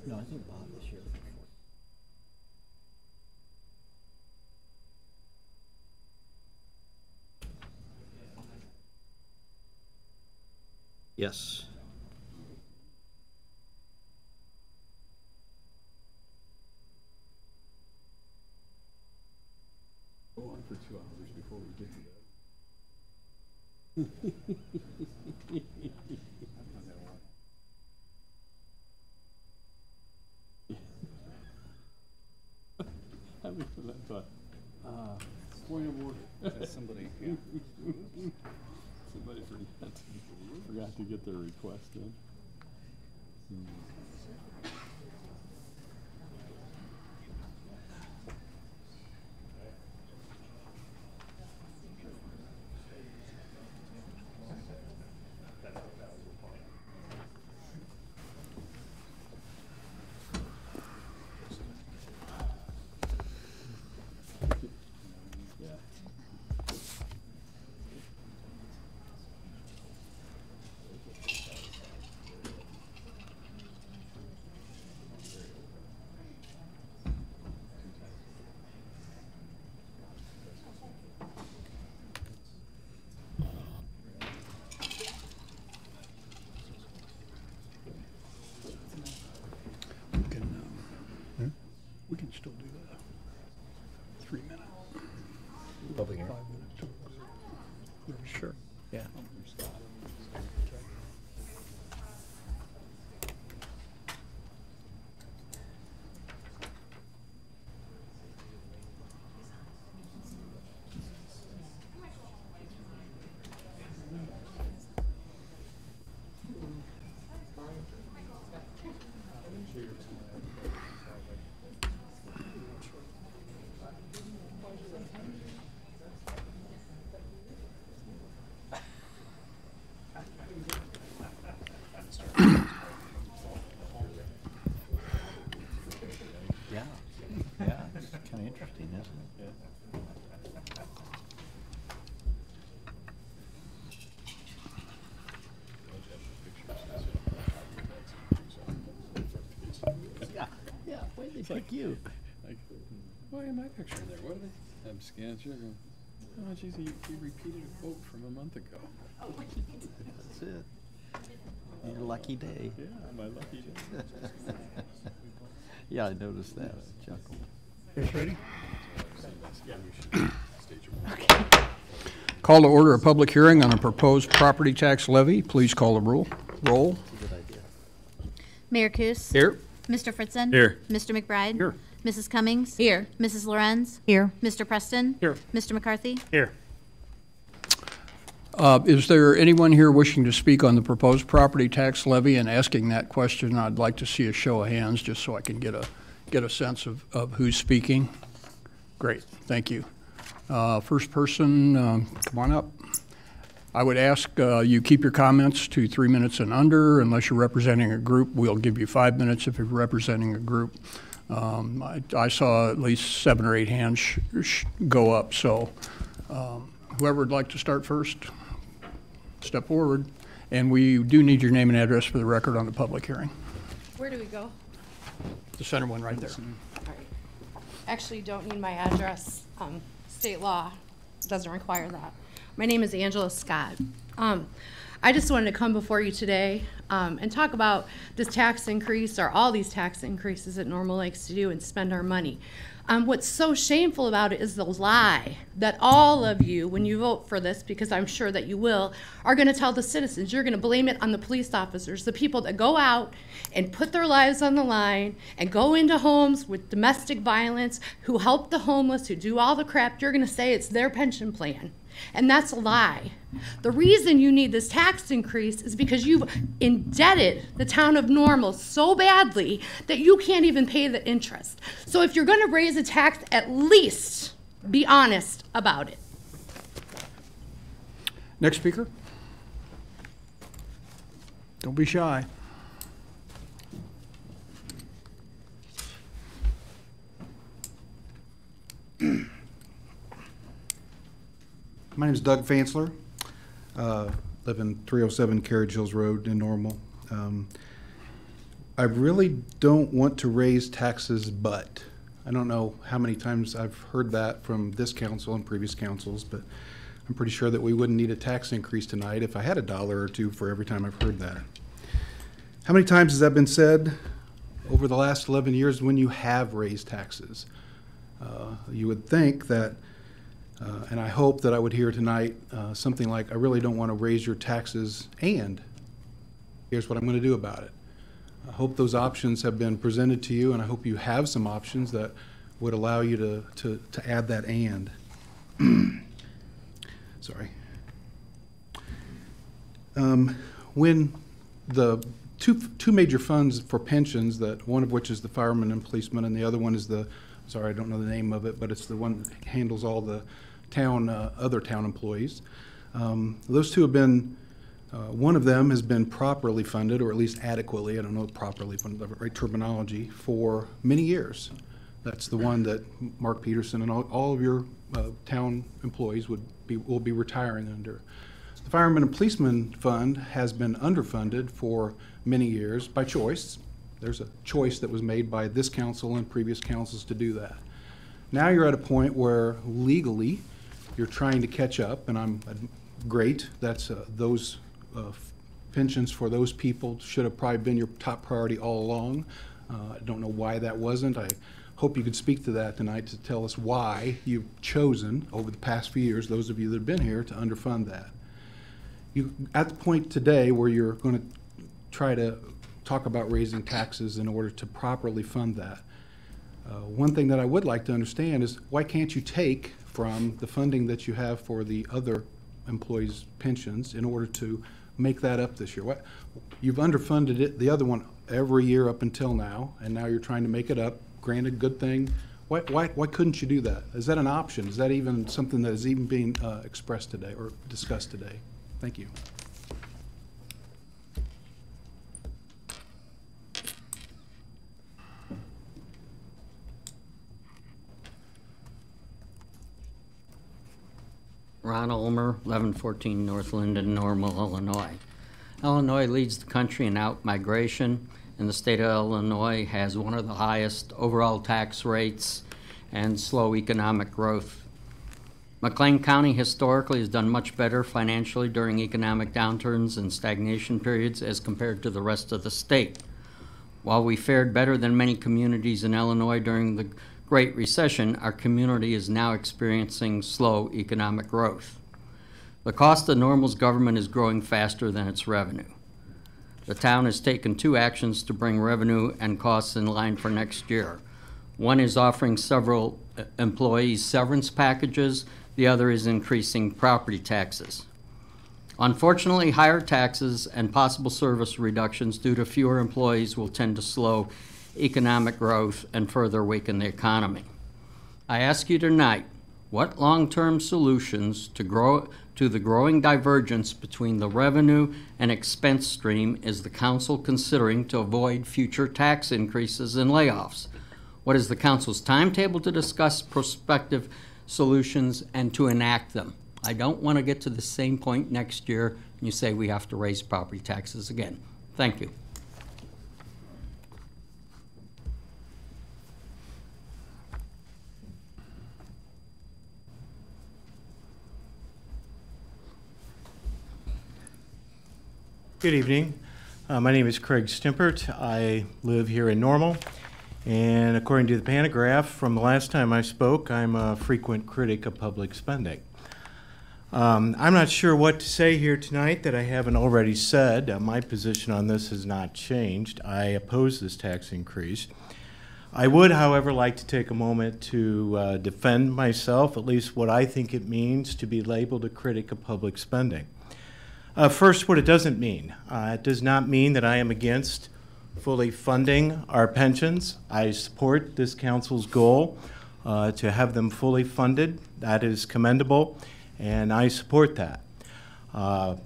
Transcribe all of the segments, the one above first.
No, I think Bob this year. Yes. Go on for 2 hours before we get to that. Point of order. Somebody, yeah. Somebody forgot to get their request in. We can still do that. 3 minutes. Public hearing. 5 minutes. Sure. Yeah. Yeah, it's kind of interesting, isn't it? Yeah, where'd they pick you? Like, why am I picture in there? What are they? I'm scanning through going, oh, geez, you repeated a quote from a month ago. That's it. Your lucky day. Yeah, my lucky day. Yeah, I noticed that. Chuckle. Ready? Okay. Call to order a public hearing on a proposed property tax levy. Please call the roll. Roll. Good idea. Mayor Kus? Here. Mr. Fritzen? Here. Mr. McBride? Here. Mrs. Cummings? Here. Mrs. Lorenz? Here. Mr. Preston? Here. Mr. McCarthy? Here. Is there anyone here wishing to speak on the proposed property tax levy? And asking that question, I'd like to see a show of hands just so I can get a sense of who's speaking. Great, thank you. First person, come on up. I would ask you keep your comments to 3 minutes and under. Unless you're representing a group, we'll give you 5 minutes if you're representing a group. I saw at least 7 or 8 hands go up, so whoever would like to start first, step forward. And we do need your name and address for the record on the public hearing. Where do we go? The center one right there. All right. Actually, you don't need my address. State law doesn't require that. My name is Angela Scott. I just wanted to come before you today and talk about this tax increase, or all these tax increases that Normal likes to do and spend our money. What's so shameful about it is the lie that all of you, when you vote for this, because I'm sure that you will, are going to tell the citizens. You're going to blame it on the police officers, the people that go out and put their lives on the line and go into homes with domestic violence, who help the homeless, who do all the crap. You're going to say it's their pension plan. And that's a lie. The reason you need this tax increase is because you've indebted the town of Normal so badly that you can't even pay the interest. So if you're going to raise a tax, at least be honest about it. Next speaker. Don't be shy. My name is Doug Fansler. Live in 307 Carriage Hills Road in Normal. I really don't want to raise taxes, but I don't know how many times I've heard that from this council and previous councils, but I'm pretty sure that we wouldn't need a tax increase tonight if I had $1 or $2 for every time I've heard that. How many times has that been said over the last 11 years when you have raised taxes? You would think that, and I hope that I would hear tonight something like, I really don't want to raise your taxes, and here's what I'm going to do about it. I hope those options have been presented to you, and I hope you have some options that would allow you to add that and. Sorry. When the two major funds for pensions, that one of which is the firemen and policemen, and the other one is the, sorry, I don't know the name of it, but it's the one that handles all the town, other town employees. Those two have been, one of them has been properly funded, or at least adequately, I don't know properly, the right terminology, for many years. That's the one that Mark Peterson and all of your town employees will be retiring under. The Firemen and Policemen Fund has been underfunded for many years by choice. There's a choice that was made by this council and previous councils to do that. Now you're at a point where legally you're trying to catch up, and I'm great. That's those pensions for those people should have probably been your top priority all along. I don't know why that wasn't. I hope you could speak to that tonight to tell us why you've chosen over the past few years, those of you that have been here, to underfund that. You at the point today where you're going to try to talk about raising taxes in order to properly fund that. One thing that I would like to understand is, why can't you take from the funding that you have for the other employees' pensions in order to make that up this year? You've underfunded it, the other one, every year up until now, and now you're trying to make it up. Granted, good thing. Why couldn't you do that? Is that an option? Is that even something that is even being expressed today or discussed today? Thank you. Ron Ulmer, 1114 North Linden, Normal, Illinois. Illinois leads the country in out-migration, and the state of Illinois has one of the highest overall tax rates and slow economic growth. McLean County historically has done much better financially during economic downturns and stagnation periods as compared to the rest of the state. While we fared better than many communities in Illinois during the Great Recession, our community is now experiencing slow economic growth. The cost of Normal's government is growing faster than its revenue. The town has taken 2 actions to bring revenue and costs in line for next year. One is offering several employees severance packages. The other is increasing property taxes. Unfortunately, higher taxes and possible service reductions due to fewer employees will tend to slow economic growth and further weaken the economy. I ask you tonight, what long-term solutions to the growing divergence between the revenue and expense stream is the council considering to avoid future tax increases and layoffs? What is the council's timetable to discuss prospective solutions and to enact them? I don't want to get to the same point next year and you say we have to raise property taxes again. Thank you. Good evening. My name is Craig Stimpert. I live here in Normal, and according to the pantograph from the last time I spoke, I'm a frequent critic of public spending. I'm not sure what to say here tonight that I haven't already said. My position on this has not changed. I oppose this tax increase. I would, however, like to take a moment to defend myself, at least what I think it means to be labeled a critic of public spending. First, what it doesn't mean. It does not mean that I am against fully funding our pensions. I support this council's goal to have them fully funded. That is commendable, and I support that.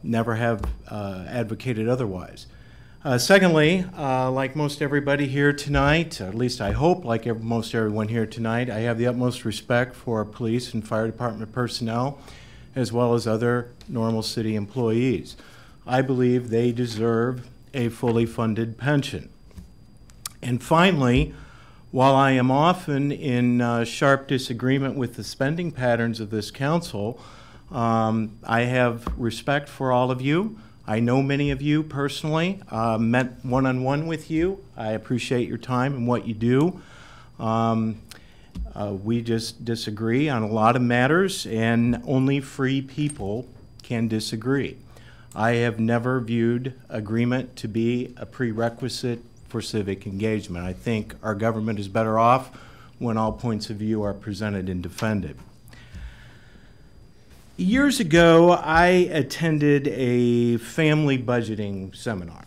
Never have advocated otherwise. Secondly, like most everybody here tonight, or at least I hope like most everyone here tonight, I have the utmost respect for our police and fire department personnel, as well as other Normal City employees. I believe they deserve a fully funded pension. And finally, while I am often in sharp disagreement with the spending patterns of this council, I have respect for all of you. I know many of you personally, met one-on-one with you. I appreciate your time and what you do. We just disagree on a lot of matters, and only free people can disagree. I have never viewed agreement to be a prerequisite for civic engagement. I think our government is better off when all points of view are presented and defended. Years ago, I attended a family budgeting seminar.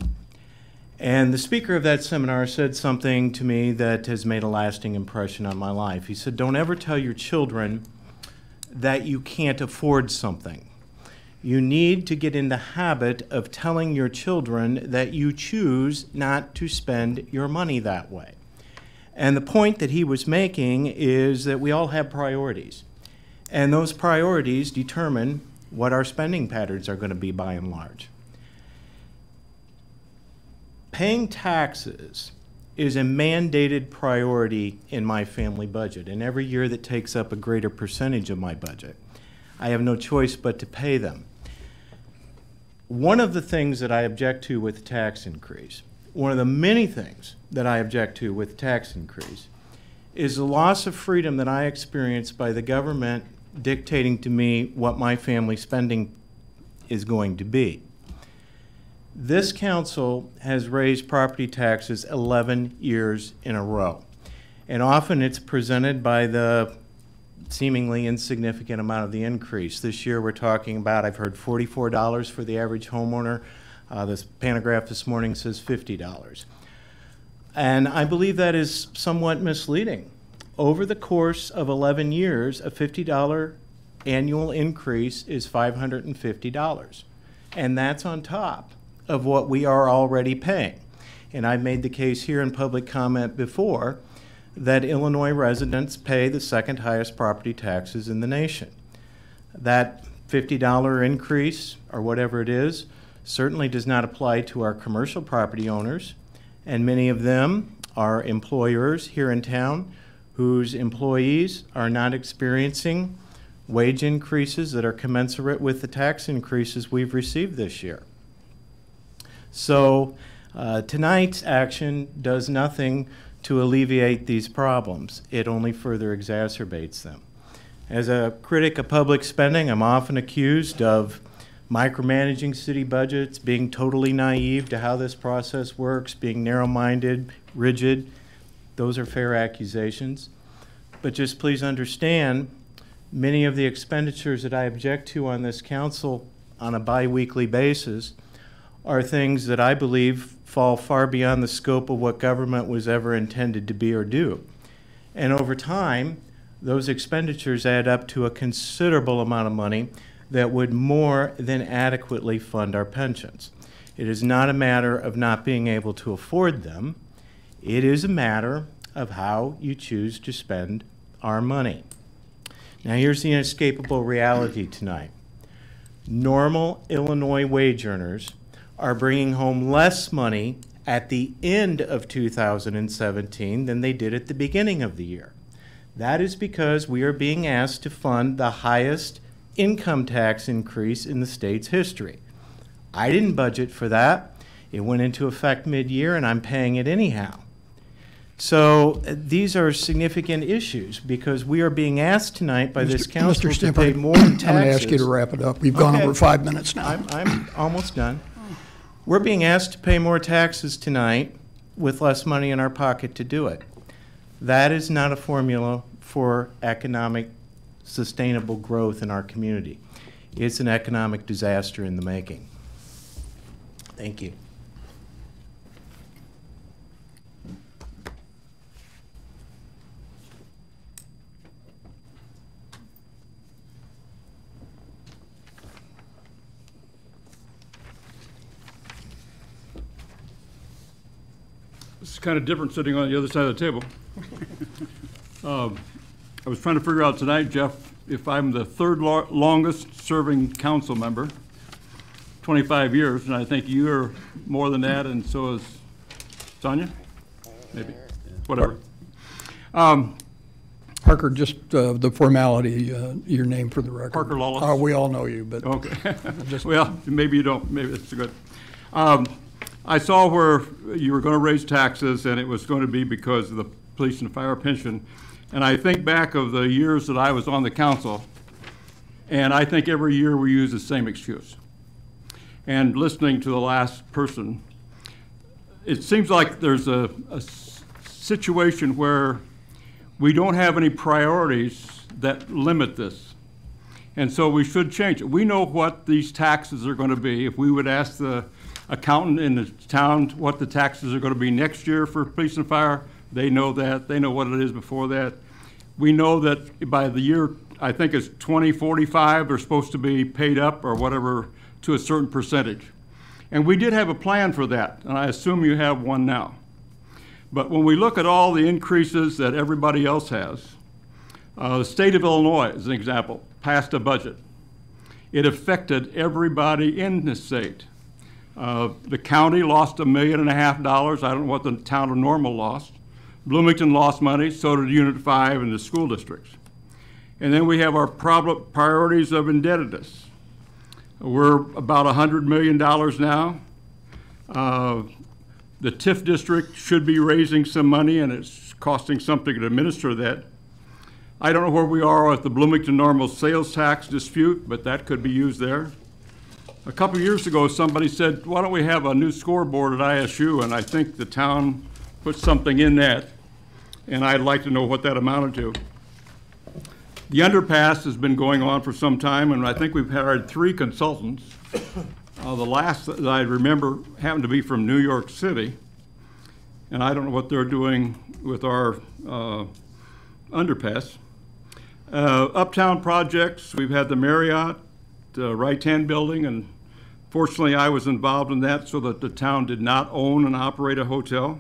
And the speaker of that seminar said something to me that has made a lasting impression on my life. He said, "Don't ever tell your children that you can't afford something. You need to get in the habit of telling your children that you choose not to spend your money that way." And the point that he was making is that we all have priorities. And those priorities determine what our spending patterns are going to be by and large. Paying taxes is a mandated priority in my family budget, and every year that takes up a greater percentage of my budget, I have no choice but to pay them. One of the things that I object to with the tax increase, one of the many things that I object to with tax increase, is the loss of freedom that I experience by the government dictating to me what my family spending is going to be. This council has raised property taxes 11 years in a row, and often it's presented by the seemingly insignificant amount of the increase. This year we're talking about, I've heard $44 for the average homeowner. This pantograph this morning says $50. And I believe that is somewhat misleading. Over the course of 11 years, a $50 annual increase is $550. And that's on top of what we are already paying. And I've made the case here in public comment before that Illinois residents pay the second highest property taxes in the nation. That $50 increase, or whatever it is, certainly does not apply to our commercial property owners, and many of them are employers here in town whose employees are not experiencing wage increases that are commensurate with the tax increases we've received this year. So tonight's action does nothing to alleviate these problems. It only further exacerbates them. As a critic of public spending, I'm often accused of micromanaging city budgets, being totally naive to how this process works, being narrow-minded, rigid. Those are fair accusations. But just please understand, many of the expenditures that I object to on this council on a bi-weekly basis are things that I believe fall far beyond the scope of what government was ever intended to be or do. And over time, those expenditures add up to a considerable amount of money that would more than adequately fund our pensions. It is not a matter of not being able to afford them. It is a matter of how you choose to spend our money. Now here's the inescapable reality tonight. Normal Illinois wage earners are bringing home less money at the end of 2017 than they did at the beginning of the year. That is because we are being asked to fund the highest income tax increase in the state's history. I didn't budget for that. It went into effect mid-year, and I'm paying it anyhow. So these are significant issues because we are being asked tonight by this council to pay more in taxes. I'm going to ask you to wrap it up. We've gone over 5 minutes now. I'm almost done. We're being asked to pay more taxes tonight with less money in our pocket to do it. That is not a formula for economic sustainable growth in our community. It's an economic disaster in the making. Thank you. It's kind of different sitting on the other side of the table. I was trying to figure out tonight, Jeff, if I'm the third longest serving council member, 25 years, and I think you're more than that, and so is Sonia. maybe, whatever. Parker, just the formality, your name for the record. Parker Lawless. We all know you, but. Okay. Well, maybe you don't. Maybe that's good. I saw where you were going to raise taxes, and it was going to be because of the police and fire pension. And I think back of the years that I was on the council, and I think every year we use the same excuse. And listening to the last person, it seems like there's a situation where we don't have any priorities that limit this. And so we should change it. We know what these taxes are going to be. If we would ask the accountant in the town what the taxes are going to be next year for police and fire, they know that. They know what it is before that. We know that by the year, I think it's 2045, they're supposed to be paid up or whatever to a certain percentage. And we did have a plan for that, and I assume you have one now. But when we look at all the increases that everybody else has, the state of Illinois, as an example, passed a budget. It affected everybody in the state. The county lost $1.5 million. I don't know what the town of Normal lost. Bloomington lost money, so did Unit 5 and the school districts. And then we have our priorities of indebtedness. We're about $100 million now. The TIF district should be raising some money, and it's costing something to administer that. I don't know where we are with the Bloomington Normal sales tax dispute, but that could be used there. A couple of years ago, somebody said, why don't we have a new scoreboard at ISU? And I think the town put something in that, and I'd like to know what that amounted to. The underpass has been going on for some time, and I think we've hired 3 consultants. The last that I remember happened to be from New York City, and I don't know what they're doing with our underpass. Uptown projects, we've had the Marriott, right-hand building, and fortunately I was involved in that so that the town did not own and operate a hotel.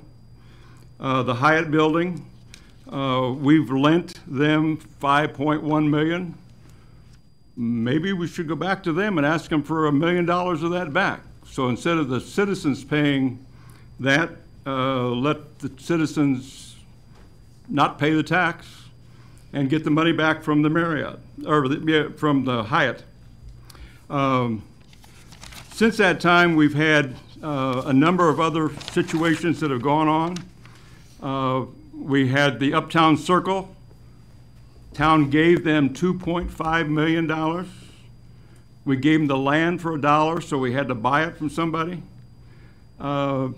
The Hyatt building, we've lent them $5.1 million. Maybe we should go back to them and ask them for $1 million of that back. So instead of the citizens paying that, let the citizens not pay the tax and get the money back from the Marriott, or from the Hyatt. Since that time, we've had a number of other situations that have gone on. We had the Uptown Circle. Town gave them $2.5 million. We gave them the land for $1, so we had to buy it from somebody. We're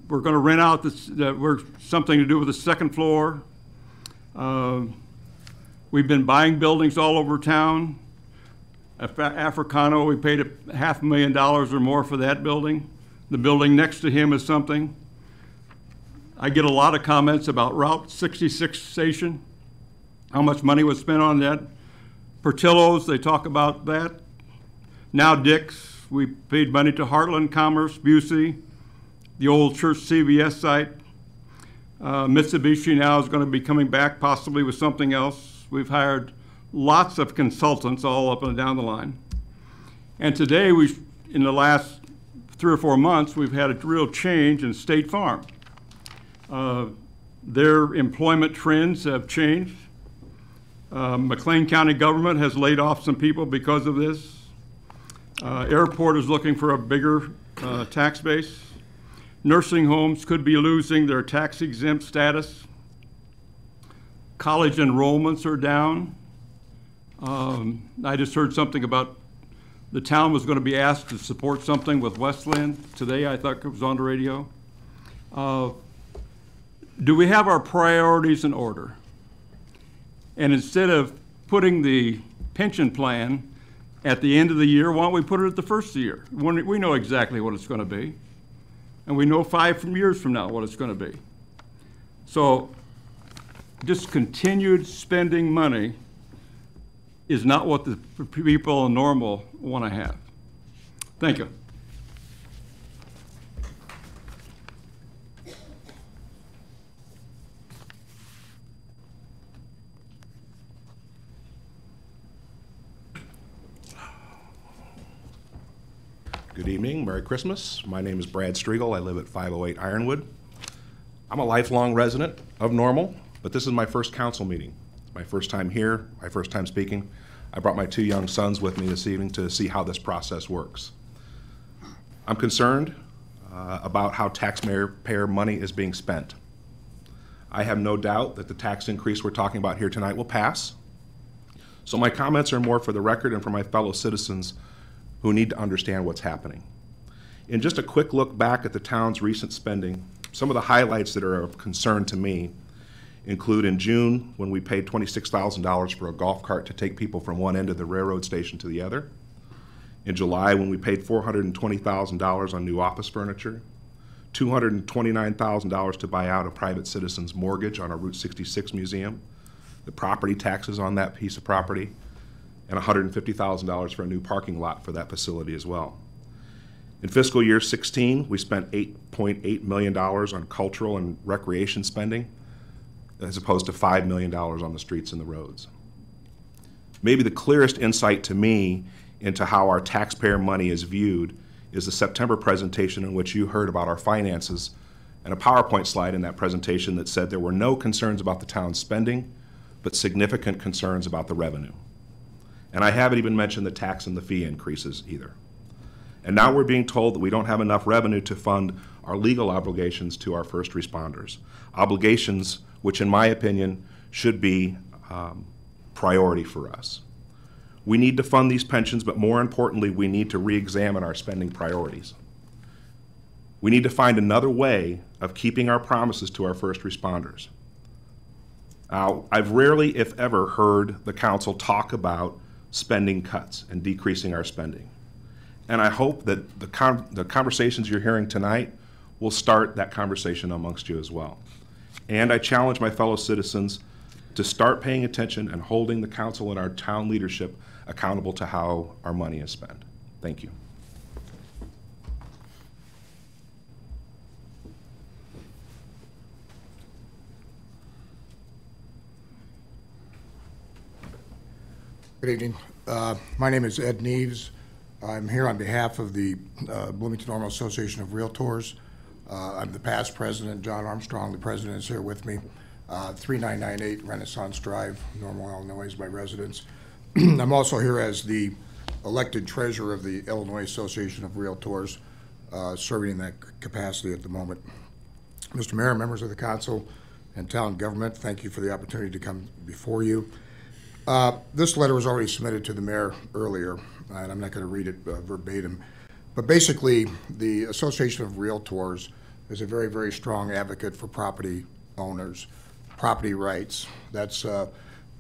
going to rent out something to do with the second floor. We've been buying buildings all over town. Africano, we paid $500,000 or more for that building. The building next to him is something. I get a lot of comments about Route 66 station, how much money was spent on that. Portillo's, they talk about that. Now Dick's, we paid money to Heartland Commerce, Busey, the old church CVS site. Mitsubishi now is going to be coming back possibly with something else. We've hired lots of consultants all up and down the line. And today, in the last 3 or 4 months, we've had a real change in State Farm. Their employment trends have changed. McLean County government has laid off some people because of this. Airport is looking for a bigger tax base. Nursing homes could be losing their tax exempt status. College enrollments are down. I just heard something about the town was going to be asked to support something with Westland today. I thought it was on the radio. Do we have our priorities in order? And instead of putting the pension plan at the end of the year, why don't we put it at the first of the year? We know exactly what it's going to be. And we know 5 years from now what it's going to be. So just continued spending money is not what the people in Normal want to have. Thank you. Good evening, Merry Christmas. My name is Brad Striegel. I live at 508 Ironwood. I'm a lifelong resident of Normal, but this is my first council meeting. It's my first time here, my first time speaking. I brought my 2 young sons with me this evening to see how this process works. I'm concerned about how taxpayer money is being spent. I have no doubt that the tax increase we're talking about here tonight will pass. So my comments are more for the record and for my fellow citizens who need to understand what's happening. In just a quick look back at the town's recent spending, some of the highlights that are of concern to me include in June when we paid $26,000 for a golf cart to take people from one end of the railroad station to the other. In July when we paid $420,000 on new office furniture, $229,000 to buy out a private citizen's mortgage on a Route 66 museum, the property taxes on that piece of property, and $150,000 for a new parking lot for that facility as well. In fiscal year 16, we spent $8.8 million on cultural and recreation spending, as opposed to $5 million on the streets and the roads. Maybe the clearest insight to me into how our taxpayer money is viewed is the September presentation in which you heard about our finances and a PowerPoint slide in that presentation that said there were no concerns about the town's spending, but significant concerns about the revenue. And I haven't even mentioned the tax and the fee increases either. And now we're being told that we don't have enough revenue to fund our legal obligations to our first responders, obligations which in my opinion should be priority for us. We need to fund these pensions, but more importantly, we need to re-examine our spending priorities. We need to find another way of keeping our promises to our first responders. Now, I've rarely, if ever, heard the council talk about spending cuts and decreasing our spending. And I hope that the conversations you're hearing tonight will start that conversation amongst you as well. And I challenge my fellow citizens to start paying attention and holding the council and our town leadership accountable to how our money is spent. Thank you. Good evening. My name is Ed Neves. I'm here on behalf of the Bloomington Normal Association of Realtors. I'm the past president. John Armstrong, the president, is here with me. 3998 Renaissance Drive, Normal, Illinois is my residence. I'm also here as the elected treasurer of the Illinois Association of Realtors, serving in that capacity at the moment. Mr. Mayor, members of the council and town government, thank you for the opportunity to come before you. This letter was already submitted to the mayor earlier, and I'm not going to read it verbatim. But basically, the Association of Realtors is a very, very strong advocate for property owners, property rights. That's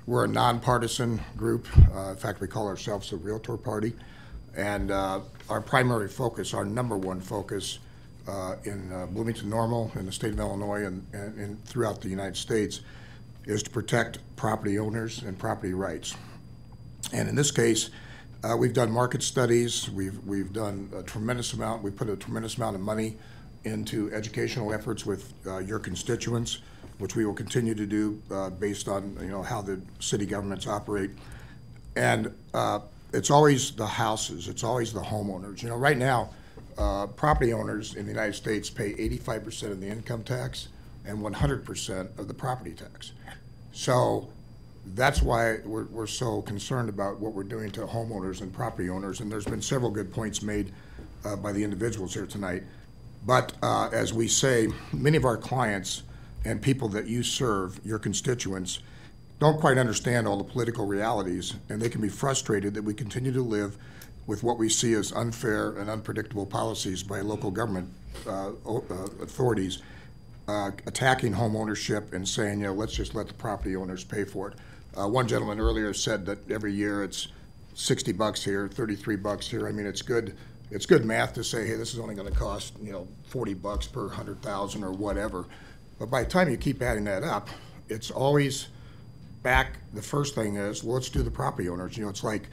we're a nonpartisan group. In fact, we call ourselves the Realtor Party. And our primary focus, our number one focus in Bloomington Normal, in the state of Illinois, and throughout the United States, is to protect property owners and property rights. And in this case, we've done market studies. We've done a tremendous amount. We put a tremendous amount of money into educational efforts with your constituents, which we will continue to do based on how the city governments operate. And it's always the houses. It's always the homeowners. Right now, property owners in the United States pay 85% of the income tax and 100% of the property tax. So that's why we're so concerned about what we're doing to homeowners and property owners. And there's been several good points made by the individuals here tonight. But as we say, many of our clients and people that you serve, your constituents, don't quite understand all the political realities, and they can be frustrated that we continue to live with what we see as unfair and unpredictable policies by local government authorities attacking home ownership and saying, let's just let the property owners pay for it. One gentleman earlier said that every year it's $60 here, $33 here. I mean, it's good math to say, hey, this is only going to cost $40 per 100,000 or whatever. But by the time you keep adding that up, it's always back. The first thing is, well, let's do the property owners. It's like,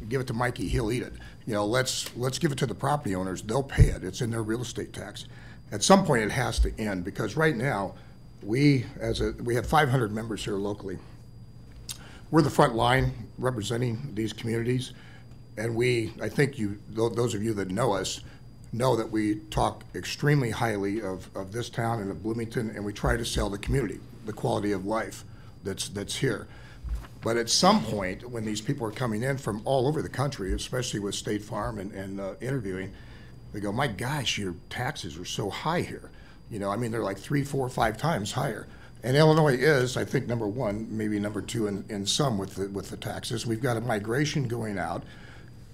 give it to Mikey, he'll eat it. Let's give it to the property owners. They'll pay it. It's in their real estate tax. At some point, it has to end, because right now we have 500 members here locally. We're the front line representing these communities, and I think those of you that know us, know that we talk extremely highly of this town and of Bloomington, and we try to sell the community, the quality of life that's here. But at some point, when these people are coming in from all over the country, especially with State Farm and interviewing, they go, my gosh, your taxes are so high here. You know, I mean, they're like 3, 4, 5 times higher. And Illinois is, I think, number 1, maybe number 2 in some with the taxes. We've got a migration going out.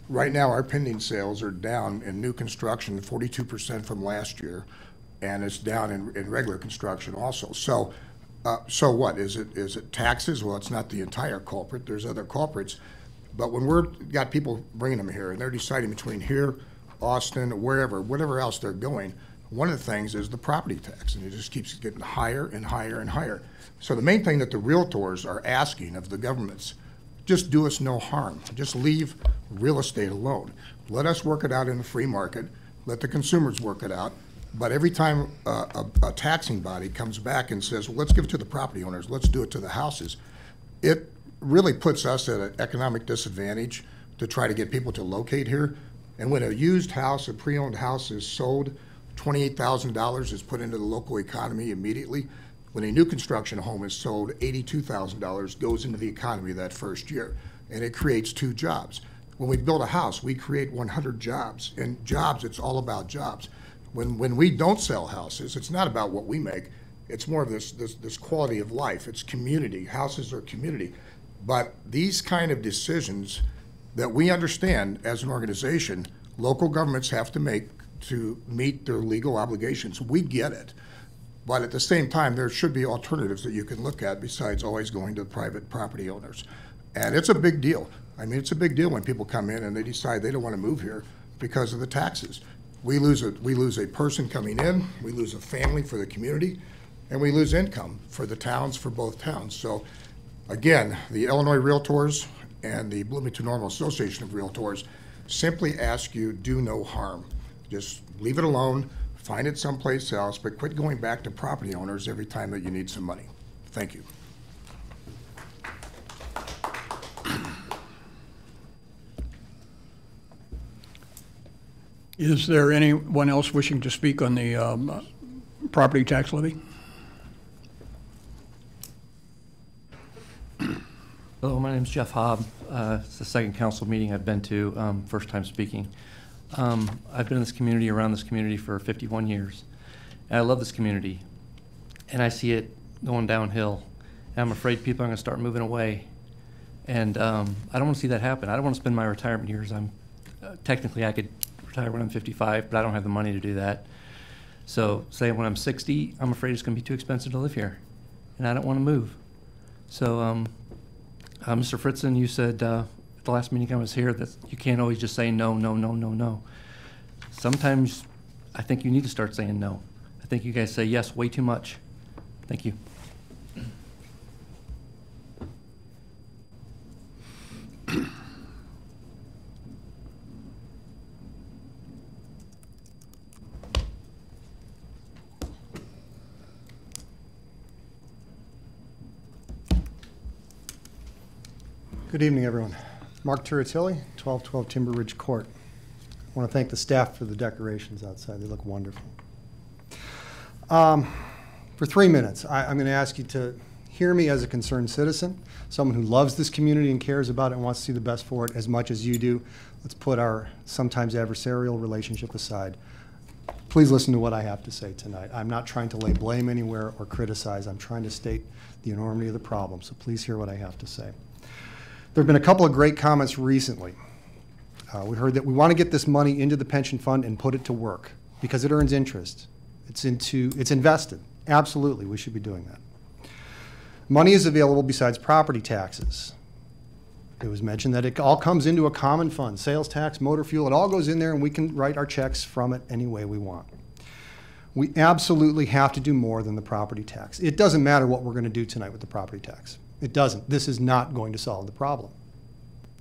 Right now, our pending sales are down in new construction 42% from last year, and it's down in regular construction also. So what? Is it taxes? Well, it's not the entire culprit. There's other culprits. But when we've got people bringing them here and they're deciding between here, Austin, wherever, whatever else they're going, one of the things is the property tax, and it just keeps getting higher and higher and higher. So the main thing that the realtors are asking of the governments, just do us no harm. Just leave real estate alone. Let us work it out in the free market. Let the consumers work it out. But every time a taxing body comes back and says, well, let's give it to the property owners, let's do it to the houses, it really puts us at an economic disadvantage to try to get people to locate here. And when a used house, a pre-owned house is sold, $28,000 is put into the local economy immediately. When a new construction home is sold, $82,000 goes into the economy that first year, and it creates 2 jobs. When we build a house, we create 100 jobs. And jobs, it's all about jobs. When we don't sell houses, it's not about what we make. It's more of this quality of life. It's community. Houses are community. But these kind of decisions that we understand as an organization, local governments have to make to meet their legal obligations. We get it. But at the same time, there should be alternatives that you can look at besides always going to private property owners. And it's a big deal. I mean, it's a big deal when people come in and they decide they don't want to move here because of the taxes. We lose a person coming in, we lose a family for the community, and we lose income for the towns, for both towns. So again, the Illinois Realtors and the Bloomington Normal Association of Realtors simply ask you, do no harm. Just leave it alone, find it someplace else, but quit going back to property owners every time that you need some money. Thank you. Is there anyone else wishing to speak on the property tax levy? Hello, my name is Jeff Hobb. It's the second council meeting I've been to, first time speaking. I've been in this community, around this community for 51 years. And I love this community. And I see it going downhill. And I'm afraid people are going to start moving away. And I don't want to see that happen. I don't want to spend my retirement years. Technically I could retire when I'm 55, but I don't have the money to do that. So say when I'm 60, I'm afraid it's going to be too expensive to live here. And I don't want to move. So Mr. Fritzen, you said at the last meeting I was here that you can't always just say no, no, no, no, no. Sometimes I think you need to start saying no. I think you guys say yes way too much. Thank you. Good evening, everyone. Mark Turritilli, 1212 Timber Ridge Court. I want to thank the staff for the decorations outside. They look wonderful. For 3 minutes, I'm going to ask you to hear me as a concerned citizen, someone who loves this community and cares about it and wants to see the best for it as much as you do. Let's put our sometimes adversarial relationship aside. Please listen to what I have to say tonight. I'm not trying to lay blame anywhere or criticize. I'm trying to state the enormity of the problem, so please hear what I have to say. There have been a couple of great comments recently. We heard that we want to get this money into the pension fund and put it to work because it earns interest. It's invested. Absolutely, we should be doing that. Money is available besides property taxes. It was mentioned that it all comes into a common fund, sales tax, motor fuel, it all goes in there and we can write our checks from it any way we want. We absolutely have to do more than the property tax. It doesn't matter what we're going to do tonight with the property tax. It doesn't. This is not going to solve the problem.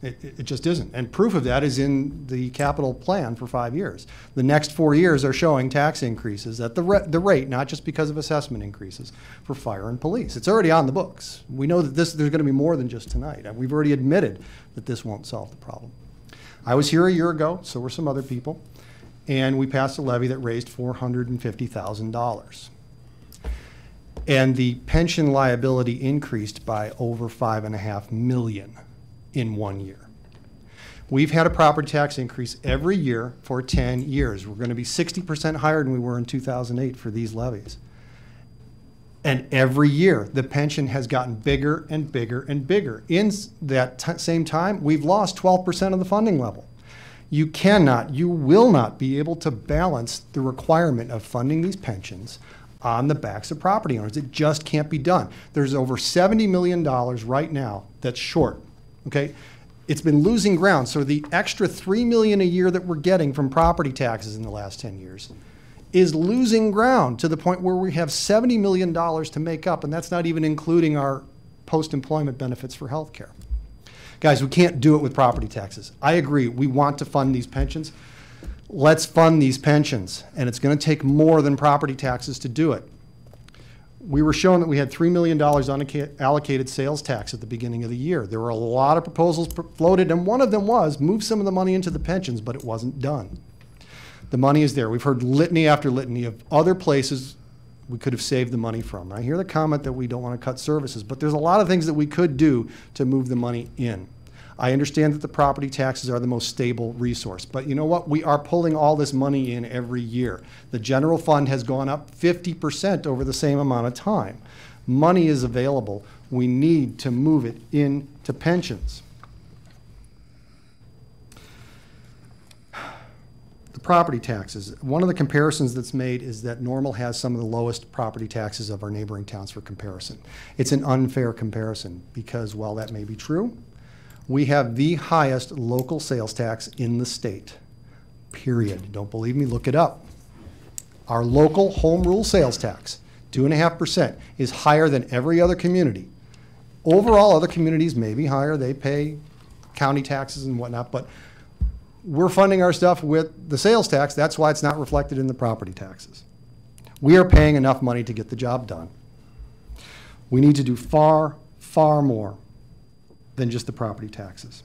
It just isn't. And proof of that is in the capital plan for 5 years. The next 4 years are showing tax increases at the rate, not just because of assessment increases, for fire and police. It's already on the books. We know that there's going to be more than just tonight. And we've already admitted that this won't solve the problem. I was here a year ago, so were some other people. and we passed a levy that raised $450,000. And the pension liability increased by over $5.5 million in 1 year. We've had a property tax increase every year for 10 years. We're going to be 60% higher than we were in 2008 for these levies. And every year, the pension has gotten bigger and bigger and bigger. In that same time, we've lost 12% of the funding level. You cannot, you will not be able to balance the requirement of funding these pensions on the backs of property owners. It just can't be done. There's over $70 million right now that's short, okay? It's been losing ground, so the extra $3 million a year that we're getting from property taxes in the last 10 years is losing ground to the point where we have $70 million to make up, and that's not even including our post-employment benefits for health care. Guys, we can't do it with property taxes. I agree, we want to fund these pensions. Let's fund these pensions, and it's going to take more than property taxes to do it. We were shown that we had $3 million unallocated sales tax at the beginning of the year. There were a lot of proposals floated, and one of them was move some of the money into the pensions, but it wasn't done. The money is there. We've heard litany after litany of other places we could have saved the money from. I hear the comment that we don't want to cut services, but there's a lot of things that we could do to move the money in. I understand that the property taxes are the most stable resource, but you know what? We are pulling all this money in every year. The general fund has gone up 50% over the same amount of time. Money is available. We need to move it into pensions. The property taxes. One of the comparisons that's made is that Normal has some of the lowest property taxes of our neighboring towns for comparison. It's an unfair comparison because while that may be true, we have the highest local sales tax in the state, period. Don't believe me? Look it up. Our local home rule sales tax, 2.5%, is higher than every other community. Overall, other communities may be higher. They pay county taxes and whatnot, but we're funding our stuff with the sales tax. That's why it's not reflected in the property taxes. We are paying enough money to get the job done. We need to do far, far more than just the property taxes.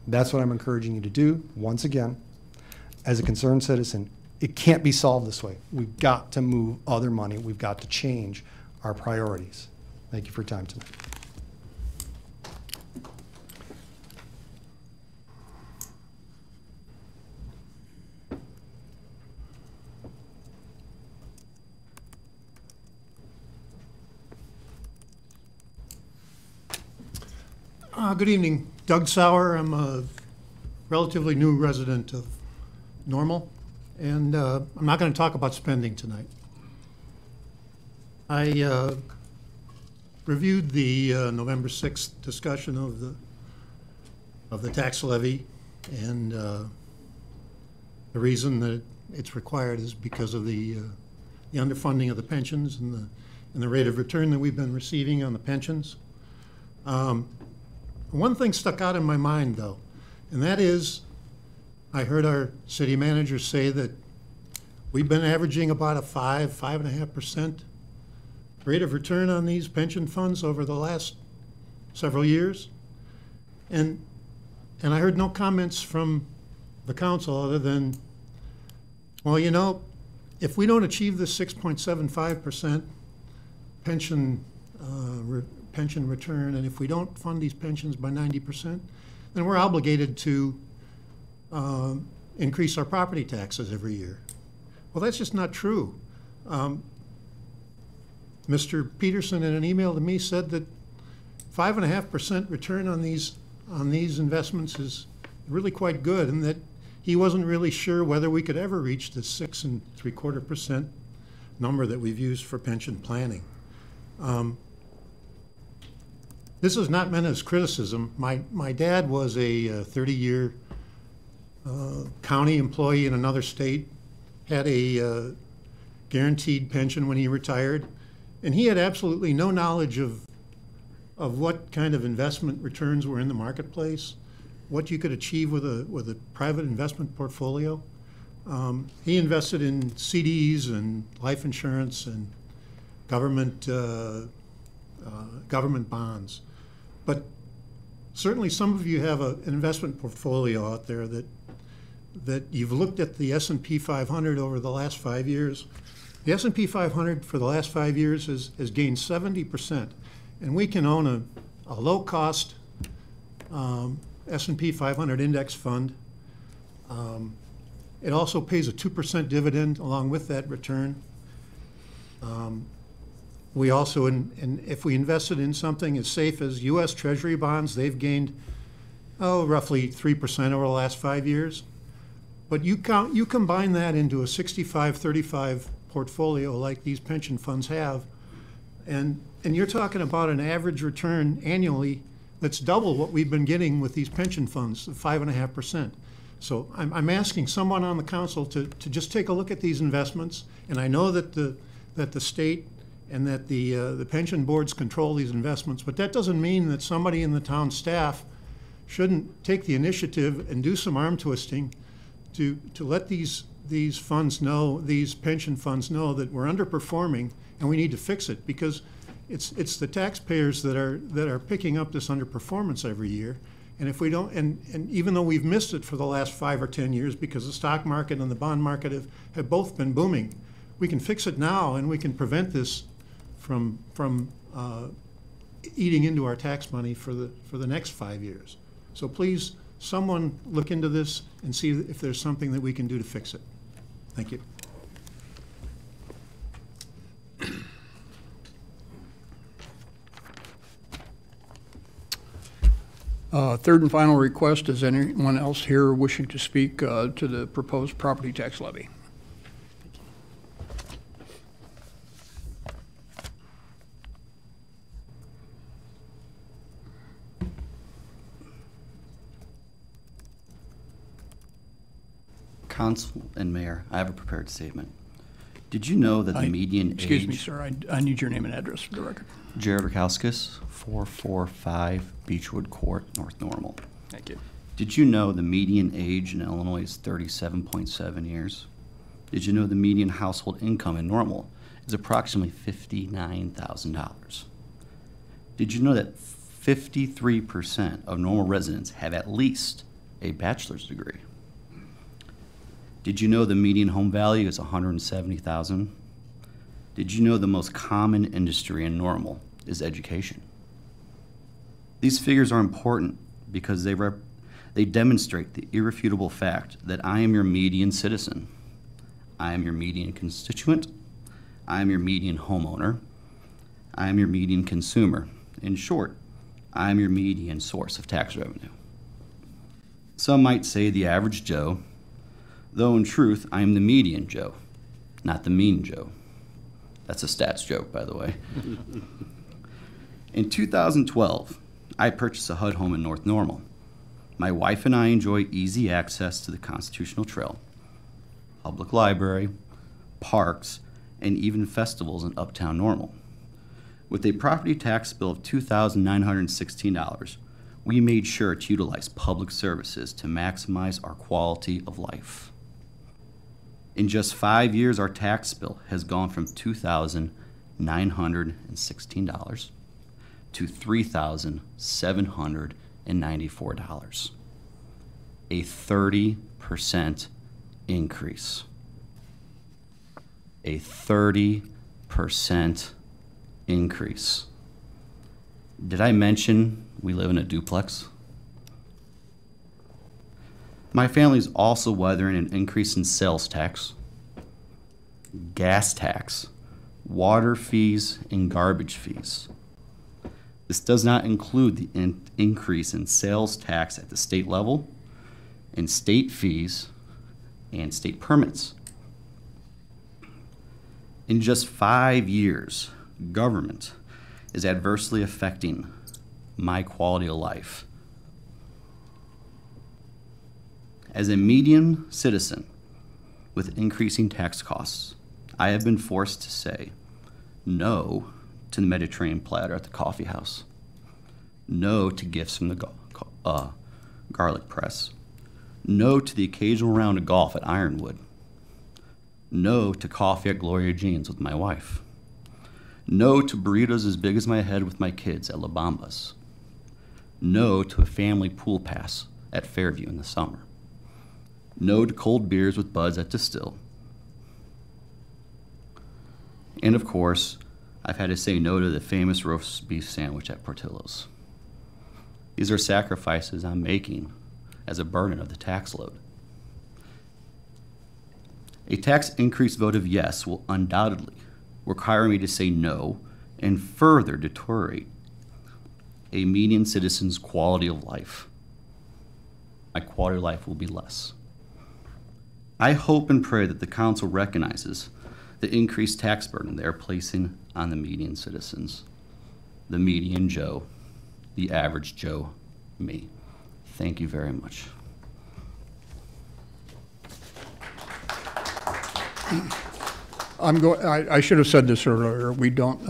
That's what I'm encouraging you to do. Once again, as a concerned citizen, it can't be solved this way. We've got to move other money. We've got to change our priorities. Thank you for your time tonight. Good evening. Doug Sauer. I'm a relatively new resident of Normal, and I'm not going to talk about spending tonight. I reviewed the November 6th discussion of the tax levy, and the reason that it's required is because of the underfunding of the pensions and the rate of return that we've been receiving on the pensions. One thing stuck out in my mind, though, and that is I heard our city manager say that we've been averaging about a 5.5% rate of return on these pension funds over the last several years. And I heard no comments from the council other than, well, you know, if we don't achieve the 6.75% pension return, and if we don't fund these pensions by 90%, then we're obligated to increase our property taxes every year. Well, that's just not true. Mr. Peterson, in an email to me, said that 5.5% return on these investments is really quite good, and that he wasn't really sure whether we could ever reach the 6.75% number that we've used for pension planning. This is not meant as criticism. My dad was a 30-year county employee in another state, had a guaranteed pension when he retired, and he had absolutely no knowledge of what kind of investment returns were in the marketplace, what you could achieve with a private investment portfolio. He invested in CDs and life insurance and government bonds. But certainly some of you have an investment portfolio out there that that you've looked at the S&P 500 over the last 5 years. The S&P 500 for the last 5 years has gained 70%. And we can own a low-cost S&P 500 index fund. It also pays a 2% dividend along with that return. We also, if we invested in something as safe as U.S. Treasury bonds, they've gained, roughly 3% over the last 5 years. But you combine that into a 65-35 portfolio like these pension funds have, and you're talking about an average return annually that's double what we've been getting with these pension funds, 5.5%. So I'm asking someone on the council to just take a look at these investments, and I know that the state and that the pension boards control these investments, but that doesn't mean that somebody in the town staff shouldn't take the initiative and do some arm twisting to let these funds know, these pension funds know that we're underperforming and we need to fix it, because it's the taxpayers that are picking up this underperformance every year. And if we don't, and even though we've missed it for the last 5 or 10 years because the stock market and the bond market have both been booming, we can fix it now and we can prevent this from eating into our tax money for the next 5 years. So please, someone look into this and see if there's something that we can do to fix it. Thank you. Third and final request, is anyone else here wishing to speak to the proposed property tax levy? Council and Mayor, I have a prepared statement. Did you know that the median Excuse age... me, sir. I need your name and address for the record. Jared Rakowskis, 445 Beechwood Court, North Normal. Thank you. Did you know the median age in Illinois is 37.7 years? Did you know the median household income in Normal is approximately $59,000? Did you know that 53% of Normal residents have at least a bachelor's degree? Did you know the median home value is $170,000? Did you know the most common industry in Normal is education? These figures are important because they demonstrate the irrefutable fact that I am your median citizen. I am your median constituent. I am your median homeowner. I am your median consumer. In short, I am your median source of tax revenue. Some might say the average Joe, though in truth, I am the median Joe, not the mean Joe. That's a stats joke, by the way. In 2012, I purchased a HUD home in North Normal. My wife and I enjoy easy access to the Constitutional Trail, public library, parks, and even festivals in uptown Normal. With a property tax bill of $2,916, we made sure to utilize public services to maximize our quality of life. In just 5 years, our tax bill has gone from $2,916 to $3,794, a 30% increase. A 30% increase. Did I mention we live in a duplex? My family is also weathering an increase in sales tax, gas tax, water fees, and garbage fees. This does not include the increase in sales tax at the state level, and state fees, and state permits. In just 5 years, government is adversely affecting my quality of life. As a median citizen with increasing tax costs, I have been forced to say no to the Mediterranean platter at the coffee house, no to gifts from the garlic press, no to the occasional round of golf at Ironwood, no to coffee at Gloria Jean's with my wife, no to burritos as big as my head with my kids at La Bamba's, no to a family pool pass at Fairview in the summer. No to cold beers with buds at Distill. And of course, I've had to say no to the famous roast beef sandwich at Portillo's. These are sacrifices I'm making as a burden of the tax load. A tax increase vote of yes will undoubtedly require me to say no and further deteriorate a median citizen's quality of life. My quality of life will be less. I hope and pray that the council recognizes the increased tax burden they are placing on the median citizens, the median Joe, the average Joe, me. Thank you very much. I should have said this earlier. We don't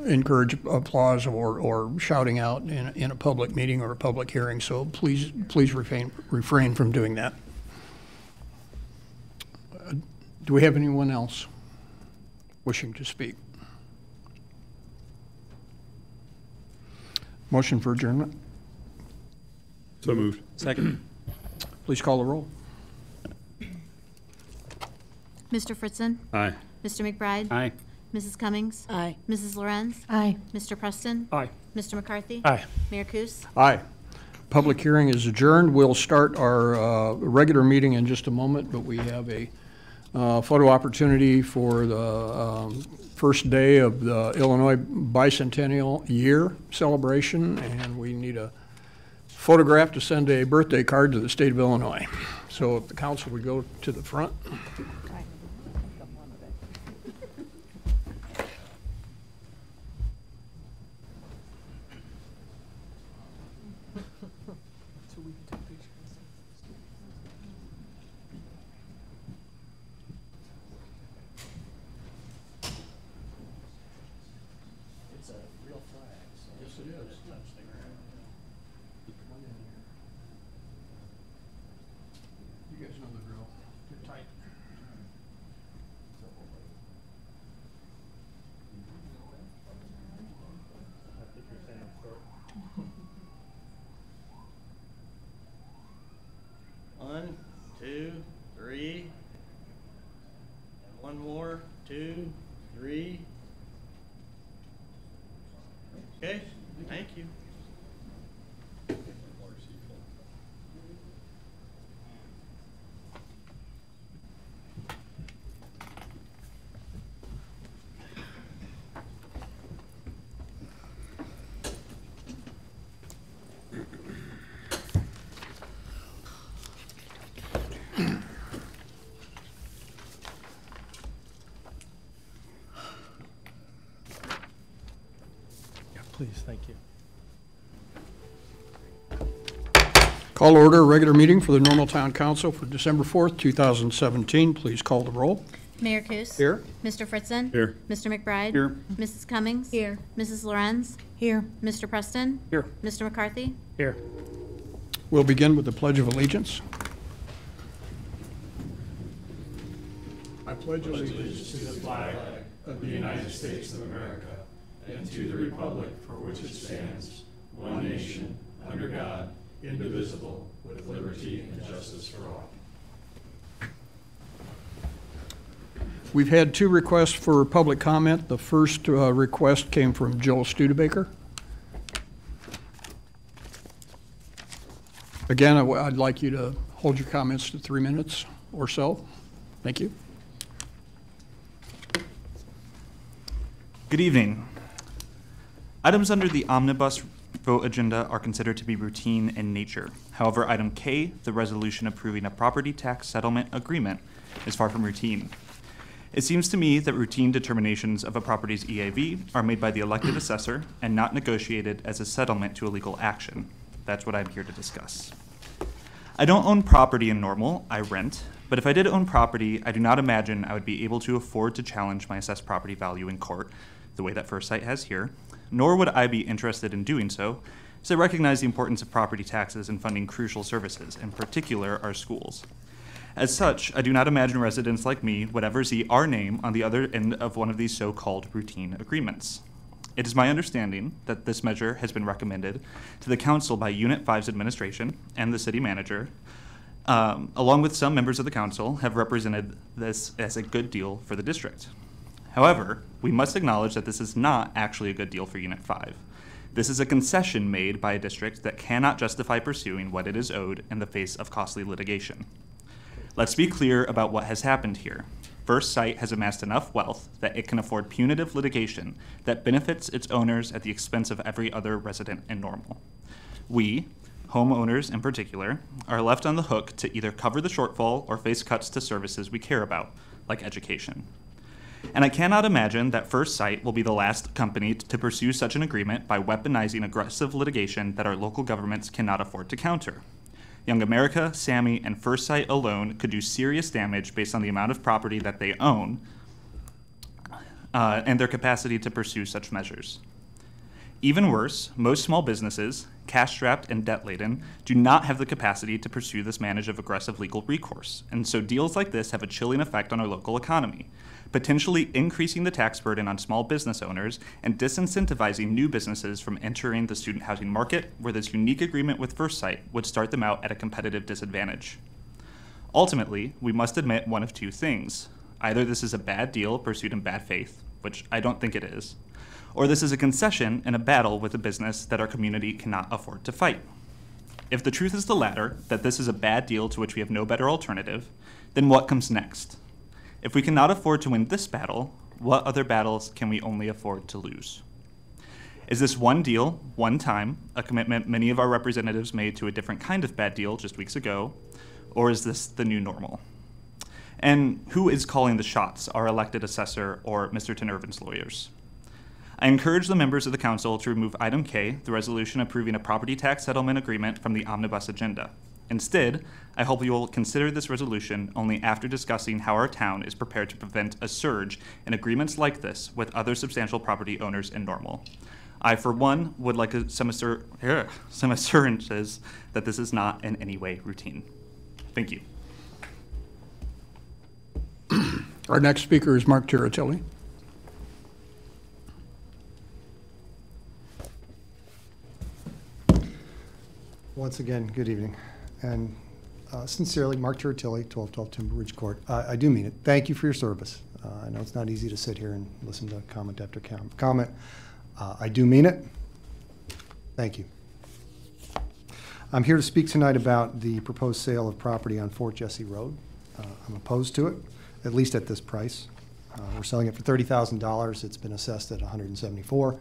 encourage applause or shouting out in a public meeting or a public hearing, so please refrain from doing that. Do we have anyone else wishing to speak? Motion for adjournment? So moved. Second. Please call the roll. Mr. Fritzen? Aye. Mr. McBride? Aye. Mrs. Cummings? Aye. Mrs. Lorenz? Aye. Mr. Preston? Aye. Mr. McCarthy? Aye. Mayor Kus? Aye. Public hearing is adjourned. We'll start our regular meeting in just a moment, but we have a photo opportunity for the first day of the Illinois Bicentennial Year celebration, and we need a photograph to send a birthday card to the state of Illinois. So if the council would go to the front. You guys know the drill. You're tight. One, two, three. One more, 2, 3. Okay, thank you. Please, thank you. Call order, regular meeting for the Normal Town Council for December 4th, 2017. Please call the roll. Mayor Kus? Here. Mr. Fritzen? Here. Mr. McBride? Here. Mrs. Cummings? Here. Mrs. Lorenz? Here. Mr. Preston? Here. Mr. McCarthy? Here. We'll begin with the Pledge of Allegiance. I pledge allegiance to the flag of the United States of America and to the republic for which it stands, one nation, under God, indivisible, with liberty and justice for all. We've had 2 requests for public comment. The first request came from Joel Studebaker. Again, I'd like you to hold your comments to 3 minutes or so. Thank you. Good evening. Items under the omnibus vote agenda are considered to be routine in nature. However, item K, the resolution approving a property tax settlement agreement, is far from routine. It seems to me that routine determinations of a property's EAV are made by the elected assessor and not negotiated as a settlement to a legal action. That's what I'm here to discuss. I don't own property in Normal, I rent, but if I did own property, I do not imagine I would be able to afford to challenge my assessed property value in court, the way that First Sight has here, nor would I be interested in doing so, as I recognize the importance of property taxes in funding crucial services, in particular our schools. As such, I do not imagine residents like me would ever see our name on the other end of one of these so-called routine agreements. It is my understanding that this measure has been recommended to the council by Unit 5's administration and the city manager, along with some members of the council, have represented this as a good deal for the district. However, we must acknowledge that this is not actually a good deal for Unit 5. This is a concession made by a district that cannot justify pursuing what it is owed in the face of costly litigation. Let's be clear about what has happened here. First Sight has amassed enough wealth that it can afford punitive litigation that benefits its owners at the expense of every other resident in Normal. We, homeowners in particular, are left on the hook to either cover the shortfall or face cuts to services we care about, like education. And I cannot imagine that First Sight will be the last company to pursue such an agreement by weaponizing aggressive litigation that our local governments cannot afford to counter. Young America, Sammy, and First Sight alone could do serious damage based on the amount of property that they own and their capacity to pursue such measures. Even worse, most small businesses, cash-strapped and debt-laden, do not have the capacity to pursue this manner of aggressive legal recourse, and so deals like this have a chilling effect on our local economy, potentially increasing the tax burden on small business owners and disincentivizing new businesses from entering the student housing market, where this unique agreement with First Sight would start them out at a competitive disadvantage. Ultimately, we must admit one of two things. Either this is a bad deal pursued in bad faith, which I don't think it is, or this is a concession in a battle with a business that our community cannot afford to fight. If the truth is the latter, that this is a bad deal to which we have no better alternative, then what comes next? If we cannot afford to win this battle, what other battles can we only afford to lose? Is this one deal, one time, a commitment many of our representatives made to a different kind of bad deal just weeks ago, or is this the new normal? And who is calling the shots, our elected assessor or Mr. Tenervin's lawyers? I encourage the members of the council to remove item K, the resolution approving a property tax settlement agreement, from the omnibus agenda. Instead, I hope you will consider this resolution only after discussing how our town is prepared to prevent a surge in agreements like this with other substantial property owners in Normal. I, for one, would like some assurances that this is not in any way routine. Thank you. Our next speaker is Mark Tiratelli. Once again, good evening. And sincerely, Mark Tiratelli, 1212 Timber Ridge Court. I do mean it. Thank you for your service. I know it's not easy to sit here and listen to comment after comment. I do mean it. Thank you. I'm here to speak tonight about the proposed sale of property on Fort Jesse Road. I'm opposed to it, at least at this price. We're selling it for $30,000. It's been assessed at $174,000.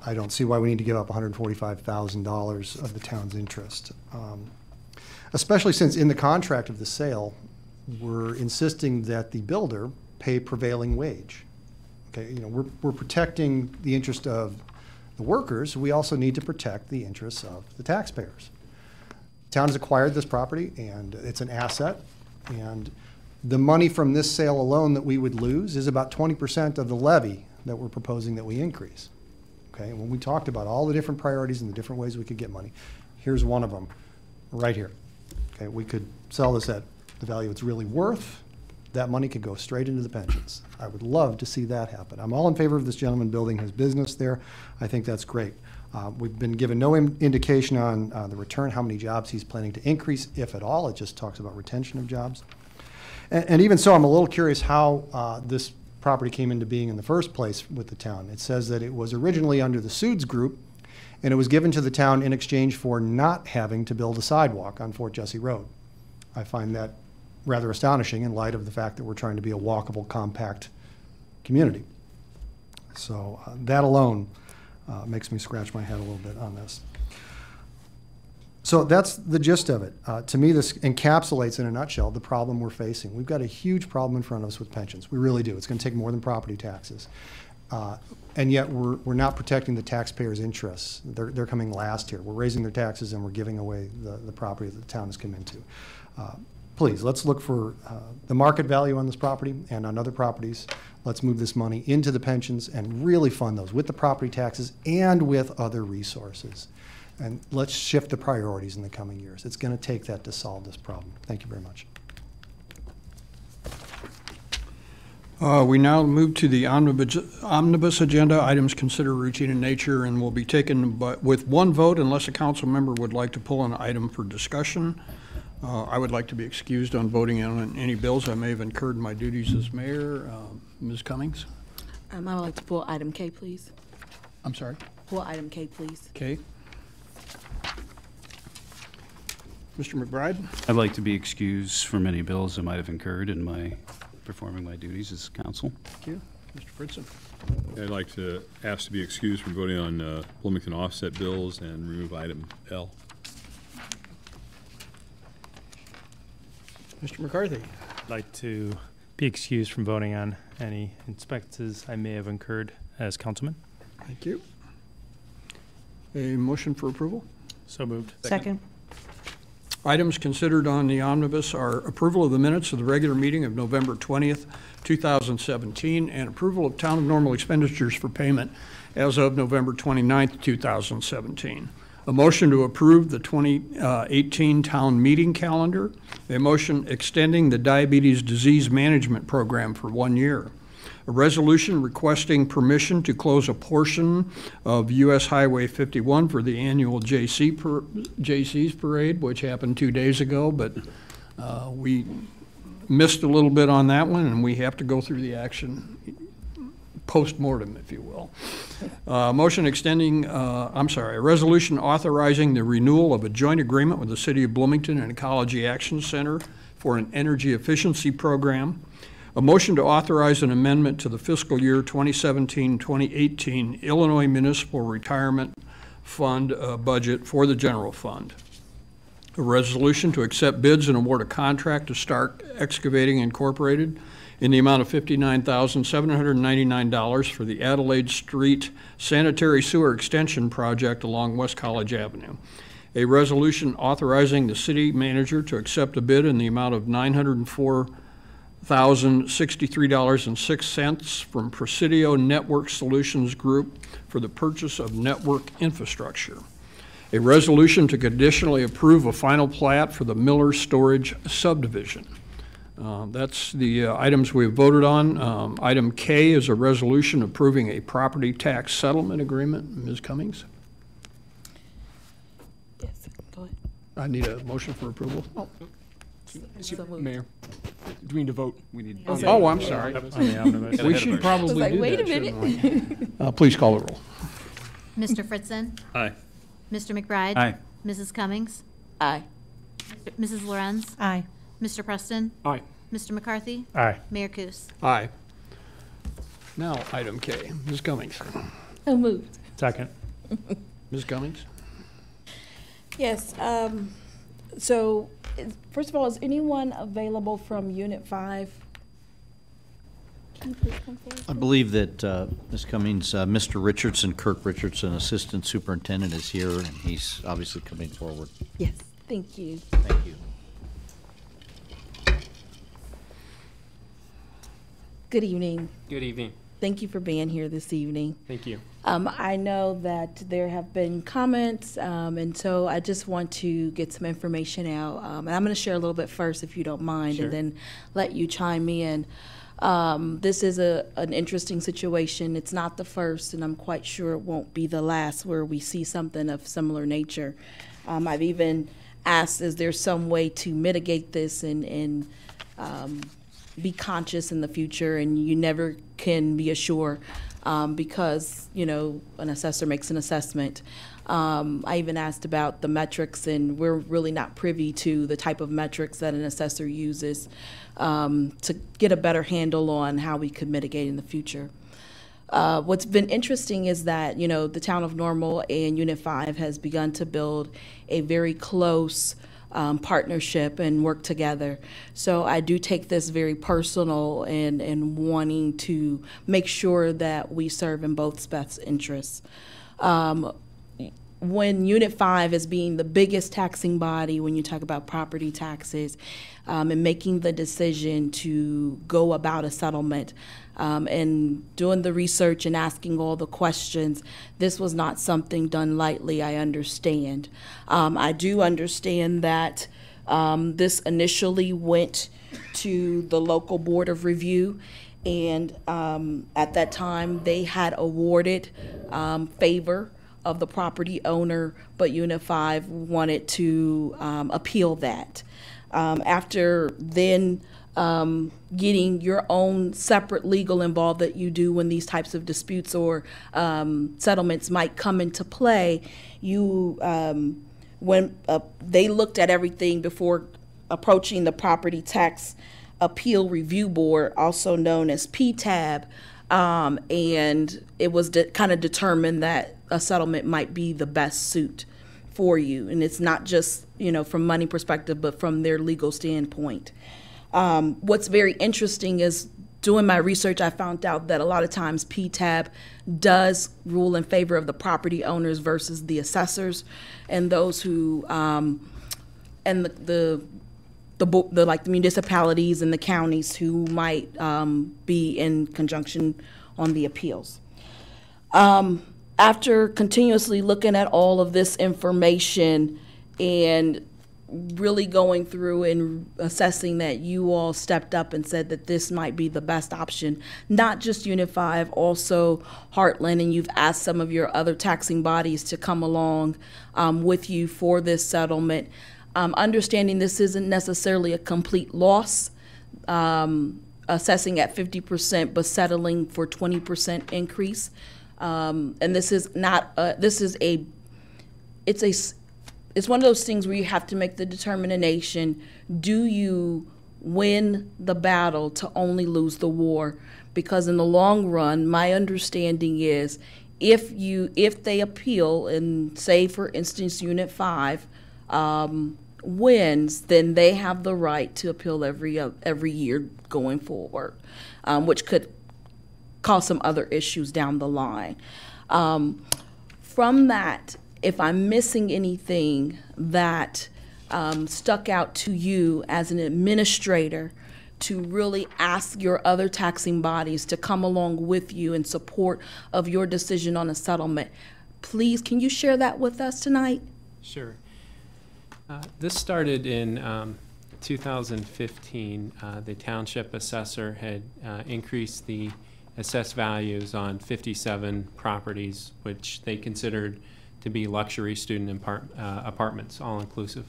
I don't see why we need to give up $145,000 of the town's interest, especially since in the contract of the sale, we're insisting that the builder pay prevailing wage. Okay, you know, we're protecting the interest of the workers. We also need to protect the interests of the taxpayers. The town has acquired this property, and it's an asset, and the money from this sale alone that we would lose is about 20% of the levy that we're proposing that we increase. Okay, when we talked about all the different priorities and the different ways we could get money, here's one of them right here. Okay, we could sell this at the value it's really worth. That money could go straight into the pensions. I would love to see that happen. I'm all in favor of this gentleman building his business there. I think that's great. We've been given no indication on the return, how many jobs he's planning to increase, if at all. It just talks about retention of jobs. And even so, I'm a little curious how this property came into being in the first place with the town. It says that it was originally under the Sudes Group, and it was given to the town in exchange for not having to build a sidewalk on Fort Jesse Road. I find that rather astonishing in light of the fact that we're trying to be a walkable, compact community. So that alone makes me scratch my head a little bit on this. So that's the gist of it. To me, this encapsulates in a nutshell the problem we're facing. We've got a huge problem in front of us with pensions. We really do. It's going to take more than property taxes. And yet we're not protecting the taxpayers' interests. They're coming last here. We're raising their taxes and we're giving away the property that the town has come into. Please, let's look for the market value on this property and on other properties. Let's move this money into the pensions and really fund those with the property taxes and with other resources. And let's shift the priorities in the coming years. It's going to take that to solve this problem. Thank you very much. We now move to the omnibus agenda. Items considered routine in nature and will be taken with one vote unless a council member would like to pull an item for discussion. I would like to be excused on voting on any bills I may have incurred in my duties as mayor. Ms. Cummings? I would like to pull item K, please. I'm sorry? Pull item K, please. Okay. Mr. McBride? I'd like to be excused from any bills I might have incurred in my performing my duties as council. Thank you. Mr. Fritzen? I'd like to ask to be excused from voting on Bloomington offset bills and remove item L. Mr. McCarthy? I'd like to be excused from voting on any expenses I may have incurred as councilman. Thank you. A motion for approval? So moved. Second. Items considered on the omnibus are approval of the minutes of the regular meeting of November 20th, 2017, and approval of town of Normal expenditures for payment as of November 29th, 2017. A motion to approve the 2018 town meeting calendar. A motion extending the diabetes disease management program for 1 year. A resolution requesting permission to close a portion of US Highway 51 for the annual JC's parade, which happened 2 days ago, but we missed a little bit on that one, and we have to go through the action post-mortem, if you will. Motion extending, a resolution authorizing the renewal of a joint agreement with the City of Bloomington and Ecology Action Center for an energy efficiency program. A motion to authorize an amendment to the fiscal year 2017-2018 Illinois Municipal Retirement Fund budget for the general fund. A resolution to accept bids and award a contract to Stark Excavating Incorporated in the amount of $59,799 for the Adelaide Street Sanitary Sewer Extension Project along West College Avenue. A resolution authorizing the city manager to accept a bid in the amount of $904,063.06 from Presidio Network Solutions Group for the purchase of network infrastructure. A resolution to conditionally approve a final plat for the Miller Storage subdivision. That's the items we've voted on. Item K is a resolution approving a property tax settlement agreement. Ms. Cummings? Yes, go ahead. I need a motion for approval. Oh. Mayor, do we need to vote? We need. Oh, I'm sorry. We should probably do wait that, a minute. shouldn't we? Please call the roll. Mr. Fritzen? Aye. Mr. McBride? Aye. Mrs. Cummings? Aye. Mrs. Lorenz? Aye. Mr. Preston? Aye. Mr. McCarthy? Aye. Mayor Kus? Aye. Now, item K. Ms. Cummings? So moved. Second. Ms. Cummings? Yes, so, first of all, is anyone available from Unit 5? Can you please come forward? I believe that Ms. Cummings, Mr. Richardson, Kirk Richardson, Assistant Superintendent, is here, and he's obviously coming forward. Yes, thank you. Thank you. Good evening. Good evening. Thank you for being here this evening. Thank you. I know that there have been comments, and so I just want to get some information out. And I'm going to share a little bit first, if you don't mind, Sure. and then let you chime in. This is an interesting situation. It's not the first, and I'm quite sure it won't be the last where we see something of similar nature. I've even asked, is there some way to mitigate this and be conscious in the future? And you never can be assured because, you know, an assessor makes an assessment. I even asked about the metrics, and we're really not privy to the type of metrics that an assessor uses to get a better handle on how we could mitigate in the future. What's been interesting is that, you know, the town of Normal and Unit 5 has begun to build a very close partnership and work together. So I do take this very personal and wanting to make sure that we serve in both best interests. When Unit 5 is being the biggest taxing body, when you talk about property taxes, and making the decision to go about a settlement, and doing the research and asking all the questions, this was not something done lightly, I understand. I do understand that this initially went to the local board of review, and at that time they had awarded favor of the property owner, but Unit 5 wanted to appeal that. After then getting your own separate legal involved that you do when these types of disputes or settlements might come into play, you when they looked at everything before approaching the Property Tax Appeal Review Board, also known as PTAB, and it was kind of determined that a settlement might be the best suit for you. And it's not just, you know, from money perspective, but from their legal standpoint. What's very interesting is doing my research, I found out that a lot of times PTAB does rule in favor of the property owners versus the assessors and those who, and the municipalities and the counties who might be in conjunction on the appeals. After continuously looking at all of this information and really going through and assessing that you all stepped up and said that this might be the best option, not just Unit 5, also Heartland, and you've asked some of your other taxing bodies to come along with you for this settlement. Understanding this isn't necessarily a complete loss, assessing at 50%, but settling for 20% increase. And this is not, it's one of those things where you have to make the determination, do you win the battle to only lose the war? Because in the long run, my understanding is if they appeal and say, for instance, Unit 5 wins, then they have the right to appeal every year going forward, which could cause some other issues down the line. From that, if I'm missing anything that stuck out to you as an administrator to really ask your other taxing bodies to come along with you in support of your decision on a settlement, please, can you share that with us tonight? Sure. This started in 2015. The township assessor had increased the assessed values on 57 properties, which they considered to be luxury student apartments, all-inclusive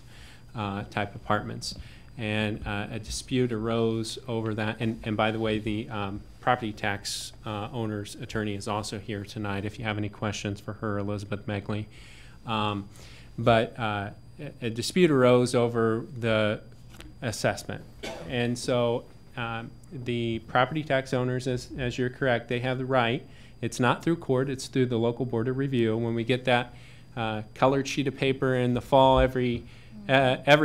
type apartments. And a dispute arose over that. And by the way, the property tax owner's attorney is also here tonight if you have any questions for her, Elizabeth Megley. But a dispute arose over the assessment. And so the property tax owners, as you're correct, they have the right. It's not through court, it's through the local board of review. When we get that colored sheet of paper in the fall, every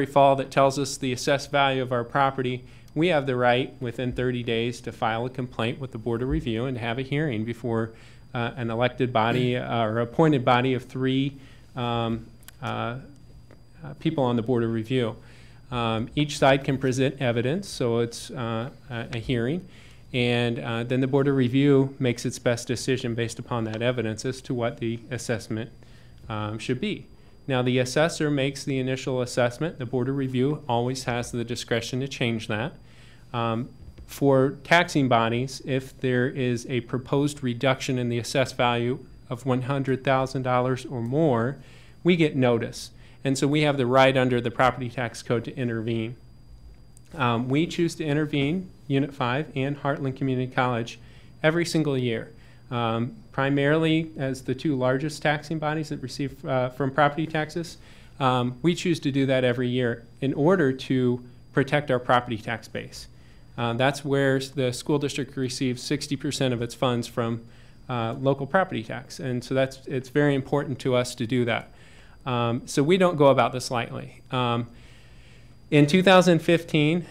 fall that tells us the assessed value of our property, we have the right within 30 days to file a complaint with the board of review and have a hearing before an elected body or appointed body of 3 people on the board of review. Each side can present evidence, so it's a hearing, and then the board of review makes its best decision based upon that evidence as to what the assessment should be. Now, the assessor makes the initial assessment. The board of review always has the discretion to change that. For taxing bodies, if there is a proposed reduction in the assessed value of $100,000 or more, we get notice. And so we have the right under the property tax code to intervene. We choose to intervene, Unit 5 and Heartland Community College, every single year. Primarily as the 2 largest taxing bodies that receive from property taxes, we choose to do that every year in order to protect our property tax base. That's where the school district receives 60% of its funds from local property tax, and so it's very important to us to do that. So we don't go about this lightly. In 2015,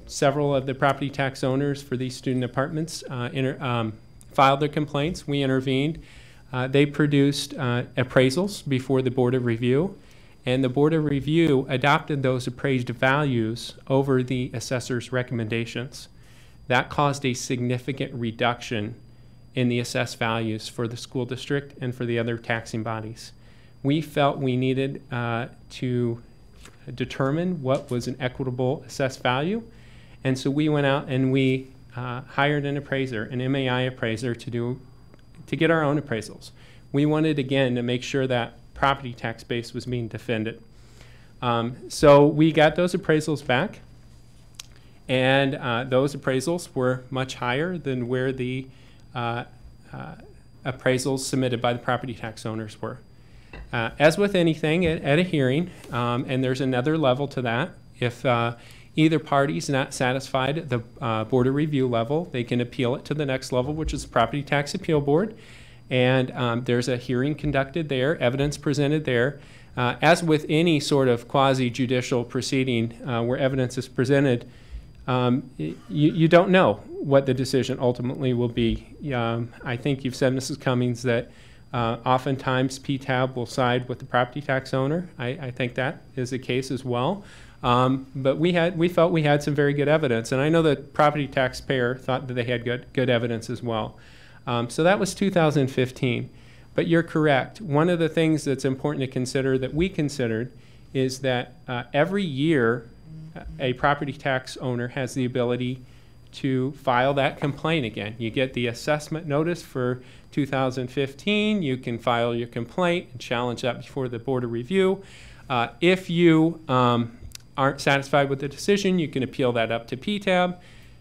several of the property tax owners for these student apartments filed their complaints. We intervened. They produced appraisals before the board of review, and the board of review adopted those appraised values over the assessor's recommendations. That caused a significant reduction in the assessed values for the school district and for the other taxing bodies. We felt we needed to determine what was an equitable assessed value, and so we went out and we hired an appraiser, an MAI appraiser, to to get our own appraisals. We wanted, again, to make sure that property tax base was being defended. So we got those appraisals back, and those appraisals were much higher than where the appraisals submitted by the property tax owners were. As with anything at a hearing, and there's another level to that, if either party is not satisfied at the Board of Review level, they can appeal it to the next level, which is the Property Tax Appeal Board. And there's a hearing conducted there, evidence presented there. As with any sort of quasi-judicial proceeding where evidence is presented, you don't know what the decision ultimately will be. I think you've said, Mrs. Cummings, that oftentimes PTAB will side with the property tax owner. I think that is the case as well. But we felt we had some very good evidence, and I know the property taxpayer thought that they had good evidence as well. So that was 2015. But you're correct. One of the things that's important to consider that we considered is that every year a property tax owner has the ability to file that complaint again. You get the assessment notice for 2015. You can file your complaint and challenge that before the Board of Review. If you aren't satisfied with the decision, you can appeal that up to PTAB.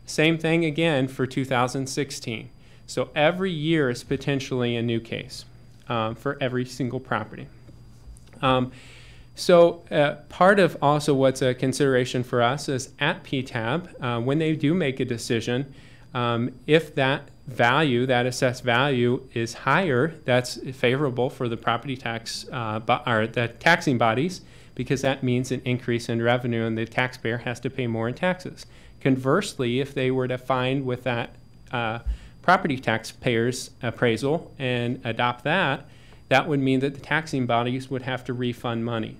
Same thing again for 2016. So every year is potentially a new case for every single property. So part of also what's a consideration for us is at PTAB, when they do make a decision, if that value, that assessed value is higher, that's favorable for the property tax, or the taxing bodies, because that means an increase in revenue and the taxpayer has to pay more in taxes. Conversely, if they were to find with that property taxpayer's appraisal and adopt that, that would mean that the taxing bodies would have to refund money.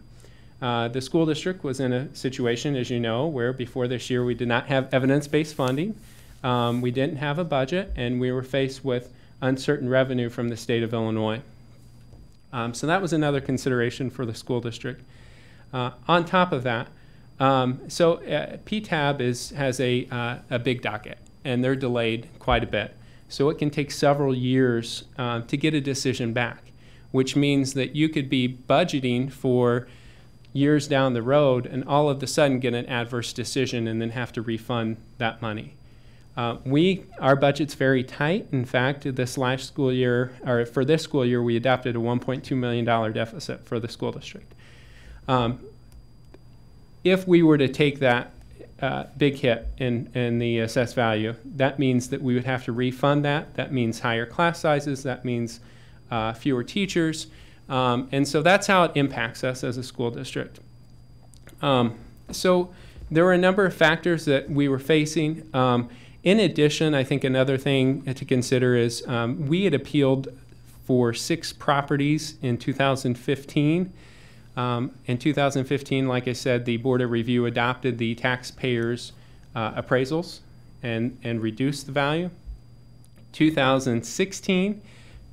The school district was in a situation, as you know, where before this year we did not have evidence-based funding, we didn't have a budget, and we were faced with uncertain revenue from the state of Illinois. So that was another consideration for the school district. On top of that, PTAB has a big docket, and they're delayed quite a bit. So it can take several years to get a decision back, which means that you could be budgeting for years down the road and all of a sudden get an adverse decision and then have to refund that money. Our budget's very tight. In fact, this last school year, or for this school year, we adopted a $1.2 million deficit for the school district. If we were to take that big hit in the assessed value, that means that we would have to refund that. That means higher class sizes. That means fewer teachers. And so that's how it impacts us as a school district. So there were a number of factors that we were facing. In addition, I think another thing to consider is we had appealed for 6 properties in 2015. In 2015, like I said, the Board of Review adopted the taxpayers' appraisals and reduced the value. 2016,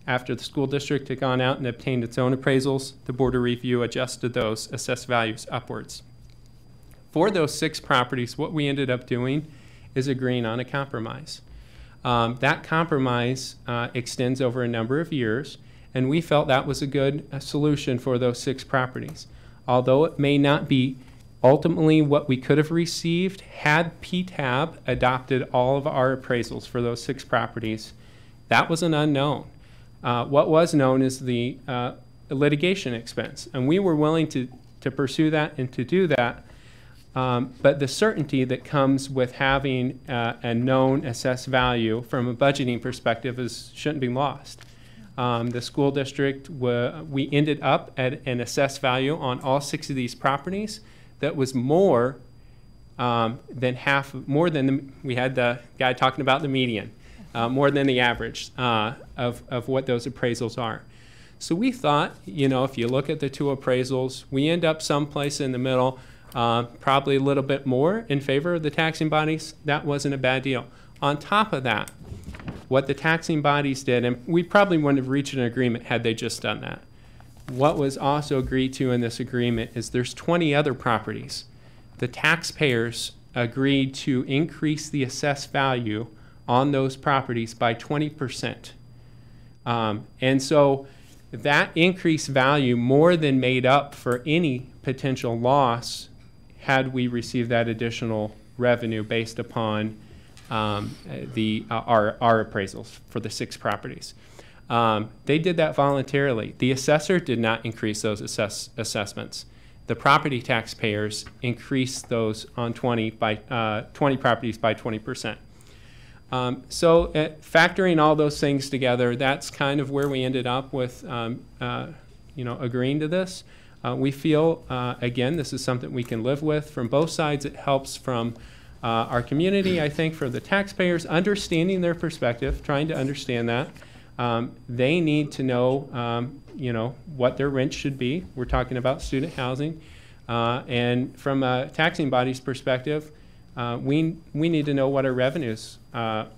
after the school district had gone out and obtained its own appraisals, the Board of Review adjusted those assessed values upwards. For those 6 properties, what we ended up doing is agreeing on a compromise. That compromise extends over a number of years, and we felt that was a good solution for those 6 properties. Although it may not be ultimately what we could have received had PTAB adopted all of our appraisals for those 6 properties, that was an unknown. What was known is the litigation expense, and we were willing to pursue that and to do that, but the certainty that comes with having a known assessed value from a budgeting perspective shouldn't be lost. The school district, we ended up at an assessed value on all 6 of these properties that was more than half, we had the guy talking about the median, more than the average of what those appraisals are. So we thought, if you look at the 2 appraisals, we end up someplace in the middle, probably a little bit more in favor of the taxing bodies. That wasn't a bad deal. On top of that, what the taxing bodies did, and we probably wouldn't have reached an agreement had they just done that. What was also agreed to in this agreement is there's 20 other properties. The taxpayers agreed to increase the assessed value on those properties by 20%. And so that increased value more than made up for any potential loss had we received that additional revenue based upon our appraisals for the 6 properties. They did that voluntarily. The assessor did not increase those assessments. The property taxpayers increased those on 20 properties by 20%. So factoring all those things together, that's kind of where we ended up with agreeing to this. We feel, again, this is something we can live with. From both sides, it helps from our community, I think, for the taxpayers, understanding their perspective, trying to understand that. They need to know, what their rent should be. We're talking about student housing. And from a taxing body's perspective, we need to know what our revenues are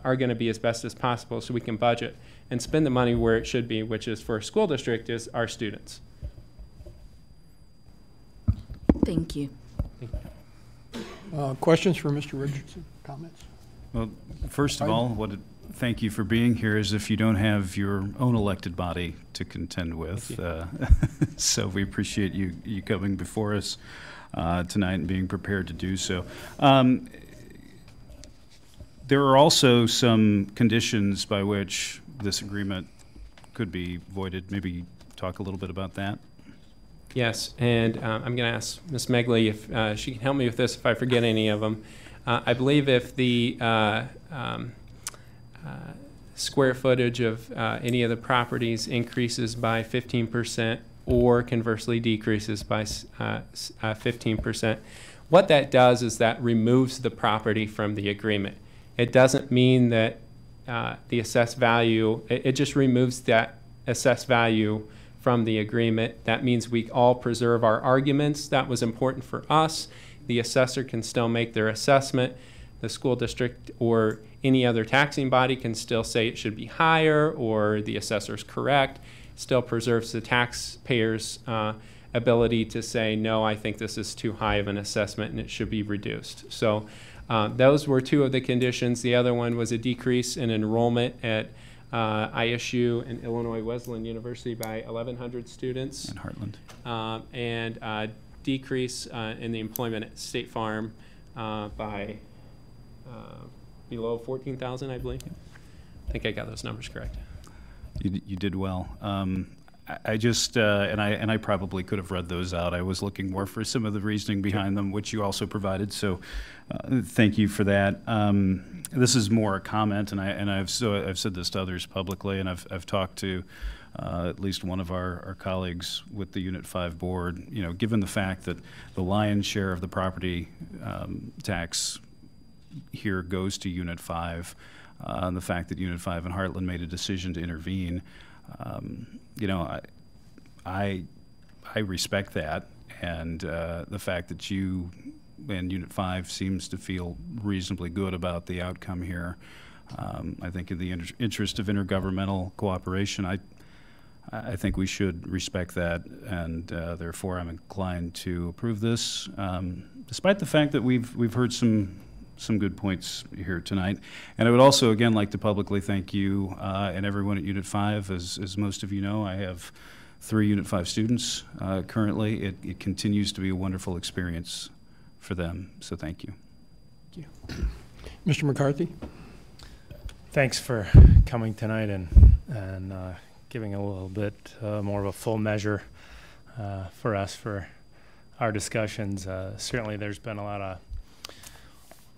going to be as best as possible so we can budget and spend the money where it should be, which is for a school district is our students. Thank you. Questions for Mr. Richardson? Comments? Well, first of all, thank you for being here, as if you don't have your own elected body to contend with. So we appreciate you coming before us tonight and being prepared to do so. There are also some conditions by which this agreement could be voided. Maybe talk a little bit about that. Yes, and I'm going to ask Ms. Megley if she can help me with this if I forget any of them. I believe if the square footage of any of the properties increases by 15% or conversely decreases by 15%, what that does is that removes the property from the agreement. It doesn't mean that the assessed value, it just removes that assessed value from the agreement. That means we all preserve our arguments. That was important for us. The assessor can still make their assessment. The school district or any other taxing body can still say it should be higher or the assessor's correct. Still preserves the taxpayer's ability to say, no, I think this is too high of an assessment and it should be reduced. So those were 2 of the conditions. The other one was a decrease in enrollment at ISU and Illinois Wesleyan University by 1,100 students. In Heartland. And decrease in the employment at State Farm by below 14,000, I believe. I think I got those numbers correct. You did well. I just and I probably could have read those out. I was looking more for some of the reasoning behind them, which you also provided. So, thank you for that. This is more a comment, and I've said this to others publicly, and I've talked to at least one of our colleagues with the Unit 5 board. You know, given the fact that the lion's share of the property tax here goes to Unit 5, and the fact that Unit 5 and Heartland made a decision to intervene. You know, I respect that, and the fact that you and Unit 5 seems to feel reasonably good about the outcome here. I think in the interest of intergovernmental cooperation, I think we should respect that, and therefore I'm inclined to approve this, despite the fact that we've heard some good points here tonight. And I would also, again, like to publicly thank you and everyone at Unit 5. As most of you know, I have 3 Unit 5 students currently. It continues to be a wonderful experience for them, so thank you. Thank you. Mr. McCarthy? Thanks for coming tonight and giving a little bit more of a full measure for us for our discussions. Certainly there's been a lot of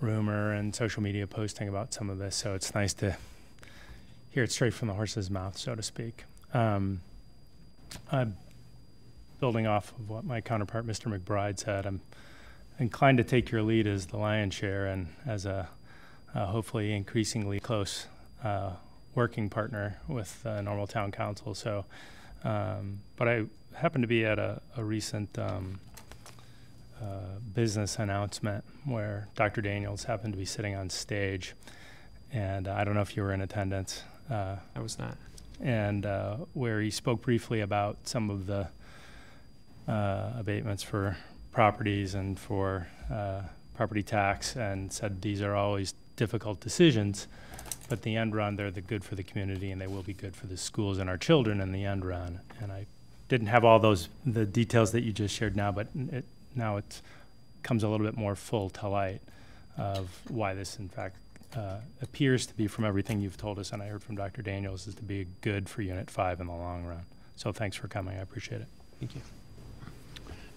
rumor and social media posting about some of this, so it's nice to hear it straight from the horse's mouth, so to speak. I'm building off of what my counterpart, Mr. McBride, said. I'm inclined to take your lead as the lion's share and as a hopefully increasingly close working partner with Normal Town Council. So, but I happened to be at a recent business announcement where Dr. Daniels happened to be sitting on stage, and I don't know if you were in attendance. I was not. And where he spoke briefly about some of the abatements for properties and for property tax, and said these are always difficult decisions, but the end run, they're good for the community, and they will be good for the schools and our children in the end run. And I didn't have all the details that you just shared now, but now it comes a little bit more full to light of why this, in fact, appears to be, from everything you've told us, and I heard from Dr. Daniels, is to be good for Unit 5 in the long run. So thanks for coming. I appreciate it. Thank you.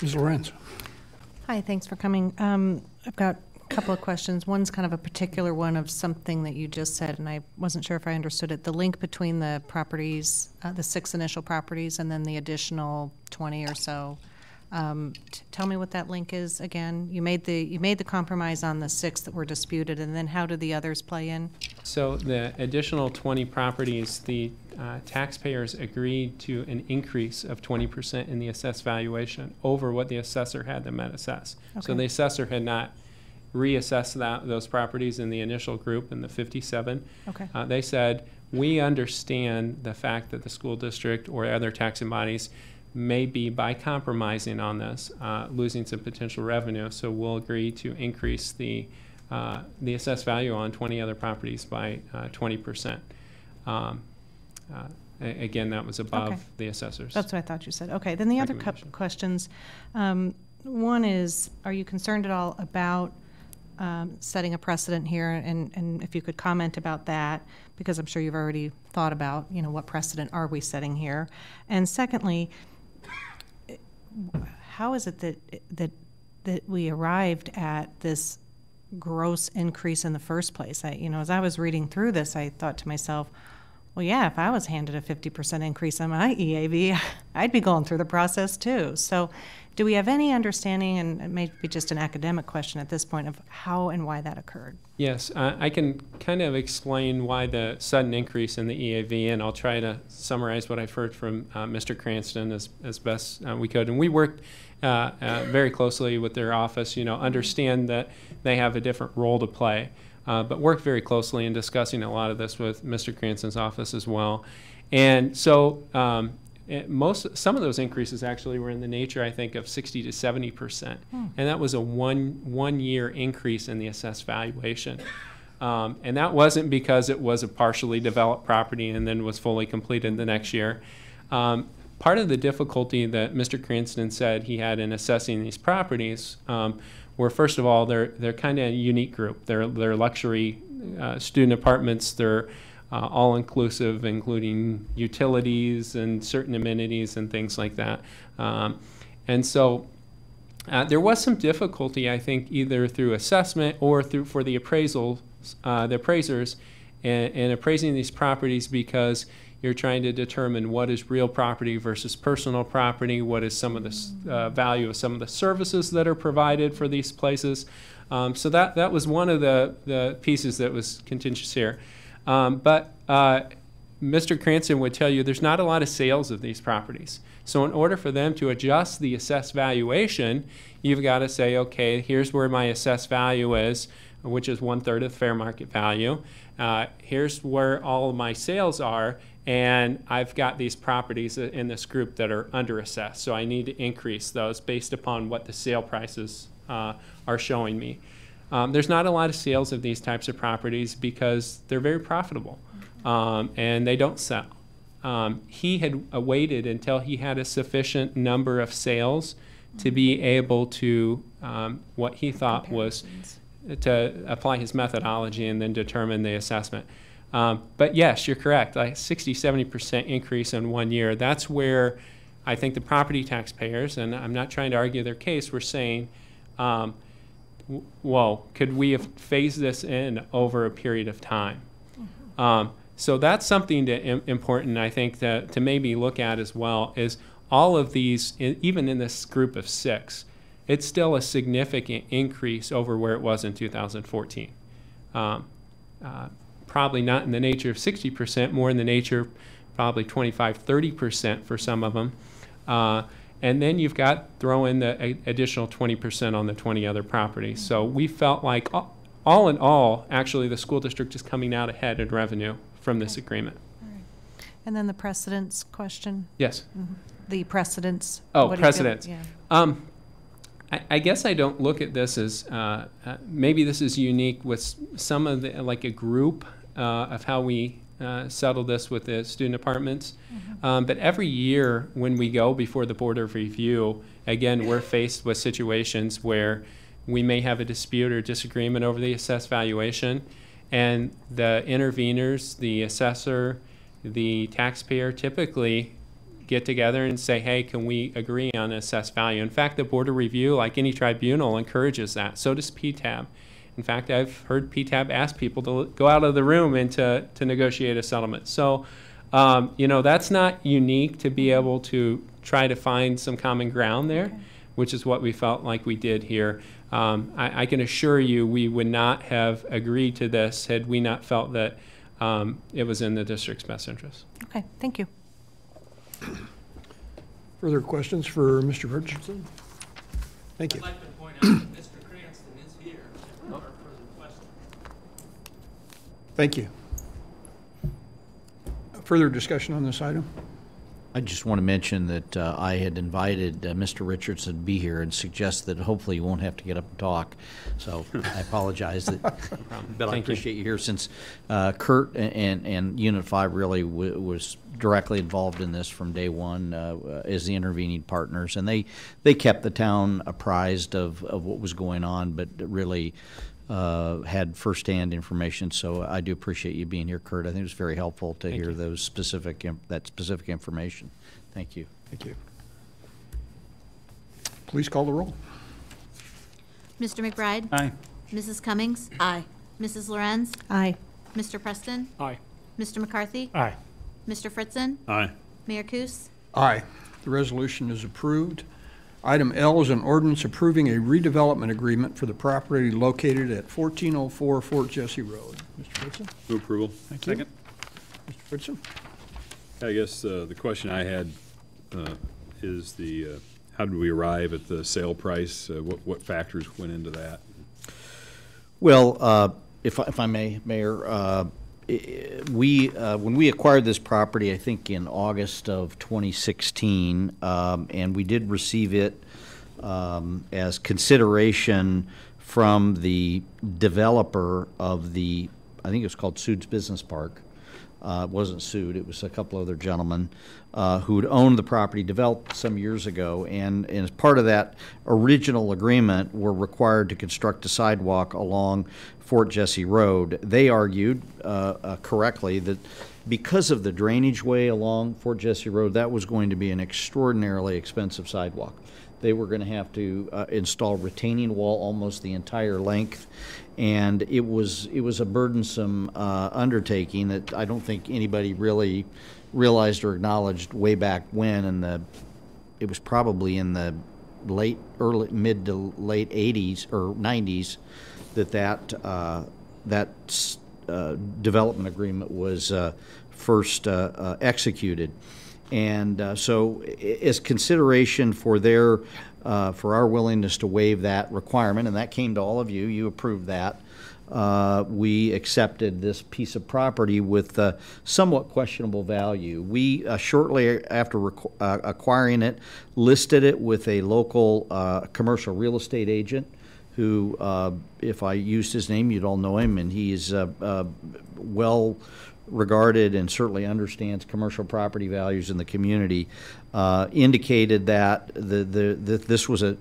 Ms. Lorenz. Hi, thanks for coming. I've got a couple of questions. One's kind of a particular one of something that you just said, and I wasn't sure if I understood it. The link between the properties, the 6 initial properties, and then the additional 20 or so. Tell me what that link is again. You made the compromise on the 6 that were disputed, and then how do the others play in? So the additional 20 properties, the taxpayers agreed to an increase of 20% in the assessed valuation over what the assessor had them at assess. Okay. So the assessor had not reassessed those properties in the initial group in the 57. Okay. They said, we understand the fact that the school district or other taxing bodies may be, by compromising on this, losing some potential revenue, so we'll agree to increase the assessed value on 20 other properties by 20%. Again, that was above Okay. the assessors. That's what I thought you said. Okay, then the other couple questions. One is, are you concerned at all about setting a precedent here, and if you could comment about that, because I'm sure you've already thought about, what precedent are we setting here? And secondly, how is it that we arrived at this gross increase in the first place? As I was reading through this, I thought to myself, well, yeah, if I was handed a 50% increase on my EAV, I'd be going through the process too. So do we have any understanding, and it may be just an academic question at this point, of how and why that occurred? Yes, I can kind of explain why the sudden increase in the EAV, and I'll try to summarize what I've heard from Mr. Cranston as best we could. And we worked very closely with their office, understand that they have a different role to play, but worked very closely in discussing a lot of this with Mr. Cranston's office as well. And so some of those increases actually were in the nature, I think, of 60 to 70%. And that was a one year increase in the assessed valuation. And that wasn't because it was a partially developed property and then was fully completed the next year. Part of the difficulty that Mr. Cranston said he had in assessing these properties were, first of all, they're kind of a unique group. They're luxury student apartments. They're all-inclusive, including utilities and certain amenities and things like that. And so there was some difficulty, I think, either through assessment or for the appraisers in appraising these properties, because you're trying to determine what is real property versus personal property, what is some of the value of some of the services that are provided for these places. So that was one of the pieces that was contentious here. But Mr. Cranston would tell you there's not a lot of sales of these properties. So in order for them to adjust the assessed valuation, you've got to say, okay, here's where my assessed value is, which is 1/3 of fair market value. Here's where all of my sales are, and I've got these properties in this group that are under assessed. So I need to increase those based upon what the sale prices are showing me. There's not a lot of sales of these types of properties because they're very profitable, and they don't sell. He had waited until he had a sufficient number of sales to be able to, what he thought was, to apply his methodology and then determine the assessment. But yes, you're correct, like 60-70% increase in 1 year. That's where I think the property taxpayers, and I'm not trying to argue their case, were saying, whoa, could we have phased this in over a period of time? So that's something important, I think, to maybe look at as well, is all of these, even in this group of 6, it's still a significant increase over where it was in 2014. Probably not in the nature of 60%, more in the nature of probably 25-30% for some of them. And then you've got throw in the additional 20% on the 20 other properties. So we felt like all in all, actually the school district is coming out ahead in revenue from this agreement. All right. And then the precedence question? Yes. Mm-hmm. The precedence. Oh, what precedence. Yeah. I guess I don't look at this as, maybe this is unique with some of the, like a group of how we settle this with the student apartments. But every year when we go before the Board of Review, again, we're faced with situations where we may have a dispute or disagreement over the assessed valuation, and the interveners, the assessor, the taxpayer typically get together and say, hey, can we agree on assessed value? In fact, the Board of Review, like any tribunal, encourages that. So does PTAB. In fact, I've heard PTAB ask people to go out of the room and to negotiate a settlement. So, you know, that's not unique to be able to try to find some common ground there, which is what we felt like we did here. I can assure you we would not have agreed to this had we not felt that it was in the district's best interest. Okay, thank you. Further questions for Mr. Richardson? Thank you. I'd like to point out that Mr. Cranston is here for further questions. Thank you. Further discussion on this item? I just want to mention that I had invited Mr. Richardson to be here and suggest that hopefully you won't have to get up and talk. So I apologize, but I appreciate you here since Kurt and Unit 5 really was directly involved in this from day one as the intervening partners. And they kept the town apprised of what was going on, but really had firsthand information, so I do appreciate you being here, Kurt. I think it was very helpful to hear those specific information. Thank you. Thank you. Please call the roll. Mr. McBride? Aye. Mrs. Cummings? Aye. Mrs. Lorenz? Aye. Mr. Preston? Aye. Mr. McCarthy? Aye. Mr. Fritzen? Aye. Mayor Kus? Aye. The resolution is approved. Item L is an ordinance approving a redevelopment agreement for the property located at 1404 Fort Jesse Road. Mr. Fritzen? Move approval. Thank you. Second. Mr. Fritzen? I guess the question I had is how did we arrive at the sale price? What factors went into that? Well, if I may, Mayor, when we acquired this property, I think in August of 2016, and we did receive it as consideration from the developer of the, I think it was called Sood's Business Park. It wasn't Sood, it was a couple other gentlemen who'd owned the property, developed some years ago, and as part of that original agreement, were required to construct a sidewalk along Fort Jesse Road. They argued correctly that because of the drainage way along Fort Jesse Road, that was going to be an extraordinarily expensive sidewalk. They were going to have to install retaining wall almost the entire length, and it was a burdensome undertaking that I don't think anybody really realized or acknowledged way back when. And it was probably in the mid to late 80s or 90s that development agreement was first executed. And so as consideration for for our willingness to waive that requirement, and that came to all of you, you approved that, we accepted this piece of property with somewhat questionable value. We, shortly after acquiring it, listed it with a local commercial real estate agent who, if I used his name, you'd all know him, and he is well regarded and certainly understands commercial property values in the community, indicated that this was a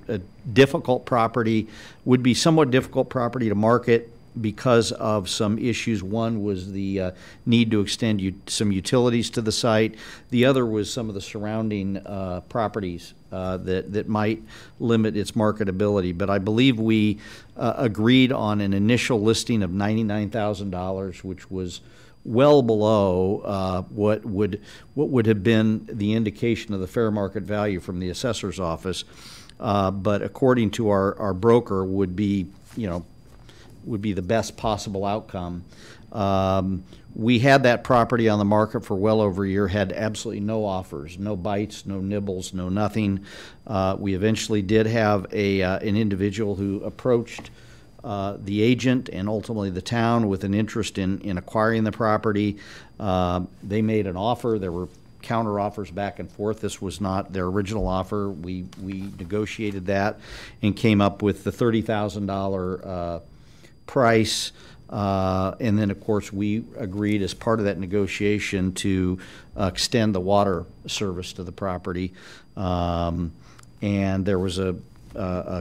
difficult property, would be somewhat difficult property to market because of some issues. One was the need to extend some utilities to the site. The other was some of the surrounding properties that might limit its marketability. But I believe we agreed on an initial listing of $99,000, which was well below what would have been the indication of the fair market value from the assessor's office, but according to our broker would be the best possible outcome. We had that property on the market for well over a year, had absolutely no offers, no bites, no nibbles, no nothing. We eventually did have an individual who approached the agent and ultimately the town with an interest in acquiring the property. They made an offer. There were counter offers back and forth. This was not their original offer. We negotiated that and came up with the $30,000 price. And then, of course, we agreed as part of that negotiation to extend the water service to the property. And there was a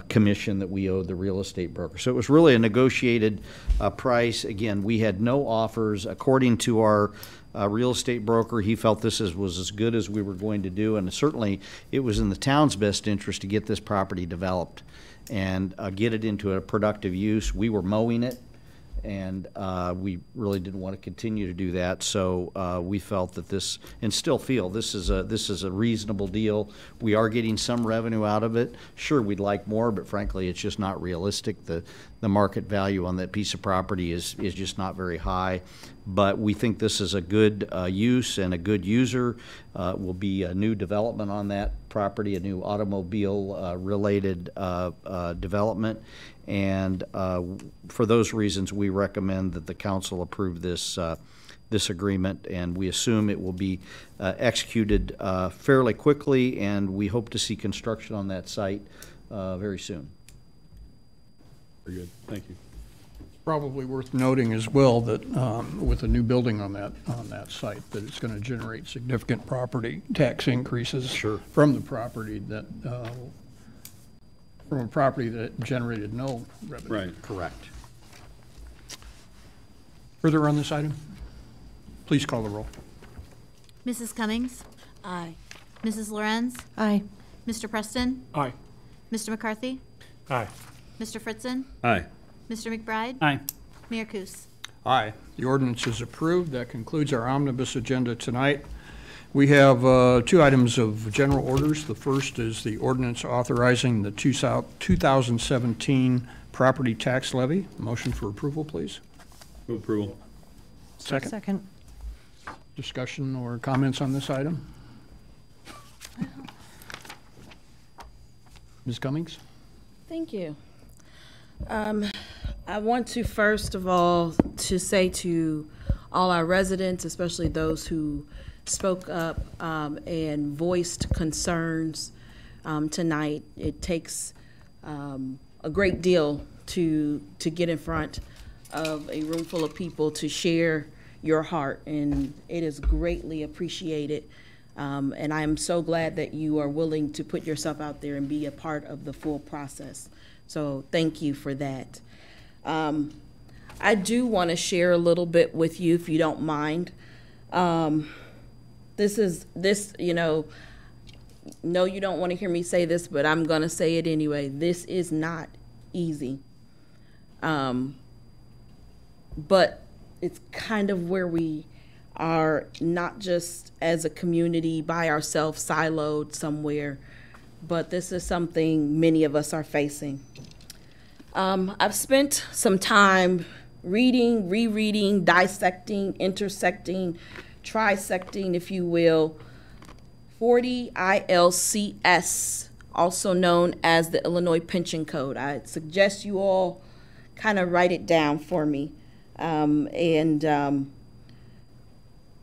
commission that we owed the real estate broker. So it was really a negotiated price. Again, we had no offers. According to our real estate broker, he felt this was as good as we were going to do, and certainly it was in the town's best interest to get this property developed and get it into a productive use. We were mowing it, and we really didn't want to continue to do that. So we felt that this, and still feel this is a reasonable deal. We are getting some revenue out of it. Sure, we'd like more, but frankly, it's just not realistic. The market value on that piece of property is just not very high. But we think this is a good use and a good user. Will be a new development on that property, a new automobile related development. And for those reasons, we recommend that the council approve this this agreement, and we assume it will be executed fairly quickly, and we hope to see construction on that site very soon. Very good. Thank you. Probably worth noting as well that with a new building on that site, that it's going to generate significant property tax increases from the property that from a property that generated no revenue. Right. Correct. Further on this item? Please call the roll. Mrs. Cummings? Aye. Mrs. Lorenz? Aye. Mr. Preston? Aye. Mr. McCarthy? Aye. Mr. Fritzen? Aye. Mr. McBride? Aye. Mayor Kus? Aye. The ordinance is approved. That concludes our omnibus agenda tonight. We have two items of general orders. The first is the ordinance authorizing the 2017 property tax levy. Motion for approval, please. Move approval. Second. Second. Discussion or comments on this item? Ms. Cummings? Thank you. I want to first of all to say to all our residents, especially those who spoke up and voiced concerns tonight. It takes a great deal to get in front of a room full of people to share your heart, and it is greatly appreciated. And I am so glad that you are willing to put yourself out there and be a part of the full process. So thank you for that. I do want to share a little bit with you, if you don't mind. You know, no, you don't want to hear me say this, but I'm going to say it anyway. This is not easy. But it's kind of where we are, not just as a community by ourselves, siloed somewhere, but this is something many of us are facing. I've spent some time reading, rereading, dissecting, intersecting, trisecting, if you will, 40 ILCS, also known as the Illinois Pension Code. I suggest you all kind of write it down for me.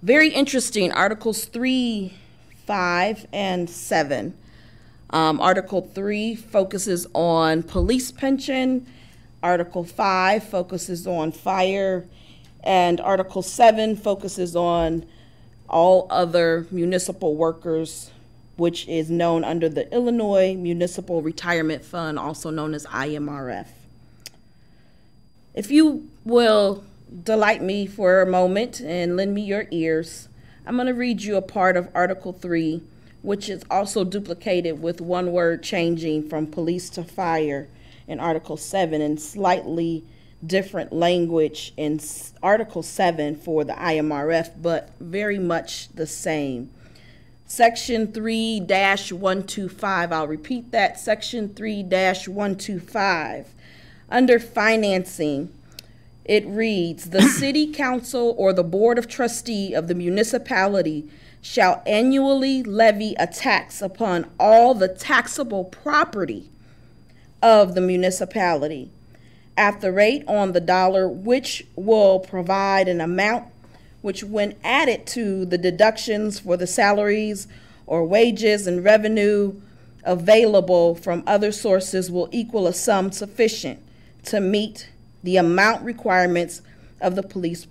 Very interesting, Articles 3, 5, and 7. Article 3 focuses on police pension. Article 5 focuses on fire. And Article 7 focuses on all other municipal workers, which is known under the Illinois Municipal Retirement Fund, also known as IMRF. If you will delight me for a moment and lend me your ears, I'm going to read you a part of Article 3, which is also duplicated with one word changing from police to fire in Article 7 and slightly different language in Article 7 for the IMRF, but very much the same. Section 3-125, I'll repeat that, Section 3-125. Under financing, it reads, the city council or the board of trustee of the municipality shall annually levy a tax upon all the taxable property of the municipality at the rate on the dollar, which will provide an amount which, when added to the deductions for the salaries or wages and revenue available from other sources, will equal a sum sufficient to meet the amount requirements of the police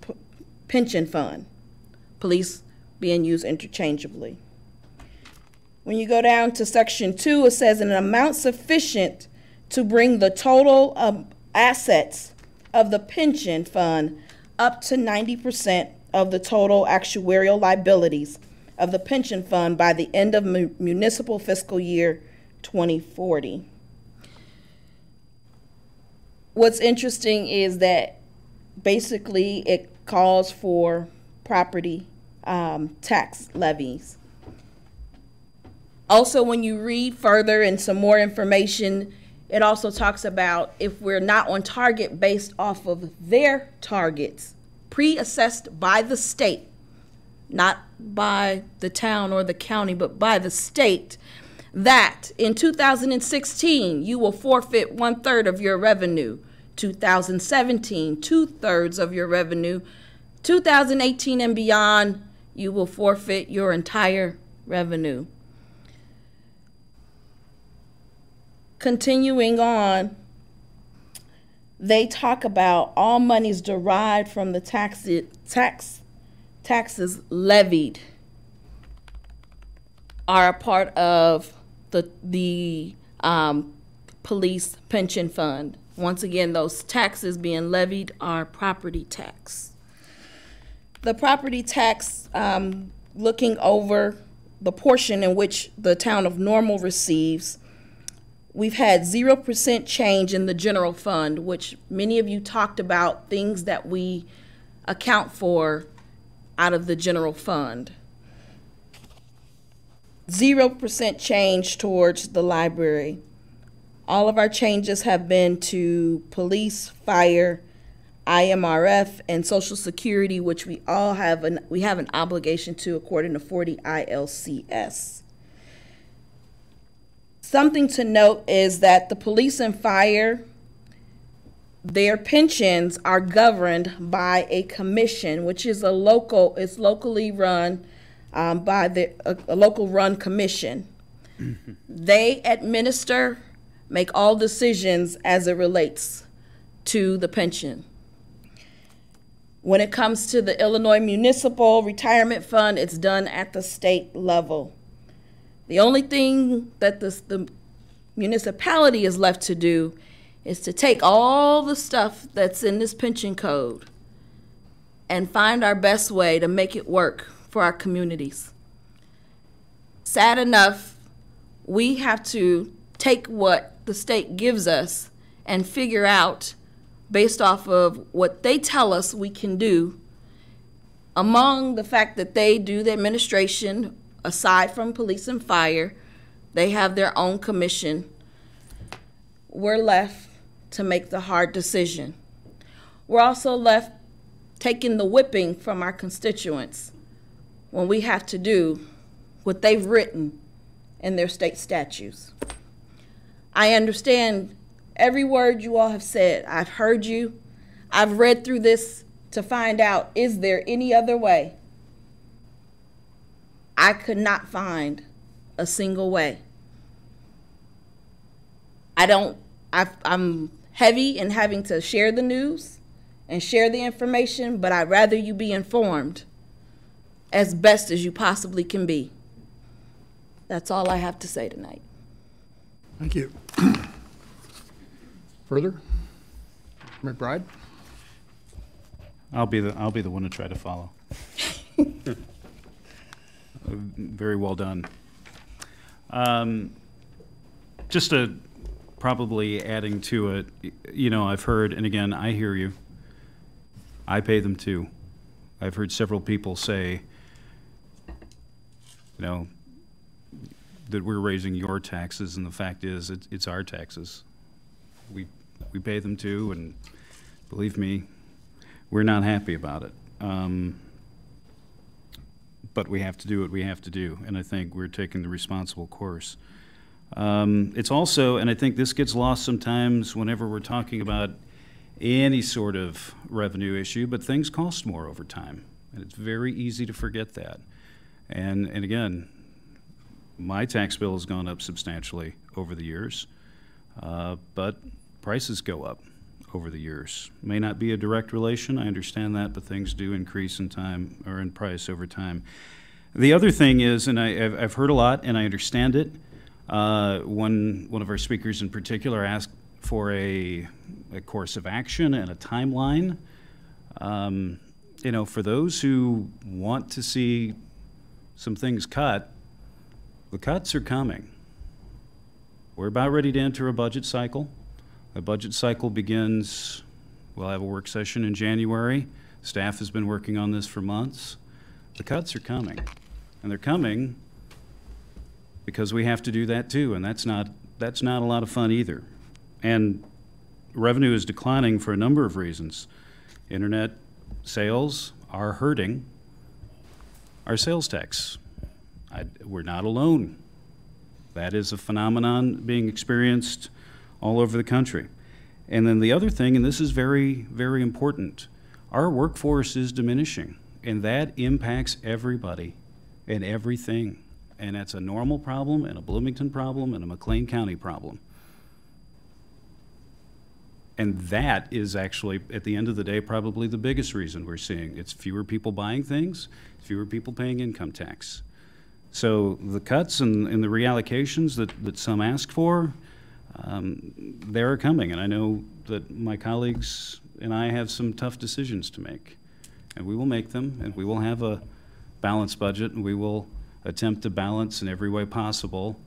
pension fund, police being used interchangeably. When you go down to section 2, it says an amount sufficient to bring the total assets of the pension fund up to 90% of the total actuarial liabilities of the pension fund by the end of municipal fiscal year 2040. What's interesting is that basically it calls for property tax levies. Also, when you read further and some more information, it also talks about if we're not on target based off of their targets, pre-assessed by the state, not by the town or the county, but by the state, that in 2016, you will forfeit 1/3 of your revenue. 2017, 2/3 of your revenue. 2018 and beyond, you will forfeit your entire revenue. Continuing on, they talk about all monies derived from the taxes levied are a part of the police pension fund. Once again, those taxes being levied are property tax. The property tax, looking over the portion in which the town of Normal receives, we've had 0% change in the general fund, which many of you talked about things that we account for out of the general fund. 0% change towards the library. All of our changes have been to police, fire, IMRF, and Social Security, which we have an obligation to according to 40 ILCS. Something to note is that the police and fire, their pensions are governed by a commission, which is it's locally run by a local run commission. They administer, make all decisions as it relates to the pension. When it comes to the Illinois Municipal Retirement Fund, it's done at the state level. The only thing that the municipality is left to do is to take all the stuff that's in this pension code and find our best way to make it work for our communities. Sad enough, we have to take what the state gives us and figure out, based off of what they tell us we can do, among the fact that they do the administration, aside from police and fire, they have their own commission. We're left to make the hard decision. We're also left taking the whipping from our constituents when we have to do what they've written in their state statutes. I understand every word you all have said. I've heard you. I've read through this to find out, is there any other way? I could not find a single way. I'm heavy in having to share the news and share the information, but I'd rather you be informed as best as you possibly can be. That's all I have to say tonight. Thank you. Further? McBride? I'll be the one to try to follow. Very well done. Just probably adding to it, I've heard, and again, I hear you. I pay them too. I've heard several people say, that we're raising your taxes, and the fact is, it's our taxes. We pay them too, and believe me, we're not happy about it. But we have to do what we have to do, and I think we're taking the responsible course. It's also, and I think this gets lost sometimes whenever we're talking about any sort of revenue issue, but things cost more over time, and it's very easy to forget that. And again, my tax bill has gone up substantially over the years, but prices go up over the years. May not be a direct relation, I understand that, but things do increase in time or in price over time. The other thing is, and I've heard a lot and I understand it, one of our speakers in particular asked for a course of action and a timeline. You know, for those who want to see some things cut, the cuts are coming. We're about ready to enter a budget cycle. The budget cycle begins, we'll have a work session in January. Staff has been working on this for months. The cuts are coming. And they're coming because we have to do that too, and that's not a lot of fun either. And revenue is declining for a number of reasons. Internet sales are hurting our sales tax. We're not alone. That is a phenomenon being experienced all over the country. And then the other thing, and this is very, very important, our workforce is diminishing, and that impacts everybody and everything. And that's a Normal problem, and a Bloomington problem, and a McLean County problem. And that is actually, at the end of the day, probably the biggest reason we're seeing. It's fewer people buying things, fewer people paying income tax. So the cuts and the reallocations that some ask for, they're coming. And I know that my colleagues and I have some tough decisions to make. And we will make them, and we will have a balanced budget, and we will attempt to balance in every way possible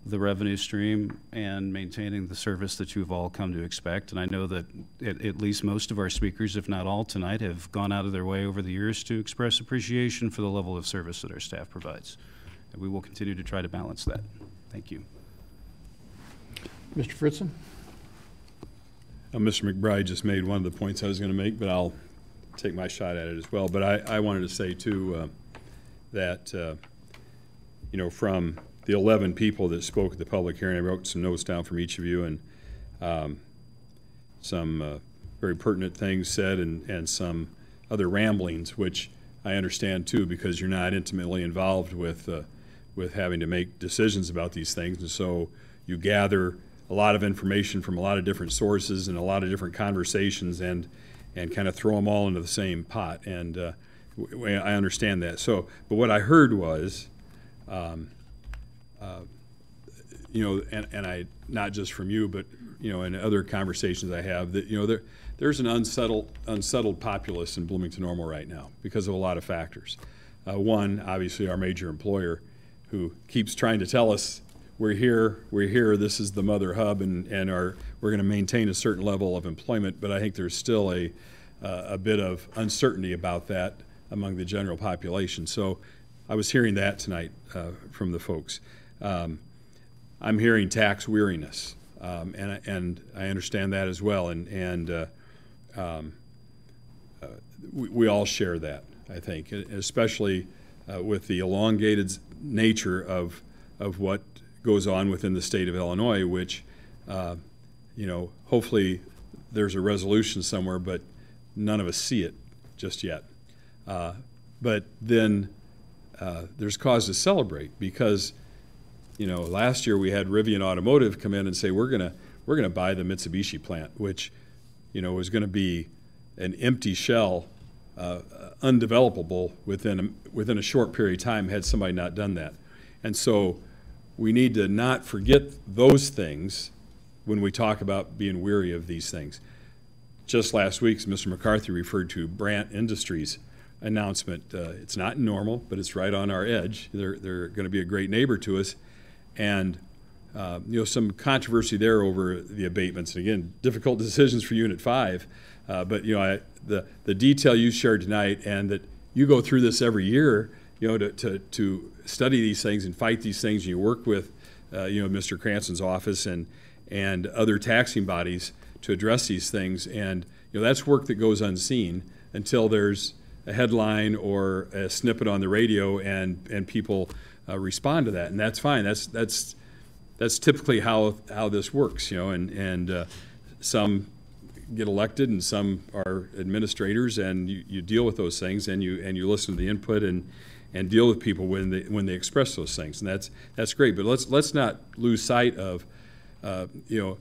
the revenue stream and maintaining the service that you've all come to expect. And I know that at least most of our speakers, if not all tonight, have gone out of their way over the years to express appreciation for the level of service that our staff provides. And we will continue to try to balance that. Thank you. Mr. Fritzen? Mr. McBride just made one of the points I was going to make, but I'll take my shot at it as well. But I wanted to say, too, that, you know, from the 11 people that spoke at the public hearing, I wrote some notes down from each of you, and some very pertinent things said, and some other ramblings, which I understand too, because you're not intimately involved with having to make decisions about these things, and so you gather a lot of information from a lot of different sources and a lot of different conversations, and kind of throw them all into the same pot, and I understand that. So, but what I heard was, you know, and I, not just from you, but, you know, in other conversations I have, that, you know, there's an unsettled populace in Bloomington Normal right now because of a lot of factors. One, obviously, our major employer, who keeps trying to tell us we're here, this is the mother hub, and we're going to maintain a certain level of employment, but I think there's still a bit of uncertainty about that among the general population. So I was hearing that tonight from the folks. I'm hearing tax weariness, and I understand that as well, and we all share that, I think, especially with the elongated nature of what goes on within the state of Illinois, which, you know, hopefully there's a resolution somewhere, but none of us see it just yet. But then there's cause to celebrate, because, you know, last year we had Rivian Automotive come in and say we're gonna buy the Mitsubishi plant, which, you know, was going to be an empty shell, undevelopable within a short period of time had somebody not done that. And so we need to not forget those things when we talk about being weary of these things. Just last week, Mr. McCarthy referred to Brandt Industries announcement. It's not normal, but it's right on our edge. They're going to be a great neighbor to us, and you know, some controversy there over the abatements. And again, difficult decisions for Unit 5. But you know, the detail you shared tonight, and that you go through this every year, you know, to study these things and fight these things. And you work with you know, Mr. Cranston's office and other taxing bodies to address these things. And you know, that's work that goes unseen until there's a headline or a snippet on the radio, and people respond to that, and that's fine. That's typically how this works, you know. And some get elected, and some are administrators, and you deal with those things, and you listen to the input and deal with people when they express those things, and that's great. But let's not lose sight of you know,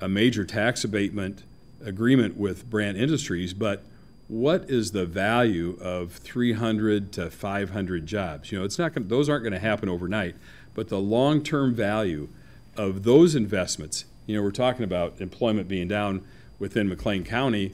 a major tax abatement agreement with Brandt Industries, but what is the value of 300 to 500 jobs? You know, it's not gonna, those aren't going to happen overnight, but the long-term value of those investments, you know, we're talking about employment being down within McLean County,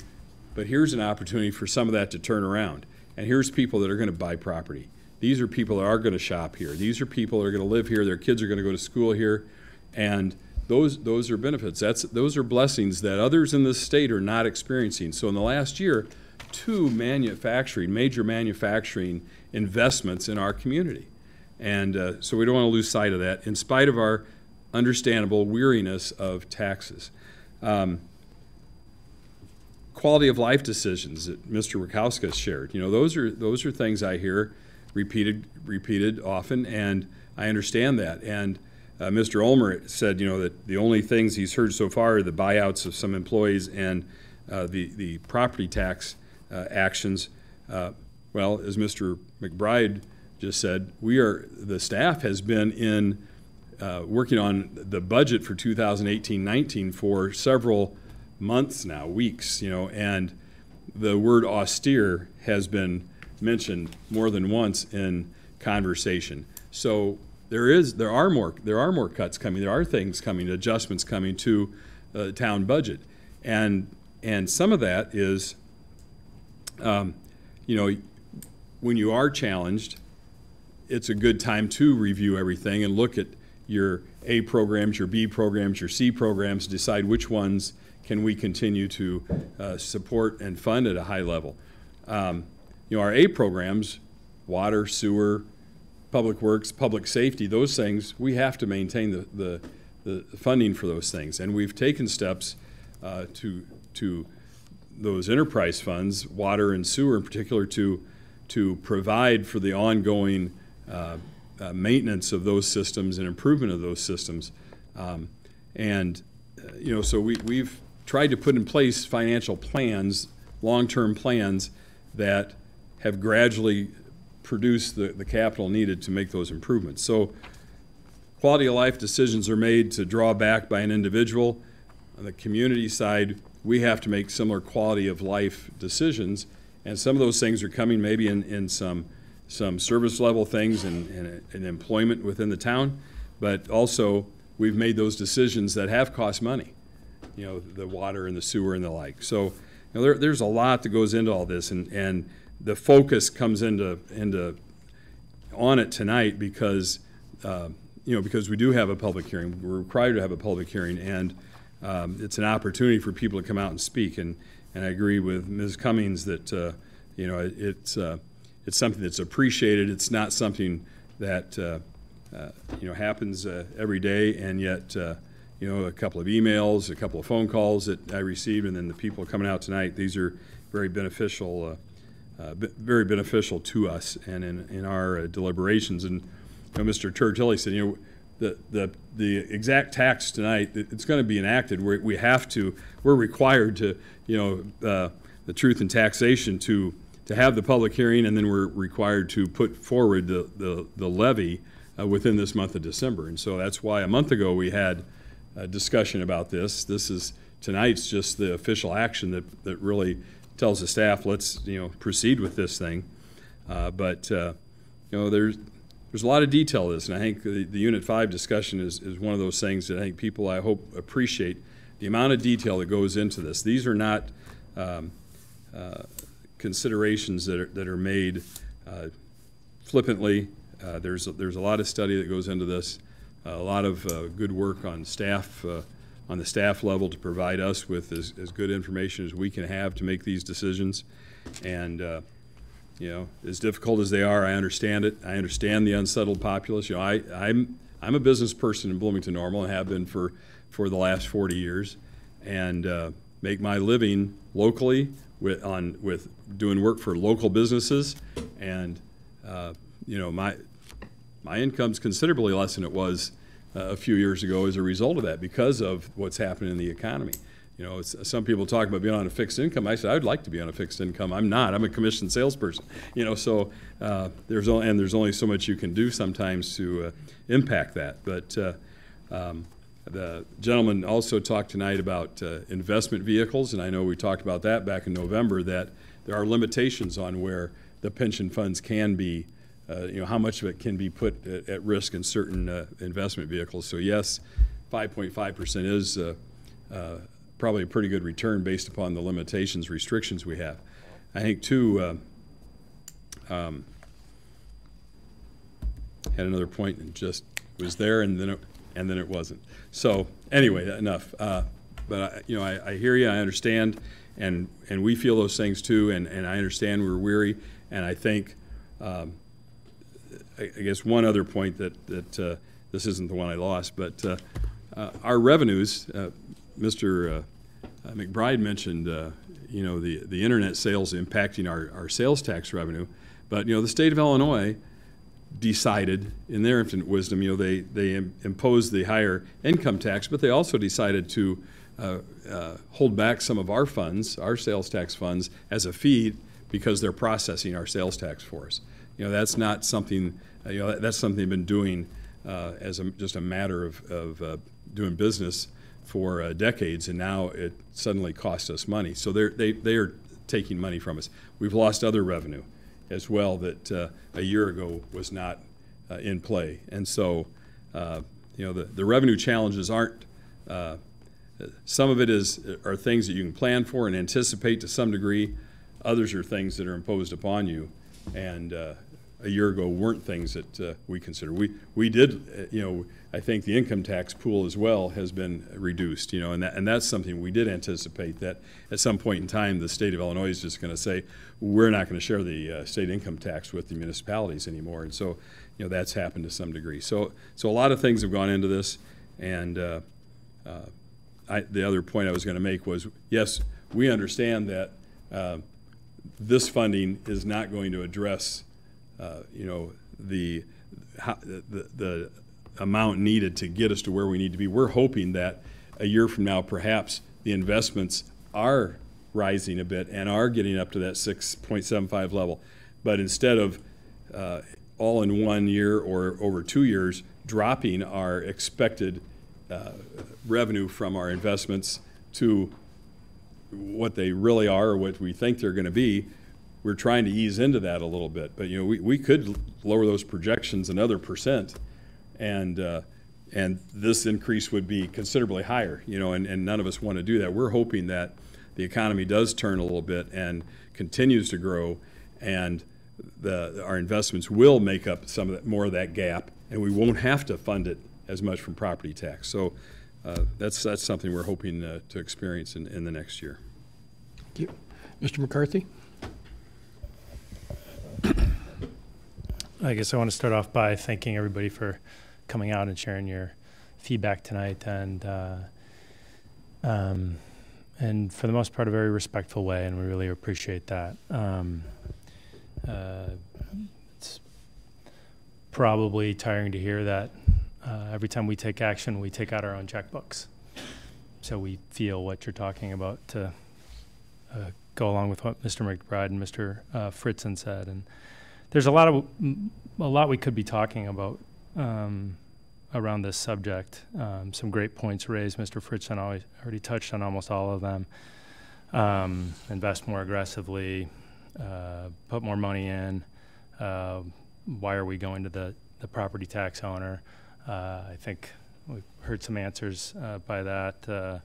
but here's an opportunity for some of that to turn around. And here's people that are going to buy property. These are people that are going to shop here. These are people that are going to live here. Their kids are going to go to school here. And those are benefits. Those are blessings that others in this state are not experiencing. So in the last year, 2 major manufacturing investments in our community. And so we don't want to lose sight of that, in spite of our understandable weariness of taxes. Quality of life decisions that Mr. Rakowska shared. You know, those are things I hear repeated often, and I understand that. And Mr. Ulmer said, you know, that the only things he's heard so far are the buyouts of some employees and the property tax actions. Well, as Mr. McBride just said, the staff has been in working on the budget for 2018-19 for several months now, weeks, you know, and the word austere has been mentioned more than once in conversation. So there are more cuts coming. There are things coming, adjustments coming to the town budget, and some of that is, you know, when you are challenged, it's a good time to review everything and look at your A programs, your B programs, your C programs, decide which ones can we continue to support and fund at a high level. You know, our A programs, water, sewer, public works, public safety, those things, we have to maintain the funding for those things. And we've taken steps to those enterprise funds, water and sewer in particular, to provide for the ongoing maintenance of those systems and improvement of those systems. You know, so we've tried to put in place financial plans, long-term plans that have gradually produced the capital needed to make those improvements. So quality of life decisions are made to draw back by an individual. On the community side, we have to make similar quality of life decisions, and some of those things are coming maybe in some service level things and employment within the town, but also we've made those decisions that have cost money, you know, the water and the sewer and the like. So, you know, there's a lot that goes into all this, and the focus comes on it tonight because you know, because we do have a public hearing. We're required to have a public hearing, and it's an opportunity for people to come out and speak. And I agree with Ms. Cummings that you know, it's something that's appreciated. It's not something that you know, happens every day, and yet you know, a couple of emails, a couple of phone calls that I received, and then the people coming out tonight, these are very beneficial to us and in our deliberations. And you know, Mr. Turtilli said, you know, the exact tax tonight, it's going to be enacted. We're required to, you know, the Truth in Taxation to have the public hearing, and then we're required to put forward the levy within this month of December. And so that's why a month ago we had a discussion about this. Tonight's just the official action that really tells the staff, let's, you know, proceed with this thing. But you know, there's a lot of detail to this, and I think the Unit 5 discussion is one of those things that I think people, I hope, appreciate the amount of detail that goes into this. These are not considerations that are made flippantly. There's a lot of study that goes into this, a lot of good work on staff, on the staff level, to provide us with as good information as we can have to make these decisions. And you know, as difficult as they are, I understand it. I understand the unsettled populace. You know, I'm a business person in Bloomington Normal and have been for the last 40 years, and make my living locally with doing work for local businesses. And you know, my income's considerably less than it was a few years ago as a result of that, because of what's happening in the economy. You know, some people talk about being on a fixed income. I said, I'd like to be on a fixed income. I'm not. I'm a commissioned salesperson. You know, so there's only so much you can do sometimes to impact that. But The gentleman also talked tonight about investment vehicles, and I know we talked about that back in November, that there are limitations on where the pension funds can be, how much of it can be put at risk in certain investment vehicles. So yes, 5.5% is probably a pretty good return based upon the limitations, restrictions we have. I think too, had another point and just was there and then it wasn't. So anyway, enough. But I hear you, I understand, and we feel those things too, and I understand we're weary, and I think, I guess one other point that this isn't the one I lost, but our revenues, Mr. McBride mentioned, the internet sales impacting our sales tax revenue, but the state of Illinois decided, in their infinite wisdom, they imposed the higher income tax, but they also decided to hold back some of our funds, our sales tax funds, as a fee because they're processing our sales tax for us. That's not something, that's something they've been doing as just a matter of doing business for decades, and now it suddenly costs us money. So they are taking money from us. We've lost other revenue as well that a year ago was not in play. And so, the revenue challenges aren't, some of it are things that you can plan for and anticipate to some degree. Others are things that are imposed upon you, and a year ago weren't things that we consider. We did, I think the income tax pool as well has been reduced, and that's something we did anticipate, that at some point in time the state of Illinois is just going to say, we're not going to share the state income tax with the municipalities anymore, and so that's happened to some degree. So a lot of things have gone into this, and the other point I was going to make was, yes, we understand that this funding is not going to address the amount needed to get us to where we need to be. We're hoping that a year from now, perhaps the investments are rising a bit and are getting up to that 6.75 level. But instead of all in 1 year or over 2 years, dropping our expected revenue from our investments to what they really are or what we think they're going to be, we're trying to ease into that a little bit. But we could lower those projections another %, and this increase would be considerably higher. And none of us want to do that. We're hoping that the economy does turn a little bit and continues to grow, and our investments will make up some of that, more of that gap, and we won't have to fund it as much from property tax. So that's something we're hoping to experience in the next year. Thank you. Mr. McCarthy? I guess I want to start off by thanking everybody for coming out and sharing your feedback tonight, and for the most part a very respectful way, and we really appreciate that. It's probably tiring to hear that every time we take action, we take out our own checkbooks. So we feel what you're talking about to go along with what Mr. McBride and Mr. Fritzen said. And there's a lot we could be talking about around this subject. Some great points raised. Mr. Fritzen already touched on almost all of them. Invest more aggressively, put more money in. Why are we going to the property tax owner? I think we've heard some answers by that. The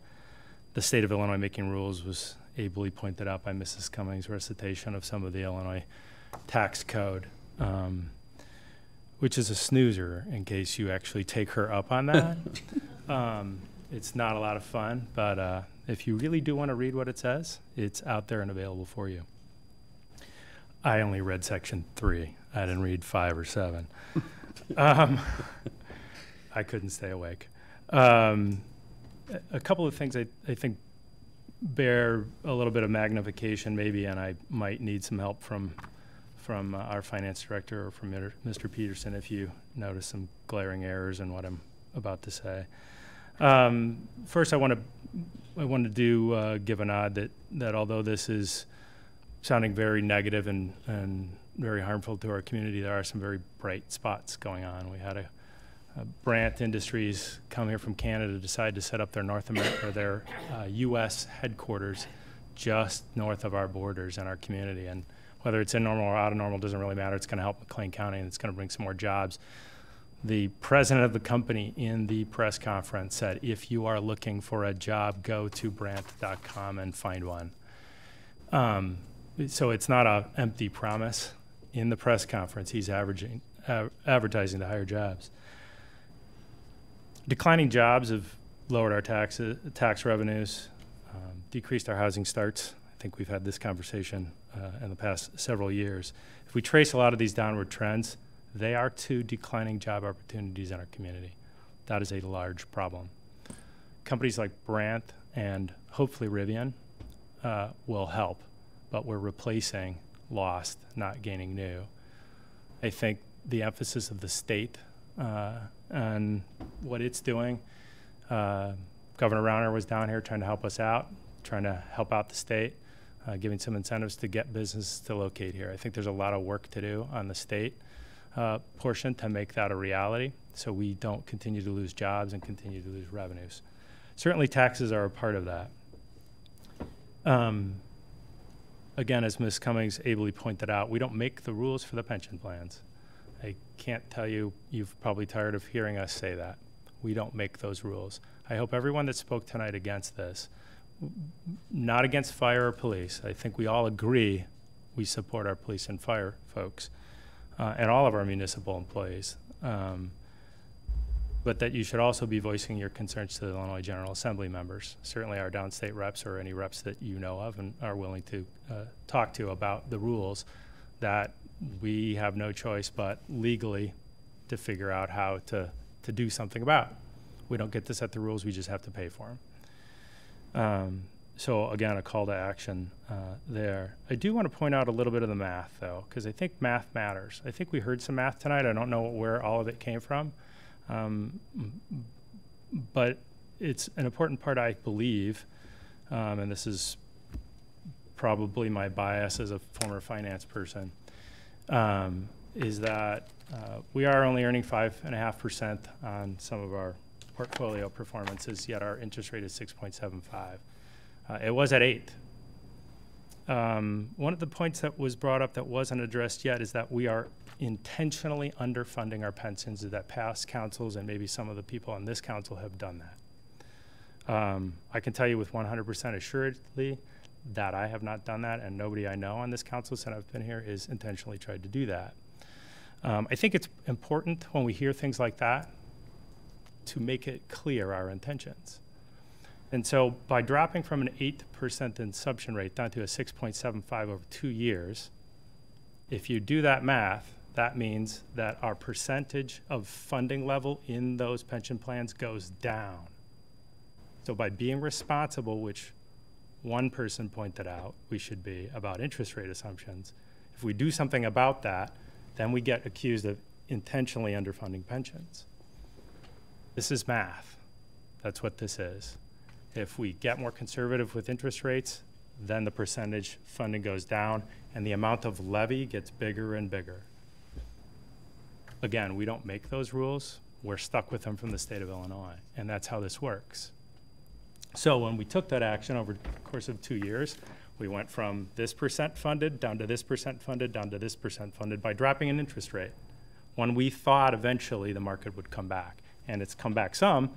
state of Illinois making rules was ably pointed out by Mrs. Cummings' recitation of some of the Illinois tax code, which is a snoozer in case you actually take her up on that. It's not a lot of fun, but if you really do want to read what it says, it's out there and available for you. I only read section 3. I didn't read 5 or 7. I couldn't stay awake. A couple of things I think bear a little bit of magnification maybe, and I might need some help from our finance director or from Mr. Peterson if you notice some glaring errors in what I'm about to say. First, I want to give a nod that although this is sounding very negative and very harmful to our community, there are some very bright spots going on. We had Brandt Industries come here from Canada, decide to set up their North America or their U.S. headquarters just north of our borders and our community. And whether it's in normal or out of normal doesn't really matter. It's going to help McLean County, and it's going to bring some more jobs. The president of the company in the press conference said, if you are looking for a job, go to brandt.com and find one. So it's not an empty promise. In the press conference, he's advertising to hire jobs. Declining jobs have lowered our tax revenues, decreased our housing starts. I think we've had this conversation in the past several years. If we trace a lot of these downward trends, they are to declining job opportunities in our community. That is a large problem. Companies like Brandt and hopefully Rivian will help, but we're replacing lost, not gaining new. I think the emphasis of the state on what it's doing, Governor Rauner was down here trying to help us out, trying to help out the state, giving some incentives to get business to locate here. I think there's a lot of work to do on the state portion to make that a reality so we don't continue to lose jobs and continue to lose revenues. Certainly taxes are a part of that. Again, as Ms. Cummings ably pointed out, we don't make the rules for the pension plans. I can't tell you, you've probably tired of hearing us say that. We don't make those rules. I hope everyone that spoke tonight against this, not against fire or police, I think we all agree we support our police and fire folks and all of our municipal employees. But that you should also be voicing your concerns to the Illinois General Assembly members, certainly our downstate reps or any reps that you know of and are willing to talk to about the rules that we have no choice but legally to figure out how to do something about. We don't get to set the rules, we just have to pay for them. So again, a call to action there. I do want to point out a little bit of the math though, because I think math matters. I think we heard some math tonight. I don't know where all of it came from. But it's an important part, I believe, and this is probably my bias as a former finance person, is that we are only earning 5.5% on some of our portfolio performances, yet our interest rate is 6.75. It was at 8. One of the points that was brought up that wasn't addressed yet is that we are intentionally underfunding our pensions, that past councils and maybe some of the people on this council have done that. I can tell you with 100% assuredly that I have not done that, and nobody I know on this council since I've been here is intentionally tried to do that. I think it's important when we hear things like that to make it clear our intentions. And so by dropping from an 8% inception rate down to a 6.75 over 2 years, if you do that math, that means that our percentage of funding level in those pension plans goes down. So by being responsible, which one person pointed out we should be about interest rate assumptions, if we do something about that, then we get accused of intentionally underfunding pensions. This is math. That's what this is. If we get more conservative with interest rates, then the percentage funding goes down and the amount of levy gets bigger and bigger. Again, we don't make those rules. We're stuck with them from the state of Illinois, and that's how this works. So when we took that action over the course of 2 years, we went from this percent funded down to this percent funded down to this percent funded by dropping an interest rate when we thought eventually the market would come back. And it's come back some,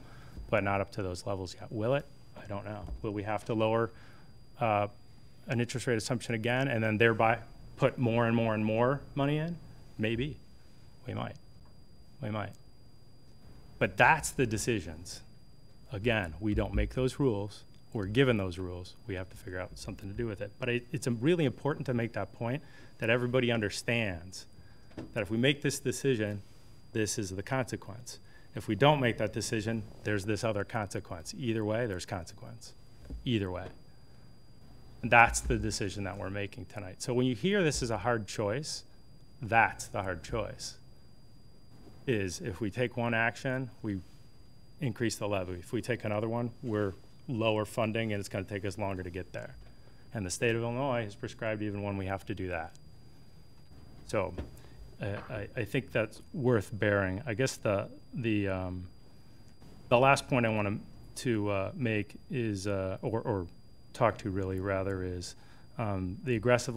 but not up to those levels yet. Will it? I don't know. Will we have to lower an interest rate assumption again and then thereby put more and more and more money in? Maybe. We might. We might. But that's the decisions. Again, we don't make those rules. We're given those rules. We have to figure out something to do with it. But it's really important to make that point that everybody understands that if we make this decision, this is the consequence. If we don't make that decision, there's this other consequence. Either way, there's consequence. Either way. And that's the decision that we're making tonight. So when you hear this is a hard choice, that's the hard choice. Is if we take one action, we increase the levy. If we take another one, we're lower funding and it's going to take us longer to get there. And the state of Illinois has prescribed even when we have to do that. So I think that's worth bearing. I guess the last point I want to make is, or talk to really rather, is the aggressive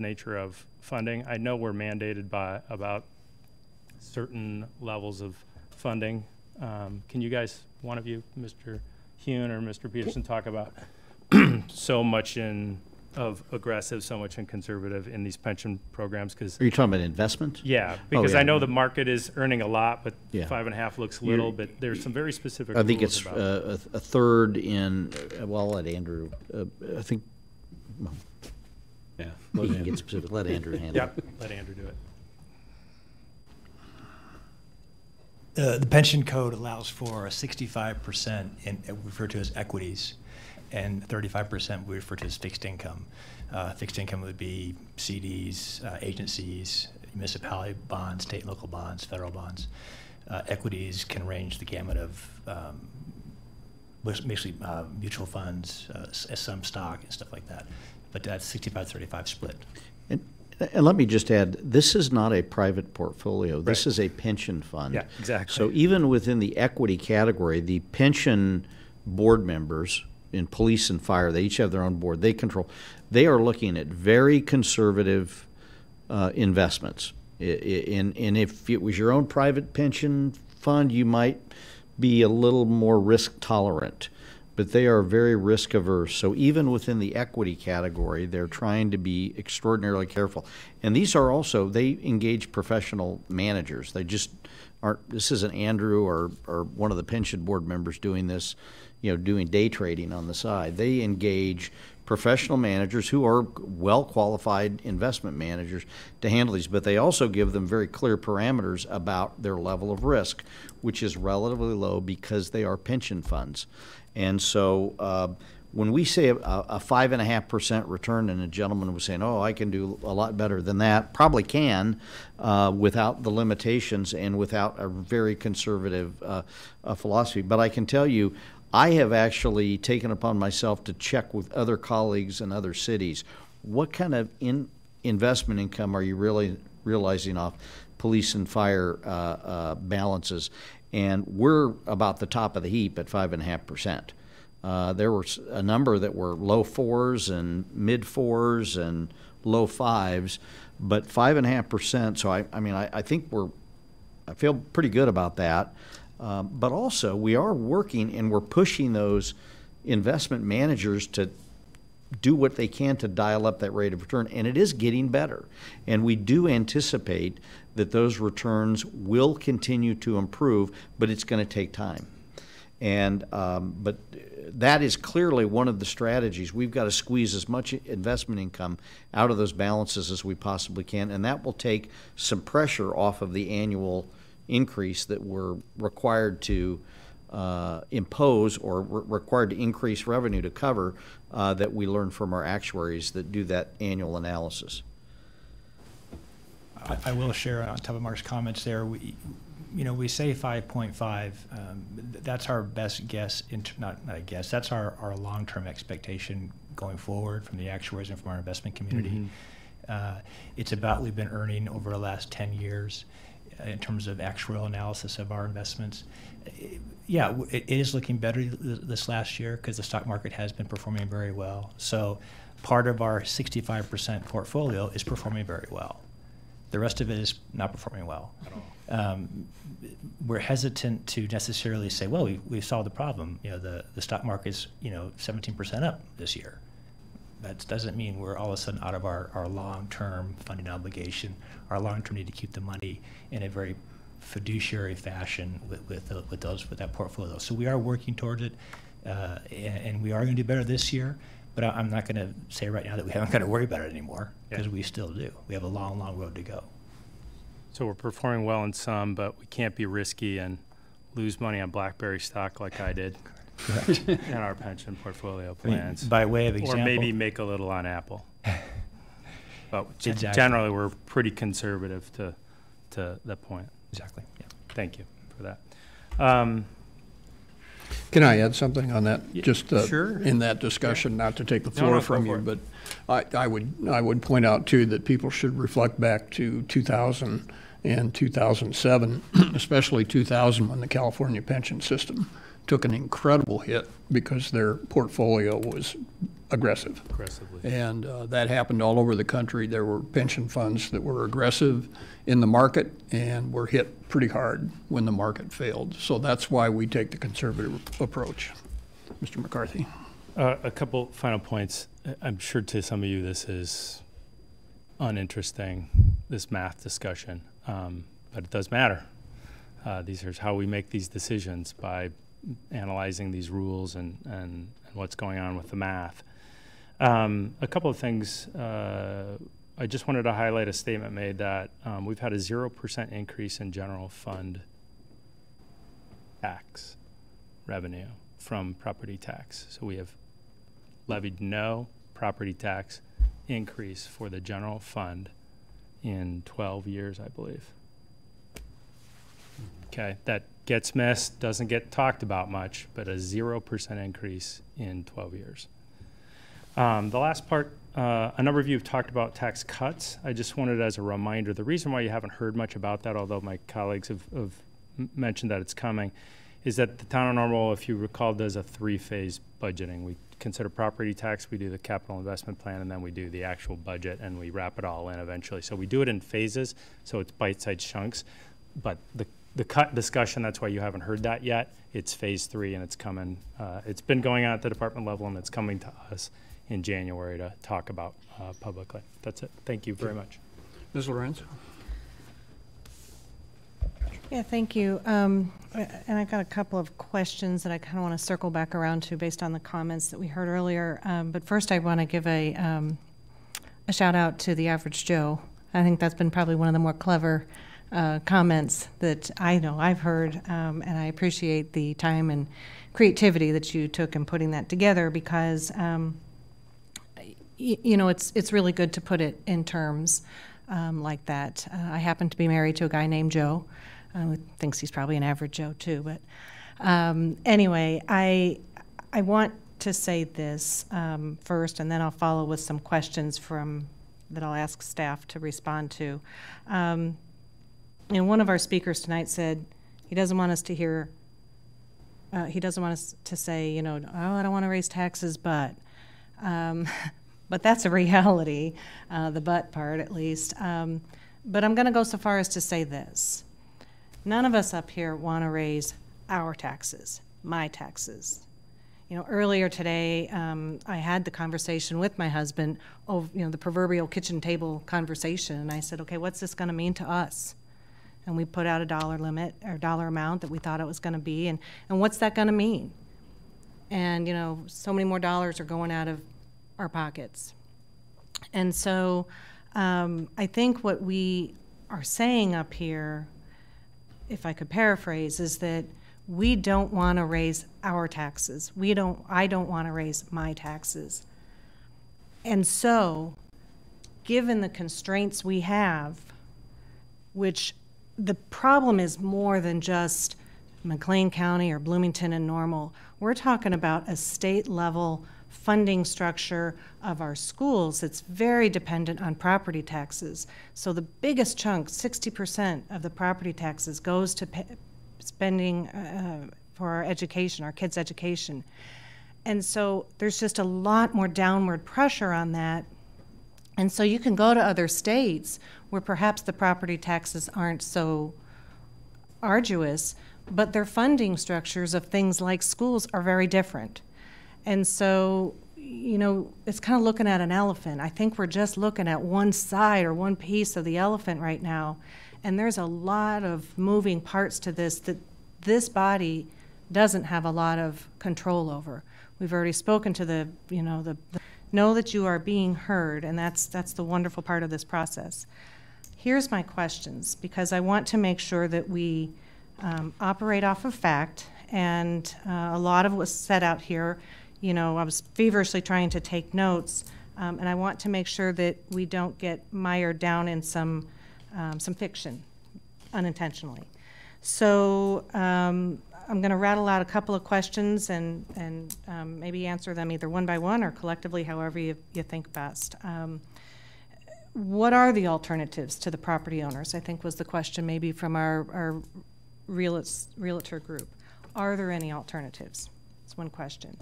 nature of funding. I know we're mandated by about certain levels of funding. Can you guys, one of you, Mr. Hune or Mr. Peterson, talk about so much of aggressive, so much in conservative in these pension programs? Because are you talking about investment? Yeah, because I know the market is earning a lot, but 5.5 looks little. But there's some very specific. I think rules it's about a third in. Well, I'll let Andrew. I think. Well, yeah, he can get specific. Let Andrew handle it. Yep, let Andrew do it. The pension code allows for a 65% referred to as equities, and 35% we refer to as fixed income. Fixed income would be CDs, agencies, municipality bonds, state and local bonds, federal bonds. Equities can range the gamut of basically mutual funds, some stock and stuff like that. But that's 65-35 split. And let me just add, this is not a private portfolio. Right. This is a pension fund. Yeah, exactly. So even within the equity category, the pension board members in police and fire, they each have their own board. They control. They are looking at very conservative investments. And if it was your own private pension fund, you might be a little more risk tolerant. But they are very risk averse. So even within the equity category, they're trying to be extraordinarily careful. And these are also, they engage professional managers. They just aren't, this isn't Andrew or one of the pension board members doing this, doing day trading on the side. They engage professional managers who are well-qualified investment managers to handle these, but they also give them very clear parameters about their level of risk, which is relatively low because they are pension funds. And so when we say a 5.5% return, and a gentleman was saying, oh, I can do a lot better than that, probably can without the limitations and without a very conservative philosophy. But I can tell you, I have actually taken upon myself to check with other colleagues in other cities, what kind of investment income are you really realizing off police and fire balances? And we're about the top of the heap at 5.5%. There were a number that were low 4s and mid 4s and low 5s, but 5.5%. So I think I feel pretty good about that. But also we are working and we're pushing those investment managers to do what they can to dial up that rate of return, and it is getting better. And we do anticipate that those returns will continue to improve, but it's going to take time. And but that is clearly one of the strategies. We've got to squeeze as much investment income out of those balances as we possibly can, and that will take some pressure off of the annual increase that we're required to impose or required to increase revenue to cover that we learn from our actuaries that do that annual analysis. I will share on top of Mark's comments there. We say 5.5. That's our best guess. Not a guess. That's our long-term expectation going forward from the actuaries and from our investment community. Mm-hmm. It's about we've been earning over the last 10 years in terms of actuarial analysis of our investments. It is looking better this last year because the stock market has been performing very well. So part of our 65% portfolio is performing very well. The rest of it is not performing well. We're hesitant to necessarily say, well, we've solved the problem. The stock market's 17% up this year. That doesn't mean we're all of a sudden out of our long-term funding obligation, our long-term need to keep the money in a very fiduciary fashion with that portfolio. So we are working towards it, and we are going to do better this year. But I'm not going to say right now that we haven't got to worry about it anymore, because we still do. We have a long, long road to go. So we're performing well in some, but we can't be risky and lose money on BlackBerry stock like I did in our pension portfolio plans. By way of example. Or maybe make a little on Apple. But exactly. Generally, we're pretty conservative to that point. Exactly. Yeah. Thank you for that. Can I add something on that? Just sure. in that discussion, not to take the No, floor no, from go you, for it. but I would point out too that people should reflect back to 2000 and 2007, especially 2000, when the California pension system took an incredible hit because their portfolio was aggressive. Aggressively. And that happened all over the country. There were pension funds that were aggressive in the market and were hit pretty hard when the market failed. So that's why we take the conservative approach. Mr. McCarthy. A couple final points. I'm sure to some of you this is uninteresting, this math discussion, but it does matter. These are how we make these decisions, by analyzing these rules and what's going on with the math. A couple of things. I just wanted to highlight a statement made that we've had a 0% increase in general fund tax revenue from property tax. So we have levied no property tax increase for the general fund in 12 years, I believe. Okay, that gets missed, doesn't get talked about much, but a 0% increase in 12 years. The last part, a number of you have talked about tax cuts. I just wanted as a reminder, the reason why you haven't heard much about that, although my colleagues have mentioned that it's coming, is that the town of Normal, if you recall, does a three-phase budgeting. We consider property tax, we do the capital investment plan, and then we do the actual budget, and we wrap it all in eventually. So we do it in phases, so it's bite-sized chunks. But the cut discussion, that's why you haven't heard that yet. It's phase 3, and it's coming. It's been going on at the department level, and it's coming to us in January to talk about publicly. That's it. Thank you very much. Ms. Lorenz? Yeah, thank you. And I've got a couple of questions that I kind of want to circle back around to based on the comments that we heard earlier. But first, I want to give a shout out to the average Joe. I think that's been probably one of the more clever comments that I know I've heard, and I appreciate the time and creativity that you took in putting that together, because you know, it's really good to put it in terms like that. I happen to be married to a guy named Joe, who thinks he's probably an average Joe too. But anyway, I want to say this first, and then I'll follow with some questions that I'll ask staff to respond to. You know, one of our speakers tonight said he doesn't want us to hear. He doesn't want us to say, you know, oh, I don't want to raise taxes, but. But that's a reality, the but part at least. But I'm going to go so far as to say this. None of us up here want to raise our taxes, my taxes. You know, earlier today, I had the conversation with my husband, you know, the proverbial kitchen table conversation, and I said, okay, what's this going to mean to us? And we put out a dollar limit or dollar amount that we thought it was going to be, and what's that going to mean? And, you know, so many more dollars are going out of our pockets. And so I think what we are saying up here, if I could paraphrase, is that we don't want to raise our taxes. I don't want to raise my taxes. And so, given the constraints we have, which the problem is more than just McLean County or Bloomington and Normal, we're talking about a state level funding structure of our schools that's very dependent on property taxes. So the biggest chunk, 60% of the property taxes, goes to spending for our education, our kids' education. And so there's just a lot more downward pressure on that. And so you can go to other states where perhaps the property taxes aren't so arduous, but their funding structures of things like schools are very different. And so, you know, it's kind of looking at an elephant. I think we're just looking at one side or one piece of the elephant right now. And there's a lot of moving parts to this that this body doesn't have a lot of control over. We've already spoken to the, you know, know that you are being heard, and that's the wonderful part of this process. Here's my questions, because I want to make sure that we operate off of fact, and a lot of what was said out here, you know, I was feverishly trying to take notes, and I want to make sure that we don't get mired down in some fiction unintentionally. So I'm going to rattle out a couple of questions and maybe answer them either one by one or collectively, however you think best. What are the alternatives to the property owners, I think was the question maybe from our realtor group. Are there any alternatives? That's one question.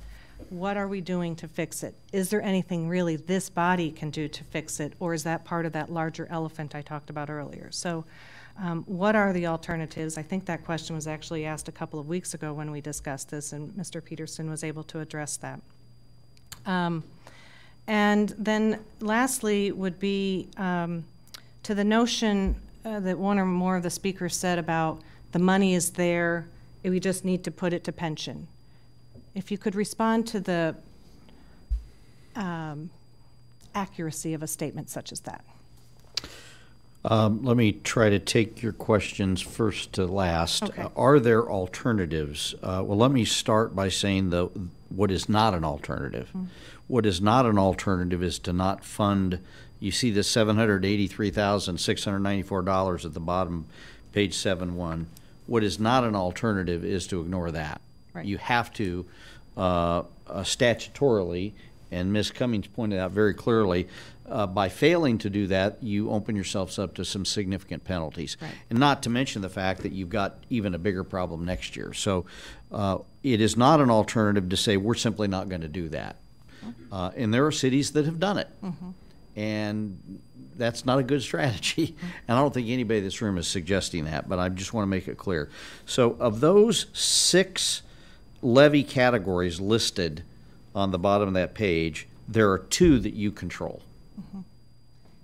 What are we doing to fix it? Is there anything really this body can do to fix it, or is that part of that larger elephant I talked about earlier? So what are the alternatives? I think that question was actually asked a couple of weeks ago when we discussed this, and Mr. Peterson was able to address that. And then lastly would be to the notion that one or more of the speakers said about the money is there, we just need to put it to pension. If you could respond to the accuracy of a statement such as that. Let me try to take your questions first to last. Okay. Are there alternatives? Well, let me start by saying what is not an alternative. Mm-hmm. What is not an alternative is to not fund. You see the $783,694 at the bottom, page 7.1. What is not an alternative is to ignore that. Right. You have to statutorily, and Ms. Cummings pointed out very clearly, by failing to do that, you open yourselves up to some significant penalties. Right. And not to mention the fact that you've got even a bigger problem next year. So it is not an alternative to say we're simply not going to do that. And there are cities that have done it. Mm-hmm. And that's not a good strategy. And I don't think anybody in this room is suggesting that, but I just want to make it clear. So of those 6 levy categories listed on the bottom of that page, there are 2 that you control. Mm-hmm.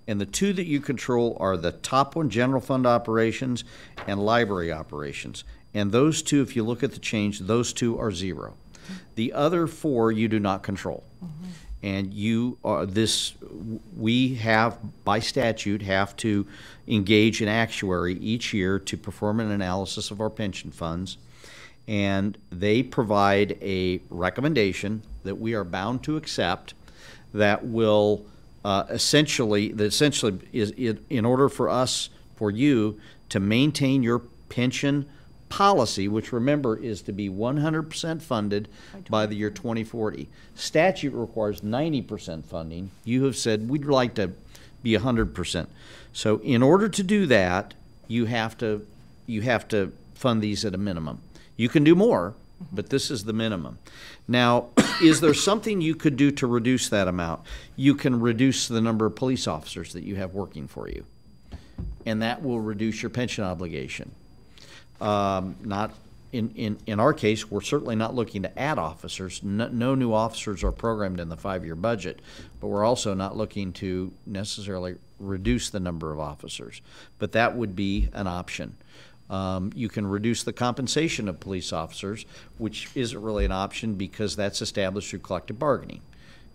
And the 2 that you control are the top one, general fund operations and library operations. And those 2, if you look at the change, those 2 are 0. Mm-hmm. The other 4 you do not control. Mm-hmm. And we have, by statute, have to engage an actuary each year to perform an analysis of our pension funds. And they provide a recommendation that we are bound to accept that will essentially is in order for you to maintain your pension policy, which remember is to be 100% funded by the year 2040. Statute requires 90% funding. You have said we'd like to be 100%. So in order to do that, you have to fund these at a minimum. You can do more, but this is the minimum. Now, is there something you could do to reduce that amount? You can reduce the number of police officers that you have working for you, and that will reduce your pension obligation. Not in our case, we're certainly not looking to add officers. No new officers are programmed in the 5-year budget, but we're also not looking to necessarily reduce the number of officers. But that would be an option. You can reduce the compensation of police officers, which isn't really an option because that's established through collective bargaining.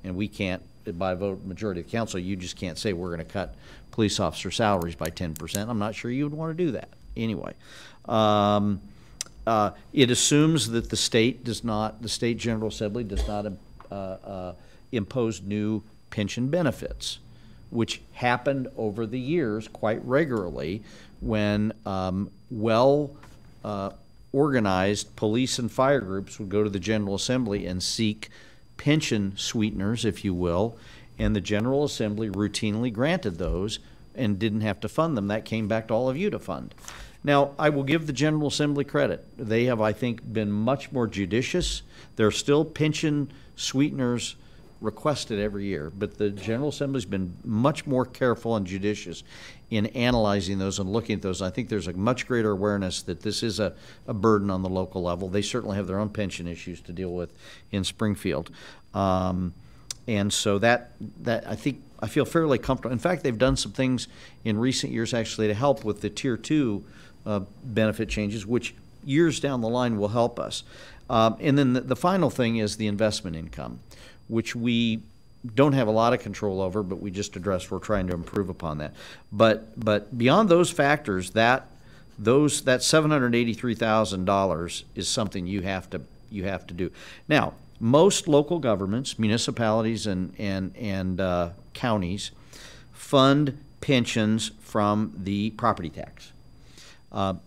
And we can't, by vote majority of the council, you just can't say we're going to cut police officer salaries by 10%. I'm not sure you would want to do that anyway. It assumes that the state General Assembly does not impose new pension benefits, which happened over the years quite regularly when organized police and fire groups would go to the General Assembly and seek pension sweeteners, if you will, and the General Assembly routinely granted those and didn't have to fund them. That came back to all of you to fund. Now, I will give the General Assembly credit. They have, I think, been much more judicious. There are still pension sweeteners requested every year, but the General Assembly's been much more careful and judicious in analyzing those and looking at those. I think there's a much greater awareness that this is a burden on the local level. They certainly have their own pension issues to deal with in Springfield. And so that I feel fairly comfortable. In fact, they've done some things in recent years actually to help with the Tier 2 benefit changes, which years down the line will help us. And then the final thing is the investment income, which we don't have a lot of control over, but we just addressed. We're trying to improve upon that. But beyond those factors, that $783,000 is something you have to do. Now, most local governments, municipalities and counties fund pensions from the property tax.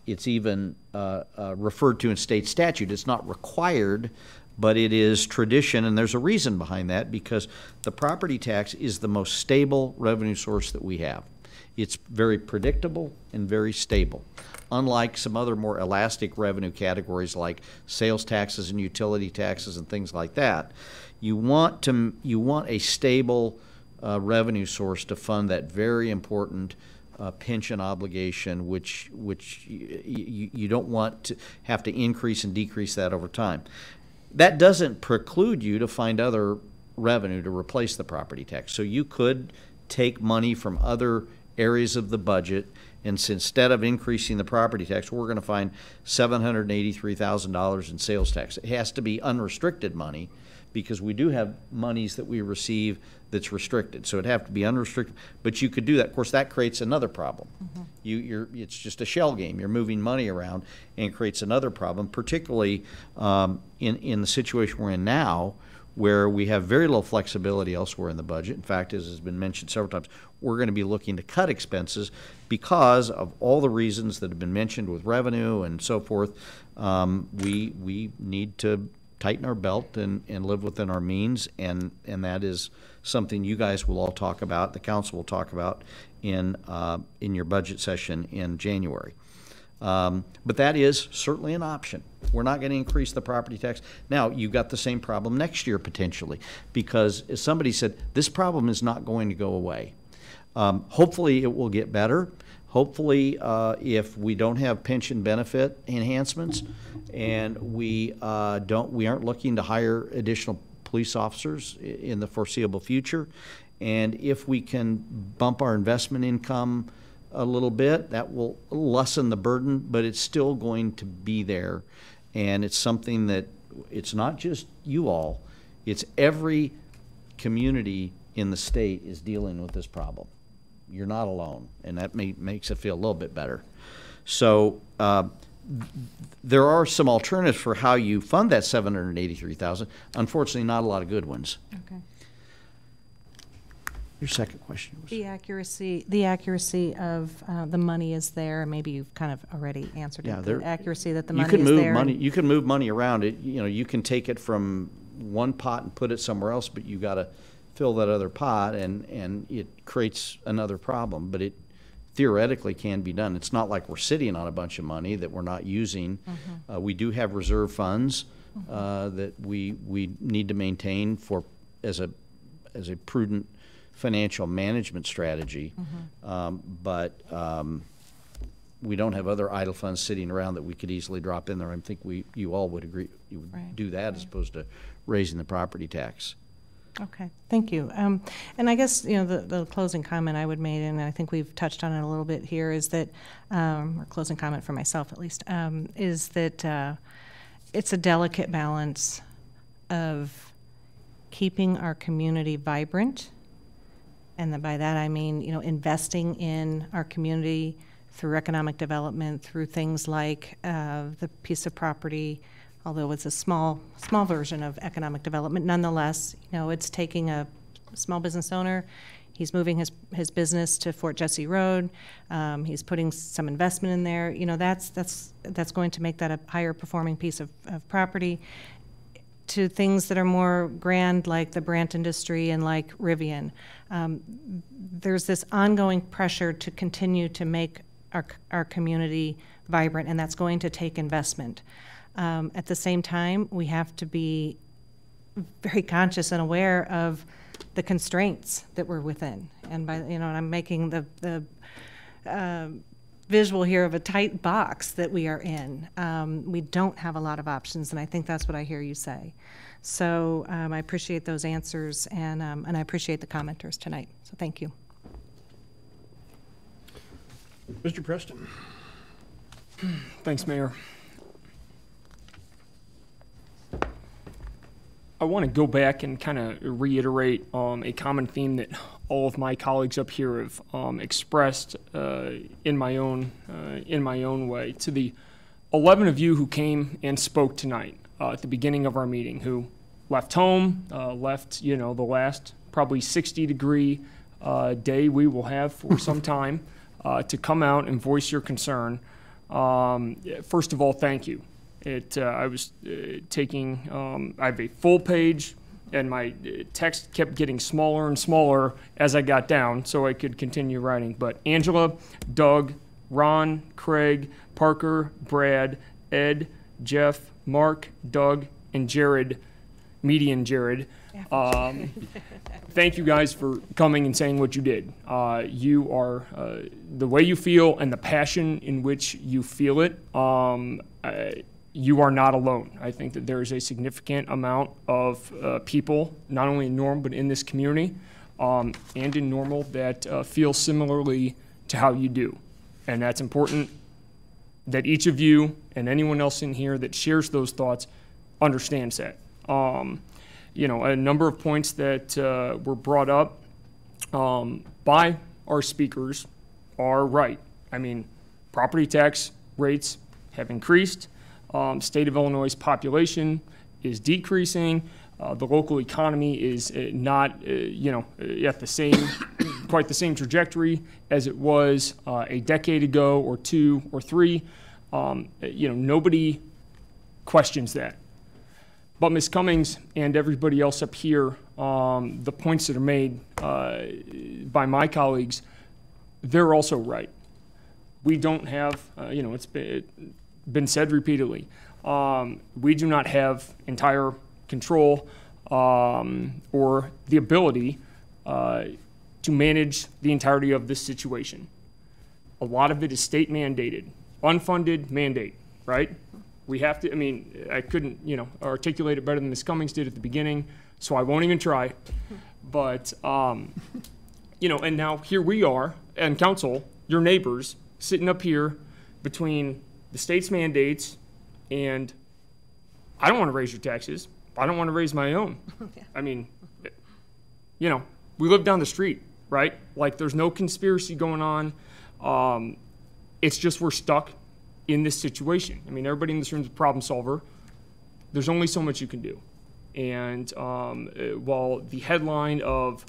It's even referred to in state statute. It's not required, but it is tradition, and there's a reason behind that, because the property tax is the most stable revenue source that we have. It's very predictable and very stable. Unlike some other more elastic revenue categories like sales taxes and utility taxes and things like that, you want a stable revenue source to fund that very important pension obligation, which you don't want to have to increase and decrease that over time. That doesn't preclude you to find other revenue to replace the property tax. So you could take money from other areas of the budget, and so instead of increasing the property tax, we're going to find $783,000 in sales tax. It has to be unrestricted money, because we do have monies that we receive that's restricted. So it'd have to be unrestricted, but you could do that. Of course, that creates another problem. It's just a shell game. You're moving money around, and it creates another problem, particularly in the situation we're in now, where we have very little flexibility elsewhere in the budget. In fact, as has been mentioned several times, we're going to be looking to cut expenses because of all the reasons that have been mentioned with revenue and so forth. We need to tighten our belt and live within our means, and that is something you guys will all talk about, the council will talk about in your budget session in January. But that is certainly an option. We're not going to increase the property tax. Now, you've got the same problem next year potentially, because as somebody said, this problem is not going to go away. Hopefully it will get better. Hopefully, if we don't have pension benefit enhancements and we aren't looking to hire additional police officers in the foreseeable future, and if we can bump our investment income a little bit, that will lessen the burden, but it's still going to be there. And it's something that it's not just you all, it's every community in the state is dealing with this problem. You're not alone, and that makes it feel a little bit better. So there are some alternatives for how you fund that $783,000. Unfortunately, not a lot of good ones. Okay. Your second question was? The accuracy of the money is there. Maybe you've kind of already answered it. The accuracy that the money is there. You can move money around. You can take it from one pot and put it somewhere else, but you got to fill that other pot, and it creates another problem. But it theoretically can be done. It's not like we're sitting on a bunch of money that we're not using. We do have reserve funds that we need to maintain as a prudent financial management strategy, but we don't have other idle funds sitting around that we could easily drop in there. I think you all would agree you would do that as opposed to raising the property tax. Okay, thank you. And I guess, the closing comment I would make, and I think we've touched on it a little bit here, is that, or closing comment for myself at least, is that it's a delicate balance of keeping our community vibrant, and by that I mean, investing in our community through economic development, through things like the piece of property, although it's a small version of economic development. Nonetheless, it's taking a small business owner, he's moving his business to Fort Jesse Road, he's putting some investment in there. That's going to make that a higher performing piece of property, to things that are more grand, like the Brant industry and like Rivian. There's this ongoing pressure to continue to make our community vibrant, and that's going to take investment. At the same time, we have to be very conscious and aware of the constraints that we're within. And by, and I'm making the visual here of a tight box that we are in. We don't have a lot of options, and I think that's what I hear you say. So I appreciate those answers, and I appreciate the commenters tonight. So thank you. Mr. Preston. Thanks, Mayor. I want to go back and kind of reiterate a common theme that all of my colleagues up here have expressed in my own way. To the 11 of you who came and spoke tonight at the beginning of our meeting, who left home, left the last probably 60-degree day we will have for some time, to come out and voice your concern First of all, thank you. I was taking, I have a full page, and my text kept getting smaller and smaller as I got down so I could continue writing. But Angela, Doug, Ron, Craig, Parker, Brad, Ed, Jeff, Mark, Doug, and Jared, median Jared. Thank you guys for coming and saying what you did. You are, the way you feel and the passion in which you feel it, you are not alone. I think that there is a significant amount of people, not only in Normal, but in this community, and in Normal, that feel similarly to how you do. And that's important that each of you and anyone else in here that shares those thoughts understands that. You know, a number of points that were brought up by our speakers are right. I mean, property tax rates have increased. State of Illinois' population is decreasing. The local economy is not, you know, at the same, quite the same trajectory as it was a decade ago or 2 or 3. You know, nobody questions that. But Ms. Cummings and everybody else up here, the points that are made by my colleagues, they're also right. We don't have, you know, it's been said repeatedly, we do not have entire control or the ability to manage the entirety of this situation. A lot of it is state mandated, unfunded mandate, right? We have to, I mean, I couldn't, you know, articulate it better than Ms. Cummings did at the beginning, so I won't even try. But, you know, and now here we are, and council, your neighbors, sitting up here between the state's mandates and I don't want to raise your taxes. I don't want to raise my own. I mean, you know, we live down the street, right? Like, there's no conspiracy going on. It's just we're stuck in this situation. I mean, everybody in this room is a problem solver. There's only so much you can do. And while the headline of,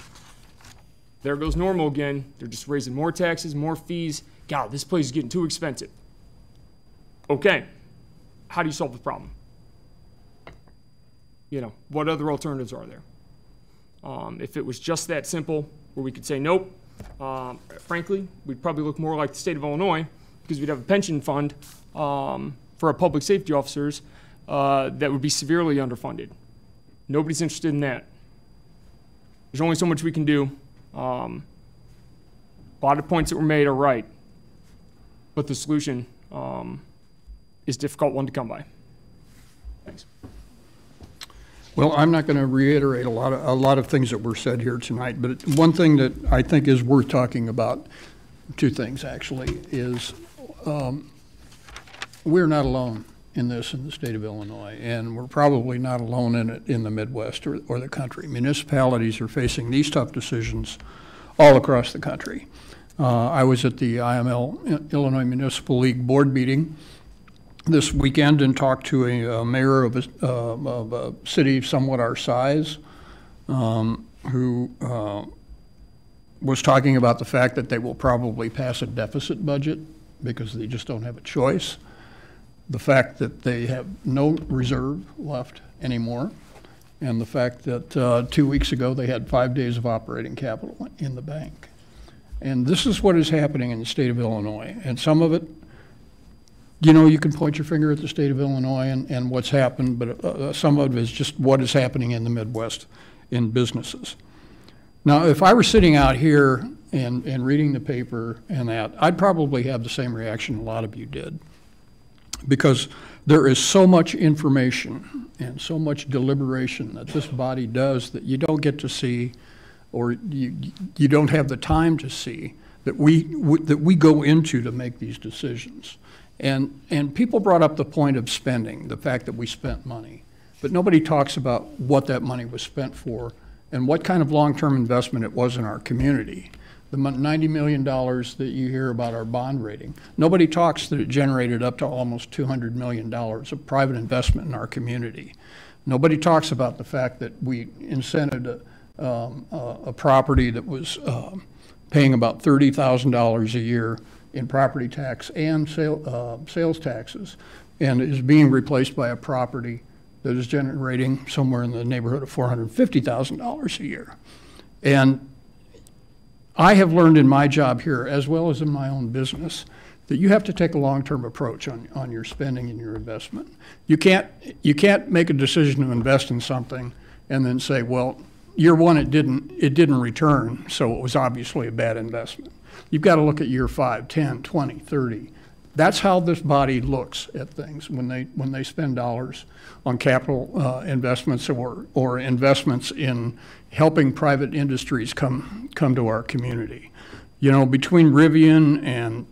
there goes Normal again, they're just raising more taxes, more fees, God, this place is getting too expensive. Okay, how do you solve the problem? You know, what other alternatives are there? If it was just that simple, where we could say nope, frankly, we'd probably look more like the state of Illinois, because we'd have a pension fund for our public safety officers that would be severely underfunded. Nobody's interested in that. There's only so much we can do. A lot of points that were made are right, but the solution is a difficult one to come by. Thanks. Well, I'm not going to reiterate a lot of things that were said here tonight, but one thing that I think is worth talking about, two things actually, is we're not alone in this in the state of Illinois, and we're probably not alone in it in the Midwest or the country. Municipalities are facing these tough decisions all across the country. I was at the IML, Illinois Municipal League board meeting this weekend and talked to a mayor of a city somewhat our size who was talking about the fact that they will probably pass a deficit budget because they just don't have a choice. The fact that they have no reserve left anymore, and the fact that 2 weeks ago they had 5 days of operating capital in the bank. And this is what is happening in the state of Illinois. And some of it, you know, you can point your finger at the state of Illinois and what's happened, but some of it is just what is happening in the Midwest in businesses. Now, if I were sitting out here and reading the paper and that, I'd probably have the same reaction a lot of you did, because there is so much information and so much deliberation that this body does that you don't get to see, or you don't have the time to see, that we go into to make these decisions. And people brought up the point of spending, the fact that we spent money, but nobody talks about what that money was spent for and what kind of long-term investment it was in our community. The $90 million that you hear about our bond rating, nobody talks that it generated up to almost $200 million of private investment in our community. Nobody talks about the fact that we incented a property that was paying about $30,000 a year in property tax and sales taxes, and is being replaced by a property that is generating somewhere in the neighborhood of $450,000 a year. And I have learned in my job here, as well as in my own business, that you have to take a long-term approach on your spending and your investment. You can't make a decision to invest in something and then say, well, year one it didn't return, so it was obviously a bad investment. You've got to look at year 5, 10, 20, 30. That's how this body looks at things when they spend dollars on capital investments or investments in helping private industries come to our community. You know, between Rivian and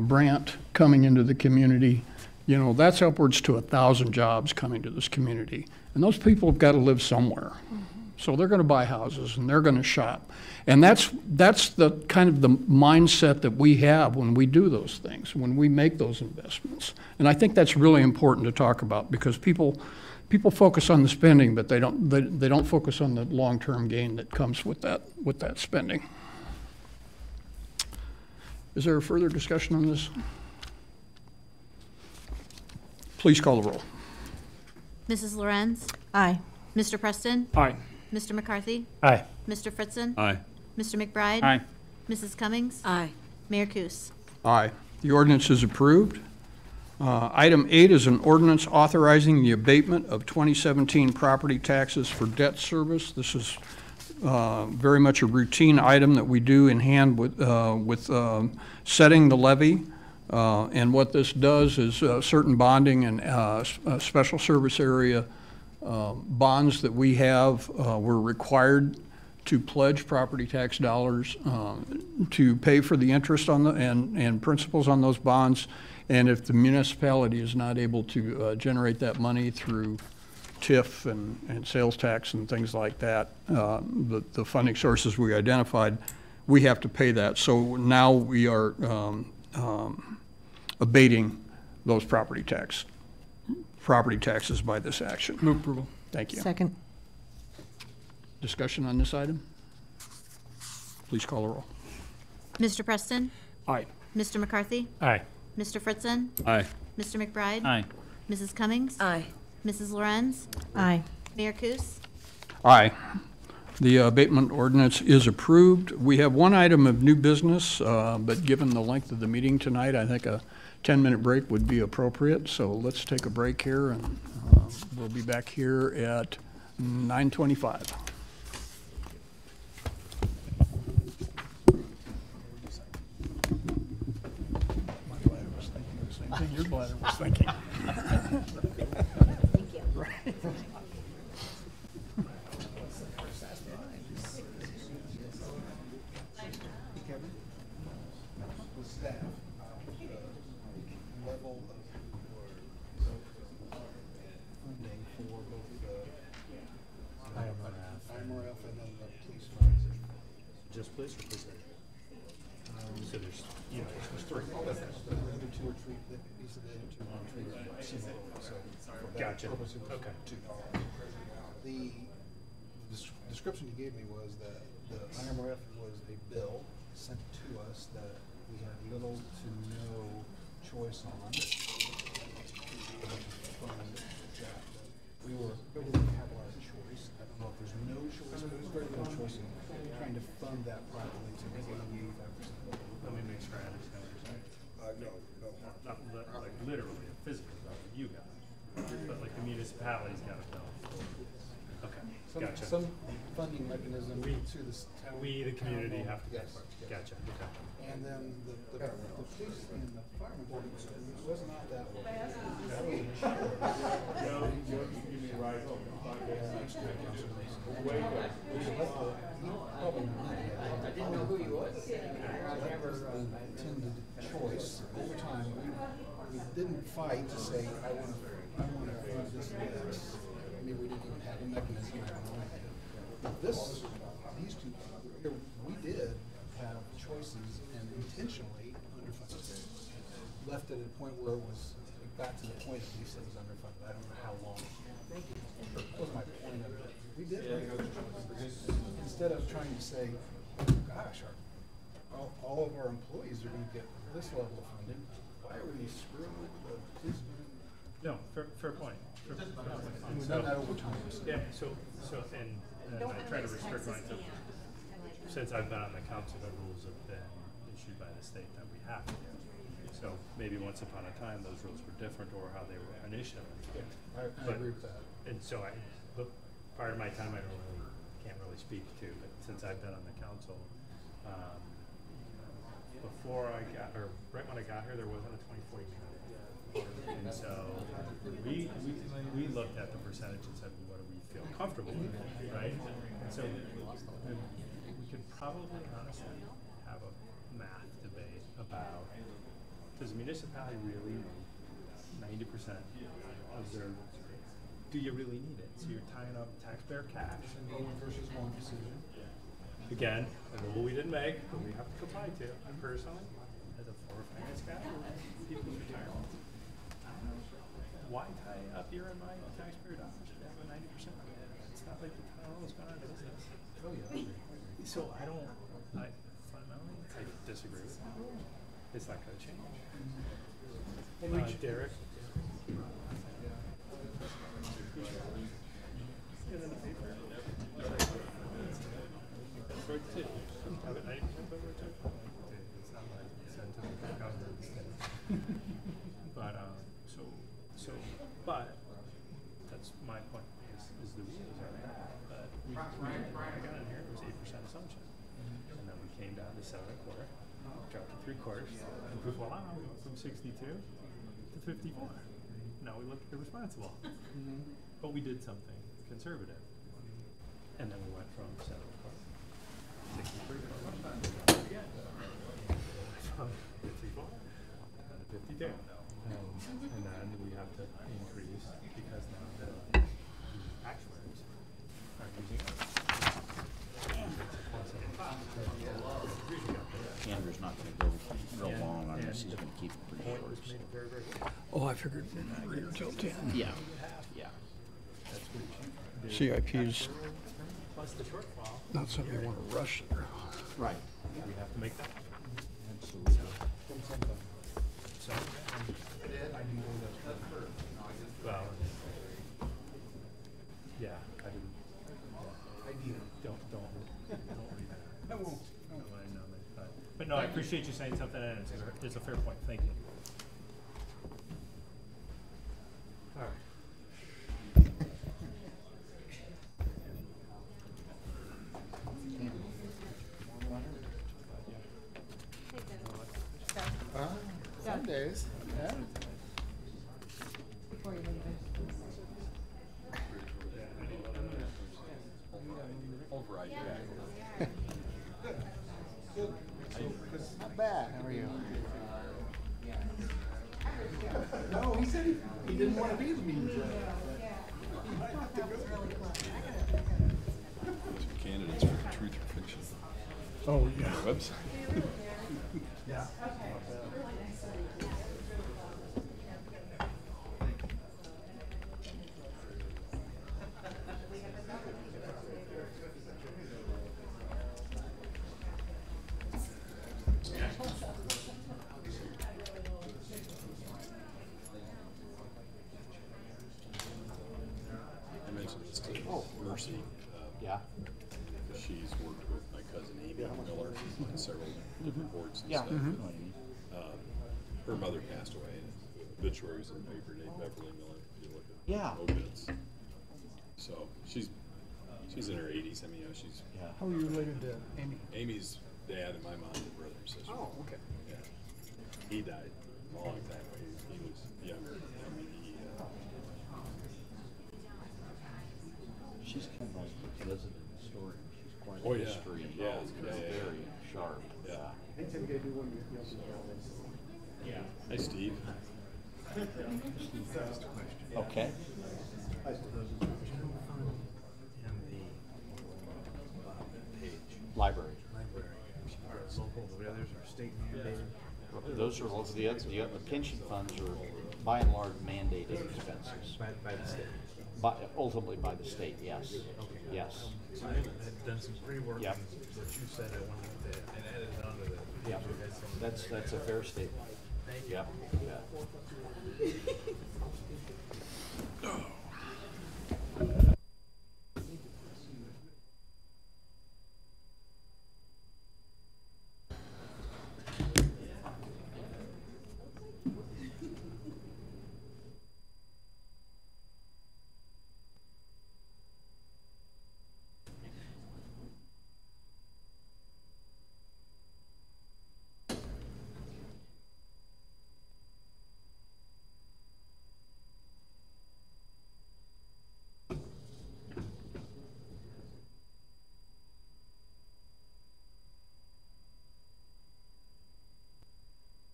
Brant coming into the community, you know, that's upwards to 1,000 jobs coming to this community. And those people have got to live somewhere. So they're going to buy houses and they're going to shop. And that's the kind of the mindset that we have when we do those things, when we make those investments. And I think that's really important to talk about, because people focus on the spending, but they don't focus on the long-term gain that comes with that spending. Is there a further discussion on this? Please call the roll. Mrs. Lorenz? Aye. Mr. Preston? Aye. Mr. McCarthy? Aye. Mr. Fritzen? Aye. Mr. McBride? Aye. Mrs. Cummings? Aye. Mayor Kus? Aye. The ordinance is approved. Item 8 is an ordinance authorizing the abatement of 2017 property taxes for debt service. This is very much a routine item that we do in hand with setting the levy. And what this does is certain bonding and special service area bonds that we have, we're required to pledge property tax dollars to pay for the interest on and principals on those bonds. And if the municipality is not able to generate that money through TIF and sales tax and things like that, the funding sources we identified, we have to pay that. So now we are abating those property taxes by this action. Move approval. Thank you. Second. Discussion on this item? Please call the roll. Mr. Preston? Aye. Mr. McCarthy? Aye. Mr. Fritzen? Aye. Mr. McBride? Aye. Mrs. Cummings? Aye. Mrs. Lorenz? Aye. Mayor Kus? Aye. The abatement ordinance is approved. We have one item of new business, but given the length of the meeting tonight, I think a 10-minute break would be appropriate. So let's take a break here, and we'll be back here at 9:25. My bladder was thinking the same thing your bladder was thinking. Thank you. Right. Just police or police? So there's, you know, there's three. The other two are treated, these are the other two are treated similarly, so. for that Gotcha. purpose, it was Okay. two. The description you gave me was that the IMRF was a bill sent to us that we had little to no choice on. We didn't have a lot of choice. I don't know if there's no choice, but there's very little choice in trying to fund that properly to make it 85%. Let me make sure I understand what you're saying. Not like literally a physical bill that you got, but like the municipality's got a bill. Okay, gotcha. Some funding mechanism to this town. We, the community, have to pay Yes, for it. yes. Gotcha, okay. And then the police and the firemen ordinance was not that way. That was I didn't know who you was. Never intended choice. Over time, we didn't fight to say, I want to fund this and this. Maybe we didn't even have a mechanism. I don't know. But these two, we did have choices and intentionally underfunded. Left it at a point where it got to the point at least that it was underfunded. I don't know how long. That was my point of it. We did make those choices. Instead of trying to say, gosh, all of our employees are gonna get this level of funding. Why are we screwing with the policemen? No, fair point. Fair point. We've done that over time. Yeah, and I try to restrict mine to, since I've been on the council, the rules have been issued by the state that we have to. So maybe once upon a time, those rules were different or how they were initially. I agree with that. And so but part of my time, can't really speak to, but since I've been on the council, before I got, or right when I got here, there wasn't a 2040 plan. And so we looked at the percentage and said, well, what do we feel comfortable with, right? And so we could probably honestly have a math debate about, does a municipality really need 90% of their, do you really need it? So you're tying up taxpayer cash. One versus one decision. Again, a rule we didn't make, but we have to comply to. I personally, as a former finance guy, people's retirement, why tie up your and my taxpayer dollars to have a 90%? It's not like the town is going to business. Oh yeah. So I fundamentally, I disagree with that. It's not going to change. Derek. Get in the paper. Have it 90% over too. It's not like sent to the government instead. But but that's my point. Is the rules are that. But I got in here. It was 8% assumption, and then we came down to 7 1/4, dropped to 3/4, and voila, we went from 62 to 54. Now we look irresponsible, but we did something conservative, and then we went from 7 1/4, 63 again, from 54 down to 52, and then we have to increase because now the actuaries are using it. Andrew's not going to go real long on this. He's going to keep it pretty short. Oh, I figured until 10. Yeah. Yeah. CIP's Plus the shortfall. not something you want to rush through. Right. We have to make that. Absolutely. So, well, yeah, I didn't. Don't read that. I won't. But no, I appreciate you saying something, and it's a fair point. Thank you. All right. Some days. Yeah. Before you leave Override. Not bad. How are you? No, he said he didn't want to be the meeting judge. Two candidates for truth or fiction. Oh, yeah. On the website. Yeah. I mentioned this to Mercy. Yeah. She's worked with my cousin Amy Miller on several different boards and Yeah. stuff. Her mother passed away. Obituaries in the paper named Beverly Miller. If you look at Yeah. obits. So she's in her 80s. I mean, you know, she's. Yeah. How are you related to Amy? Amy's dad and my mom were brother and sister. Oh, okay. Yeah. He died a long time ago. He was younger. I mean, She's kind of like the resident historian. She's quite Oh, a yeah. history. Yeah. She's Yeah. very sharp. Yeah. Hey, Tim, can I do one? Yeah. Hi, Steve. Okay. Library. The others are state mandated. Those are local. The pension funds are by and large mandated expenses. By the state. Ultimately by the state, yes. Yes. So I had done some pre-work Yep. on what you said I wanted to, and added it onto the. Yep. That's a fair statement. Thank you. Yep.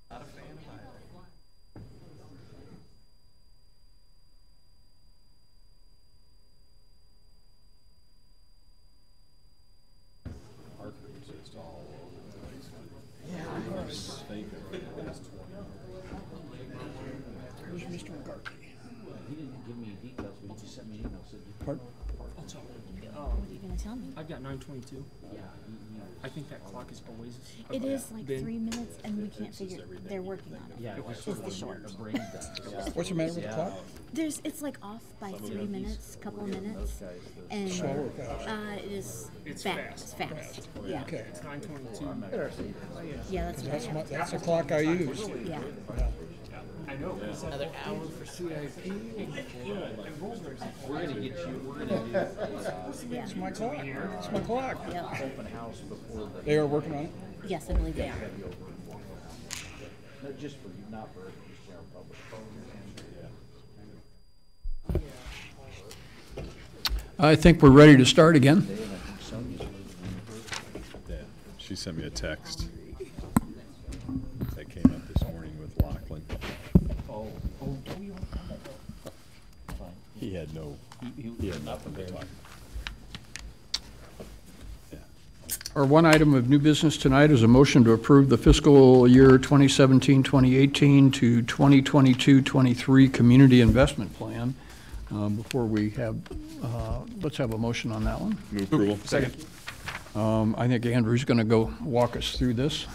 Not a fan of mine. Hartford's just all over the place. Yeah. It's fake over the last 20 Here's Mr. McCarthy. He didn't give me details, but he just sent me an email, said. Pardon? What are you gonna tell me? I've got 9:22. I think that clock is always. It is like 3 minutes, and we can't figure. They're working on it. Yeah, It's the short. What's the matter with the clock? It's like off by 3 minutes, couple of minutes, and Slow or fast? it is It's fast. fast. Yeah. Okay. It's 9:22. Yeah, that's right. That's the clock I use. Yeah. I know. Another hour for CIP. We're gonna get you, we're gonna do, It's my clock. It's my clock. Yeah. open house before the. They are working on it? Yes, I believe they are. Not just for you, not for just general public. I think we're ready to start again. Yeah, she sent me a text that came up this morning with Lachlan. He had nothing to talk. Yeah. Our one item of new business tonight is a motion to approve the fiscal year 2017-2018 to 2022-23 Community Investment Plan. Before we have, let's have a motion on that one. Move approval. Second. I think Andrew's going to go walk us through this.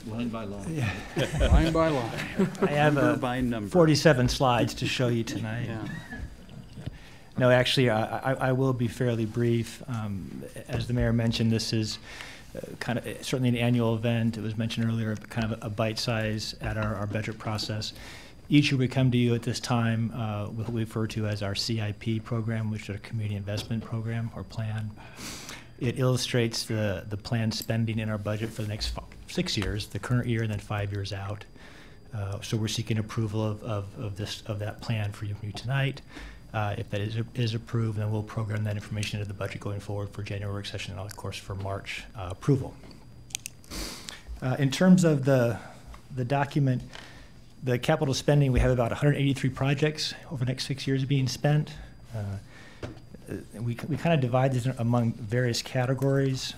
Line by line. Yeah. Line by line. I have Number by number. 47 slides to show you tonight. Yeah. No, actually, I will be fairly brief. As the mayor mentioned, this is kind of certainly an annual event. It was mentioned earlier, kind of a bite size at our budget process. Each year we come to you at this time with what we refer to as our CIP program, which is a community investment program or plan. It illustrates the planned spending in our budget for the next 6 years, the current year and then 5 years out. So we're seeking approval of that plan for you tonight. If that is approved, then we'll program that information into the budget going forward for January work session and of course for March approval. In terms of the document, the capital spending, we have about 183 projects over the next 6 years being spent. We kind of divide these among various categories.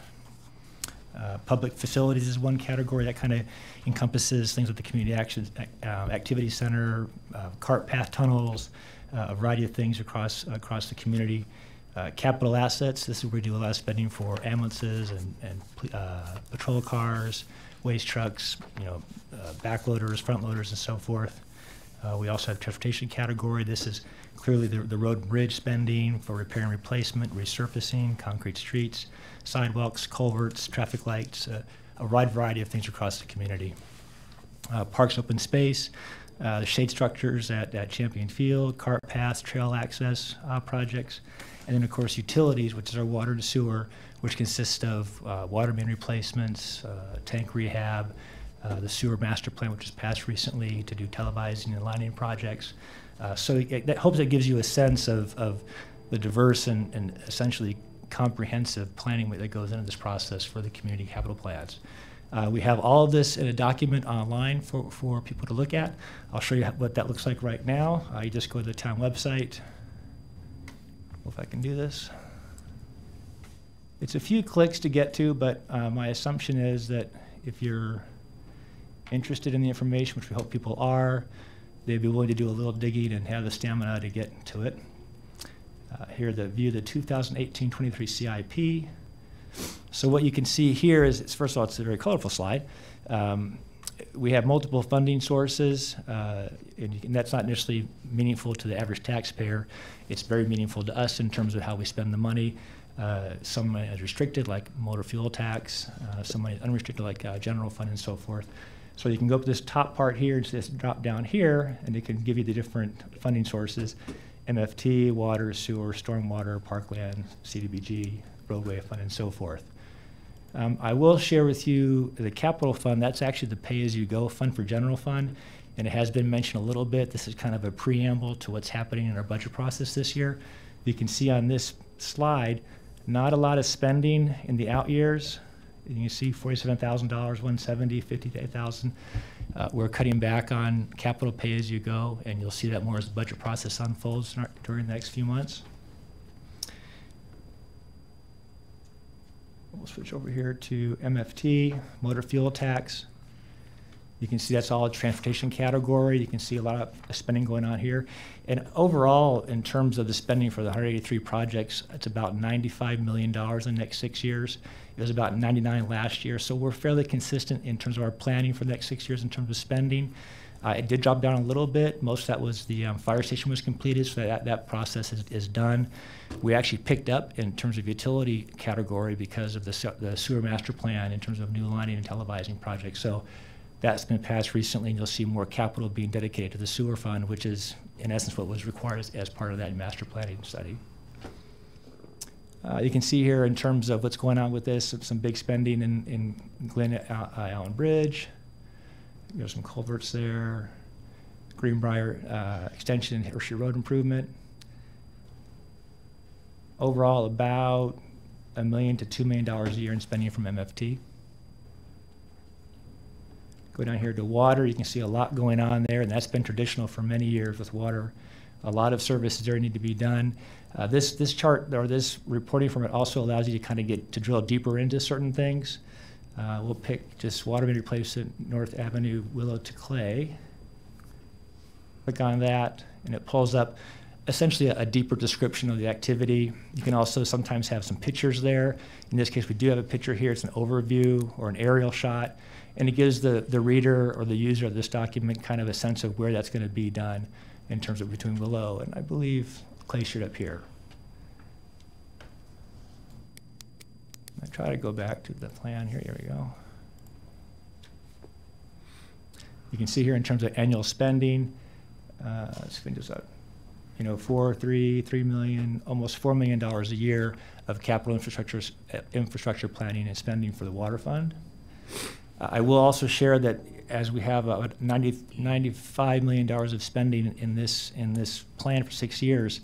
Public facilities is one category that kind of encompasses things like the community actions activity center, cart path tunnels, a variety of things across the community. Capital assets, this is where we do a lot of spending for ambulances and patrol cars, waste trucks, backloaders, front loaders, and so forth. We also have transportation category. This is clearly the road and bridge spending for repair and replacement, resurfacing, concrete streets, sidewalks, culverts, traffic lights, a wide variety of things across the community. Parks, open space, the shade structures at Champion Field, cart paths, trail access projects, and then of course utilities, which is our water and sewer, which consists of water main replacements, tank rehab, the sewer master plan, which was passed recently to do televising and lining projects. So that hopefully gives you a sense of the diverse and essentially comprehensive planning that goes into this process for the community capital plans. We have all of this in a document online for people to look at. I'll show you what that looks like right now. You just go to the town website. If I can do this. It's a few clicks to get to, but my assumption is that if you're interested in the information, which we hope people are, they'd be willing to do a little digging and have the stamina to get to it. Here, the view of the 2018-23 CIP. So what you can see here is, first of all, it's a very colorful slide. We have multiple funding sources, and that's not necessarily meaningful to the average taxpayer. It's very meaningful to us in terms of how we spend the money. Some money is restricted, like motor fuel tax. Some money is unrestricted, like general fund and so forth. So you can go up to this top part here and just drop down here, and it can give you the different funding sources: MFT, water, sewer, stormwater, parkland, CDBG, roadway fund, and so forth. I will share with you the capital fund. That's actually the pay-as-you-go fund for general fund, and it has been mentioned a little bit. This is kind of a preamble to what's happening in our budget process this year. You can see on this slide, not a lot of spending in the out years. You can see $47,000, $170,000, $58,000. We're cutting back on capital pay-as-you-go, and you'll see that more as the budget process unfolds during the next few months. We'll switch over here to MFT, motor fuel tax. You can see that's all a transportation category. You can see a lot of spending going on here. And overall, in terms of the spending for the 183 projects, it's about $95 million in the next 6 years. It was about 99 last year. So we're fairly consistent in terms of our planning for the next 6 years in terms of spending. It did drop down a little bit. Most of that was the fire station was completed, so that process is done. We actually picked up in terms of utility category because of the sewer master plan in terms of new lining and televising projects. So that's been passed recently, and you'll see more capital being dedicated to the sewer fund, which is in essence what was required as part of that master planning study. You can see here in terms of what's going on with this, some big spending in Glen Allen Bridge. There's some culverts there. Greenbrier extension and Hershey Road improvement. Overall, about $1 million to $2 million a year in spending from MFT. Go down here to water. You can see a lot going on there, and that's been traditional for many years with water. A lot of services there need to be done. This chart or this reporting format also allows you to kind of get to drill deeper into certain things. We'll pick just water main replacement, North Avenue, Willow to Clay. Click on that, and it pulls up essentially a deeper description of the activity. You can also sometimes have some pictures there. In this case, we do have a picture here. It's an overview or an aerial shot, and it gives the reader or the user of this document kind of a sense of where that's going to be done in terms of between Willow and I believe Clay Street up here. I try to go back to the plan here. Here we go. You can see here in terms of annual spending, let's finish this up. You know, $3 million, almost $4 million a year of capital infrastructure planning and spending for the water fund. I will also share that as we have $95 million of spending in this plan for 6 years,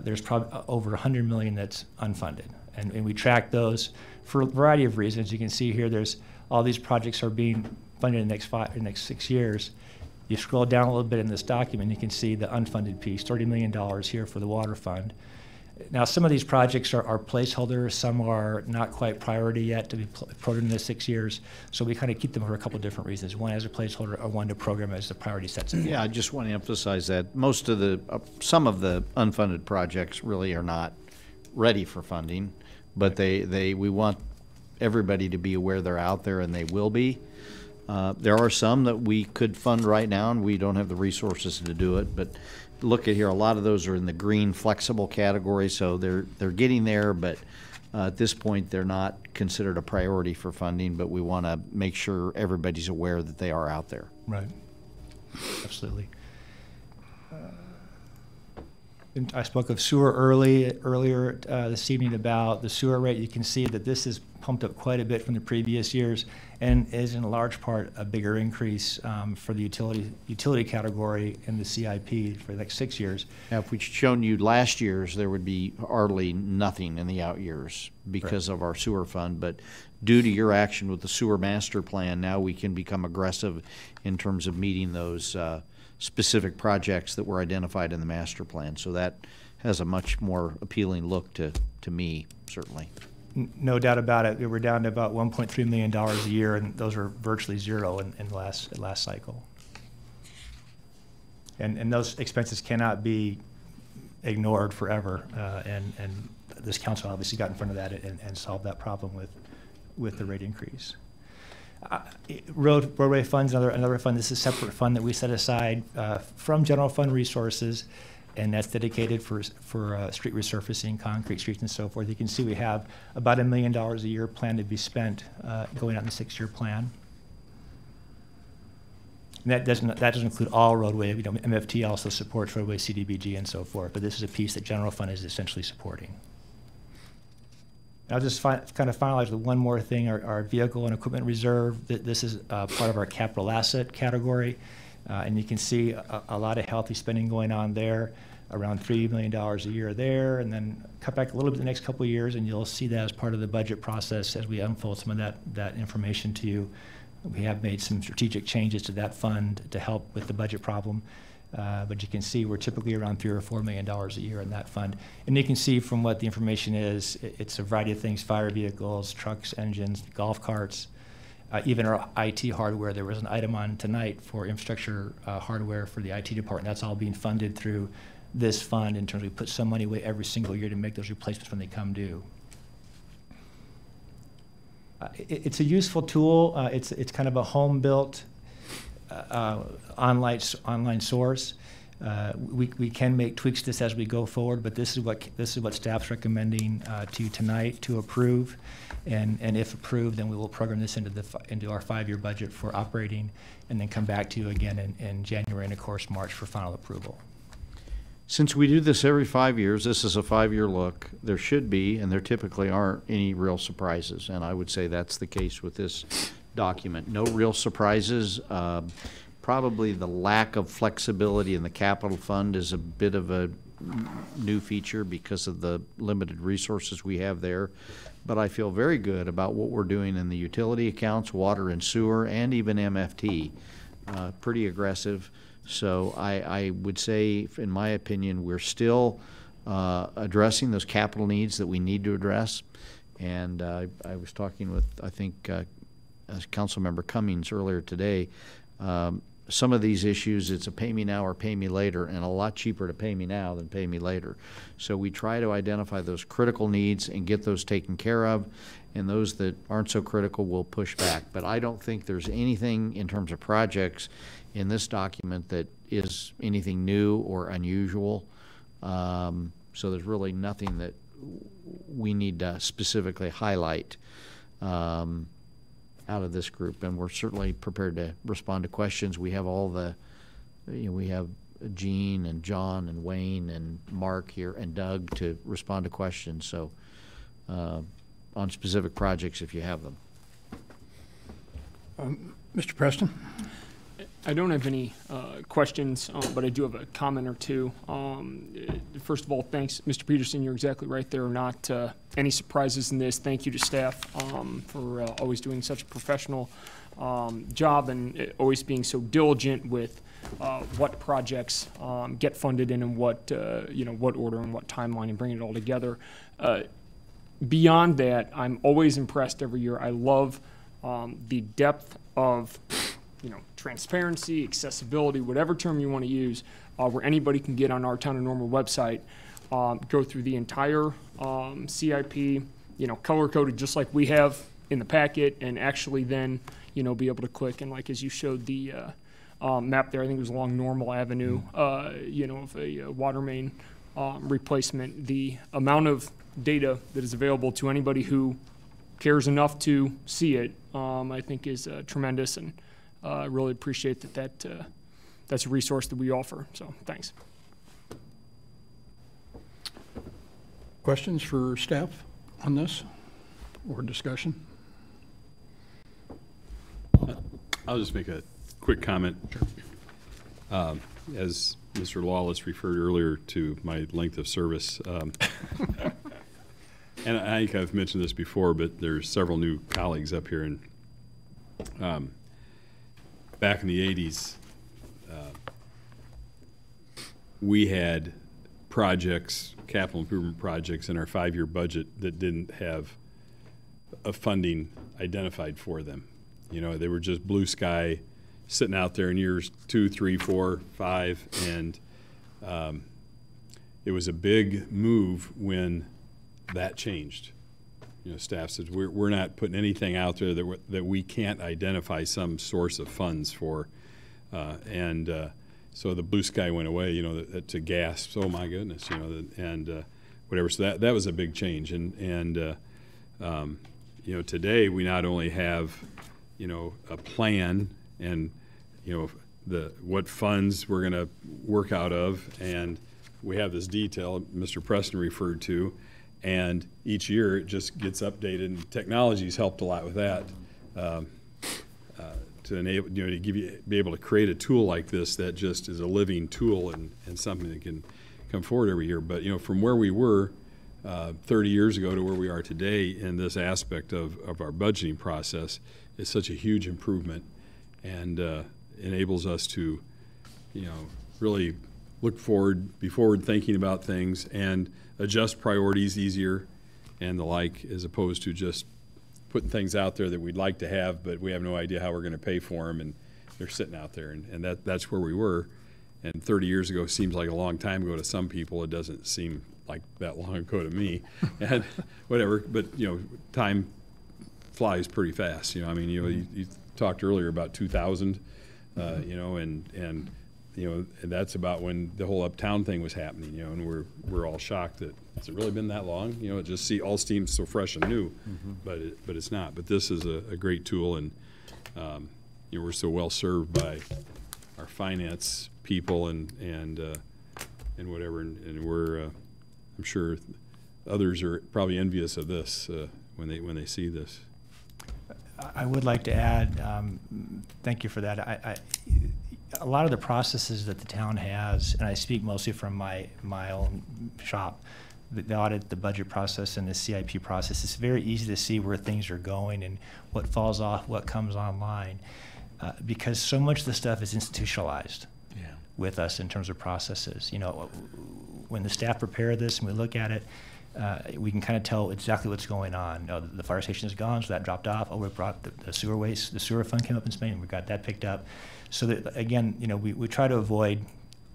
there's probably over $100 million that's unfunded. And we track those for a variety of reasons. You can see here there's all these projects are being funded in the next 6 years. You scroll down a little bit in this document, you can see the unfunded piece, $30 million here for the water fund. Now, some of these projects are placeholders. Some are not quite priority yet to be programmed in the 6 years. So we kind of keep them for a couple of different reasons. One as a placeholder, or one to program as the priority sets. Yeah, I just want to emphasize that most of the, some of the unfunded projects really are not ready for funding, but we want everybody to be aware they're out there, and they will be. There are some that we could fund right now, and we don't have the resources to do it, but look at here, a lot of those are in the green flexible category, so they're getting there, but at this point they're not considered a priority for funding, but we want to make sure everybody's aware that they are out there. Right. Absolutely. And I spoke of sewer earlier this evening about the sewer rate. You can see that this is pumped up quite a bit from the previous years and is in large part a bigger increase for the utility category in the CIP for the next 6 years. Now, if we'd shown you last year's, there would be hardly nothing in the out years because of our sewer fund, but due to your action with the sewer master plan, now we can become aggressive in terms of meeting those specific projects that were identified in the master plan. So that has a much more appealing look to me, certainly. No doubt about it. We were down to about $1.3 million a year, and those were virtually zero in the last cycle. And those expenses cannot be ignored forever, and this council obviously got in front of that and solved that problem with the rate increase. Roadway funds, another fund. This is a separate fund that we set aside from general fund resources, and that's dedicated for street resurfacing, concrete streets, and so forth. You can see we have about $1 million a year planned to be spent going out in the 6-year plan. And that doesn't include all roadway. You know, MFT also supports roadway CDBG and so forth, but this is a piece that general fund is essentially supporting. I'll just kind of finalize with one more thing, our vehicle and equipment reserve. This is part of our capital asset category, and you can see a lot of healthy spending going on there, around $3 million a year there, and then cut back a little bit the next couple of years, and you'll see that as part of the budget process as we unfold some of that information to you. We have made some strategic changes to that fund to help with the budget problem. But you can see we're typically around $3 or $4 million a year in that fund. And you can see from what the information is, it's a variety of things: fire vehicles, trucks, engines, golf carts, even our IT hardware. There was an item on tonight for infrastructure hardware for the IT department. That's all being funded through this fund in terms of we put some money away every single year to make those replacements when they come due. It's a useful tool. It's kind of a home-built online source. We can make tweaks to this as we go forward, but this is what staff's recommending to you tonight to approve, and if approved, then we will program this into our 5-year budget for operating, and then come back to you again in January and of course March for final approval. Since we do this every 5 years, this is a 5-year look, there should be, and there typically aren't, any real surprises, and I would say that's the case with this document. No real surprises. Probably the lack of flexibility in the capital fund is a bit of a new feature because of the limited resources we have there. But I feel very good about what we're doing in the utility accounts, water and sewer, and even MFT. Pretty aggressive. So I would say, in my opinion, we're still addressing those capital needs that we need to address. And I was talking with, I think, Councilmember Cummings earlier today. Some of these issues, it's a pay me now or pay me later, and a lot cheaper to pay me now than pay me later. So we try to identify those critical needs and get those taken care of, and those that aren't so critical we'll push back. But I don't think there's anything in terms of projects in this document that is anything new or unusual. So there's really nothing that we need to specifically highlight out of this group, and we're certainly prepared to respond to questions. We have all the, we have Gene and John and Wayne and Mark here and Doug to respond to questions. So on specific projects, if you have them. Mr. Preston? I don't have any questions, but I do have a comment or two. First of all, thanks, Mr. Peterson. You're exactly right. There are not any surprises in this. Thank you to staff for always doing such a professional job and always being so diligent with what projects get funded and in what what order and what timeline, and bringing it all together. Beyond that, I'm always impressed every year. I love the depth of transparency, accessibility, whatever term you want to use, where anybody can get on our Town of Normal website, go through the entire CIP, color-coded just like we have in the packet, and actually then, be able to click, and like as you showed the map there, I think it was along Normal Avenue, of a water main replacement, the amount of data that is available to anybody who cares enough to see it, I think is tremendous, and I really appreciate that that's a resource that we offer. So thanks. Questions for staff on this or discussion? I'll just make a quick comment. Sure. As Mr. Lawless referred earlier to my length of service, and I think I've mentioned this before, but there's several new colleagues up here, and back in the 80s, we had projects, capital improvement projects in our 5-year budget that didn't have a funding identified for them. They were just blue sky sitting out there in years 2, 3, 4, 5, and it was a big move when that changed. You know, staff said, we're not putting anything out there that we can't identify some source of funds for. So the blue sky went away, you know, to gasp, oh my goodness, you know, and whatever. So that was a big change. You know, today we not only have, you know, a plan and, you know, what funds we're going to work out of, and we have this detail Mr. Preston referred to, and each year it just gets updated, and technology's helped a lot with that. To enable, you know, to be able to create a tool like this that just is a living tool and something that can come forward every year. But, you know, from where we were 30 years ago to where we are today in this aspect of our budgeting process is such a huge improvement, and enables us to, you know, really look forward, be forward thinking about things, and adjust priorities easier and the like, as opposed to just putting things out there that we'd like to have, but we have no idea how we're going to pay for them, and they're sitting out there, and that's where we were. And 30 years ago seems like a long time ago to some people. It doesn't seem like that long ago to me, and whatever. But you know, time flies pretty fast. You know, I mean, you know, you talked earlier about 2000, you know, and you know, and that's about when the whole uptown thing was happening. You know, and we're all shocked that has it really been that long? You know, it just all seems so fresh and new, but it's not. But this is a great tool, and you know, we're so well served by our finance people and whatever, and we're I'm sure others are probably envious of this when they see this. I would like to add, thank you for that. A lot of the processes that the town has, and I speak mostly from my own shop, the audit, the budget process, and the CIP process, it's very easy to see where things are going and what falls off, what comes online, because so much of the stuff is institutionalized with us in terms of processes. You know, when the staff prepare this and we look at it, we can kind of tell exactly what's going on. You know, the fire station is gone, so that dropped off. Oh, we brought the sewer waste, the sewer fund came up in Spain, and we got that picked up. So that, again, you know, we try to avoid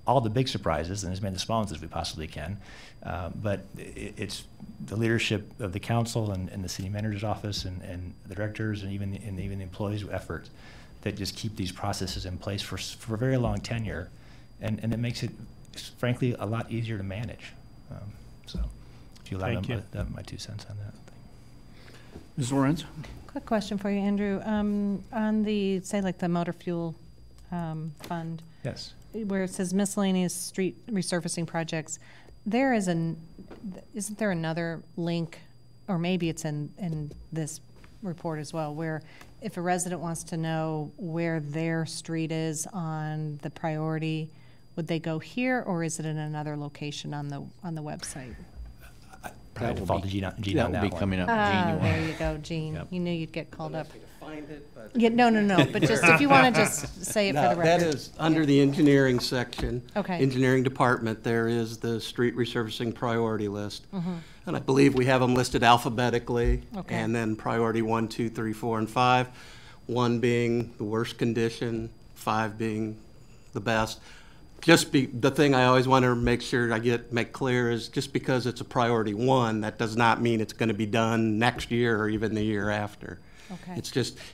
all the big surprises and as many of the small ones as we possibly can. But it's the leadership of the council and the city manager's office and the directors and even the employees' efforts that just keep these processes in place for a very long tenure, and it makes it, frankly, a lot easier to manage. So if you allow me my 2 cents on that. Ms. Lorenz? Quick question for you, Andrew. On the, say, like the motor fuel fund. Yes. Where it says miscellaneous street resurfacing projects, isn't there another link, or maybe it's in this report as well, where if a resident wants to know where their street is on the priority, would they go here, or is it in another location on the website? That will be, that will be coming up. Gene, there you go, Gene. Yep. You knew you'd get called up. Find it, but Yeah, no, but just if you want to just say it for the record. That is under the engineering section. Okay. Engineering department, there is the street resurfacing priority list. And I believe we have them listed alphabetically. Okay. And then priority 1, 2, 3, 4, and 5. 1 being the worst condition, 5 being the best. The thing I always want to make sure I make clear is just because it's a priority 1, that does not mean it's going to be done next year or even the year after. Okay.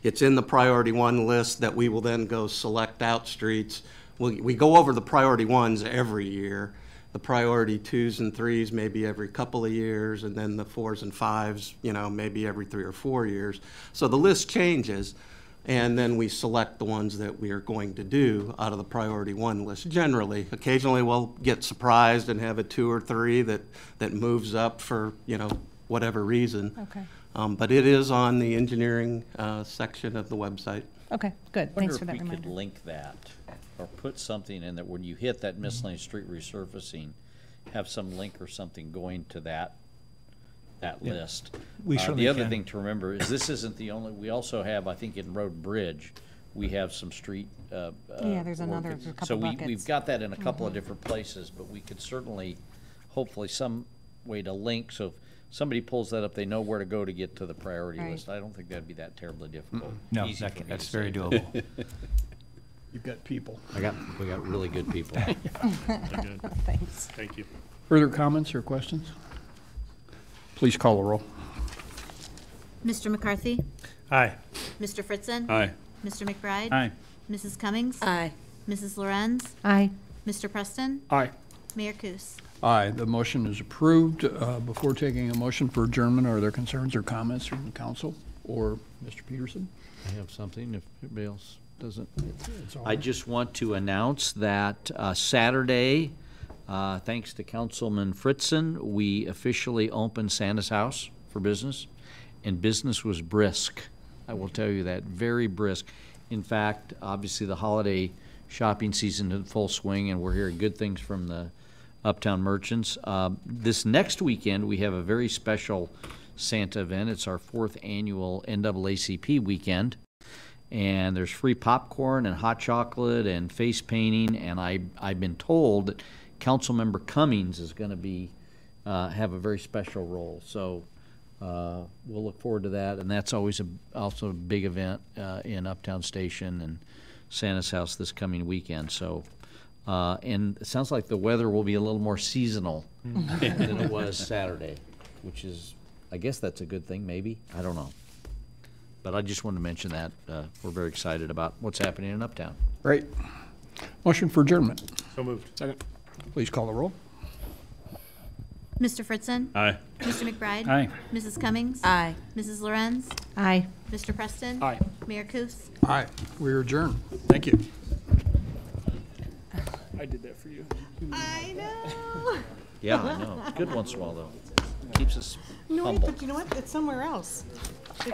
It's in the priority 1 list that we will then go select out streets. We go over the priority 1s every year. The priority 2s and 3s maybe every couple of years, and then the 4s and 5s, you know, maybe every 3 or 4 years. So the list changes, and then we select the ones that we are going to do out of the priority 1 list generally. Occasionally we'll get surprised and have a 2 or 3 that moves up for, you know, whatever reason. Okay. But it is on the engineering section of the website. Okay, good. Thanks for that I wonder if we reminder. could link that, or put something in that when you hit that miscellaneous street resurfacing, have some link or something going to that list. We certainly the other can. thing to remember is this isn't the only, we also have, I think in Road Bridge, we have some street Yeah, there's another, work. there's a couple So buckets. we've got that in a couple of different places, but we could certainly, hopefully some way to link, so if somebody pulls that up, they know where to go to get to the priority Right. list. I don't think that'd be that terribly difficult. No, Easy for me that's to very say. doable. You've got people. We got really good people. Thanks. Thank you. Further comments or questions? Please call the roll. Mr. McCarthy? Aye. Mr. Fritzen? Aye. Mr. McBride? Aye. Mrs. Cummings? Aye. Mrs. Lorenz? Aye. Mr. Preston? Aye. Mayor Kus? Aye, the motion is approved. Before taking a motion for adjournment, are there concerns or comments from the council or Mr. Peterson? I have something if everybody else doesn't. It's all I right. just want to announce that Saturday, thanks to Councilman Fritzen, we officially opened Santa's house for business, and business was brisk. I will tell you that, very brisk. In fact, obviously the holiday shopping season in full swing, and we're hearing good things from the Uptown merchants. This next weekend, we have a very special Santa event. It's our 4th annual NAACP weekend. And there's free popcorn and hot chocolate and face painting. And I've been told that Councilmember Cummings is going to be have a very special role. So we'll look forward to that. And that's always also a big event in Uptown Station and Santa's house this coming weekend. So. And it sounds like the weather will be a little more seasonal than it was Saturday, which is, I guess that's a good thing, maybe. I don't know. But I just wanted to mention that. We're very excited about what's happening in Uptown. Great. Motion for adjournment. So moved. Second. Please call the roll. Mr. Fritzen? Aye. Mr. McBride? Aye. Mrs. Cummings? Aye. Mrs. Lorenz? Aye. Mr. Preston? Aye. Mayor Kus? Aye, we are adjourned. Thank you. I did that for you. I know. Yeah, I know. Good once in a while, though. Keeps us No, humble. but you know what? It's somewhere else. It's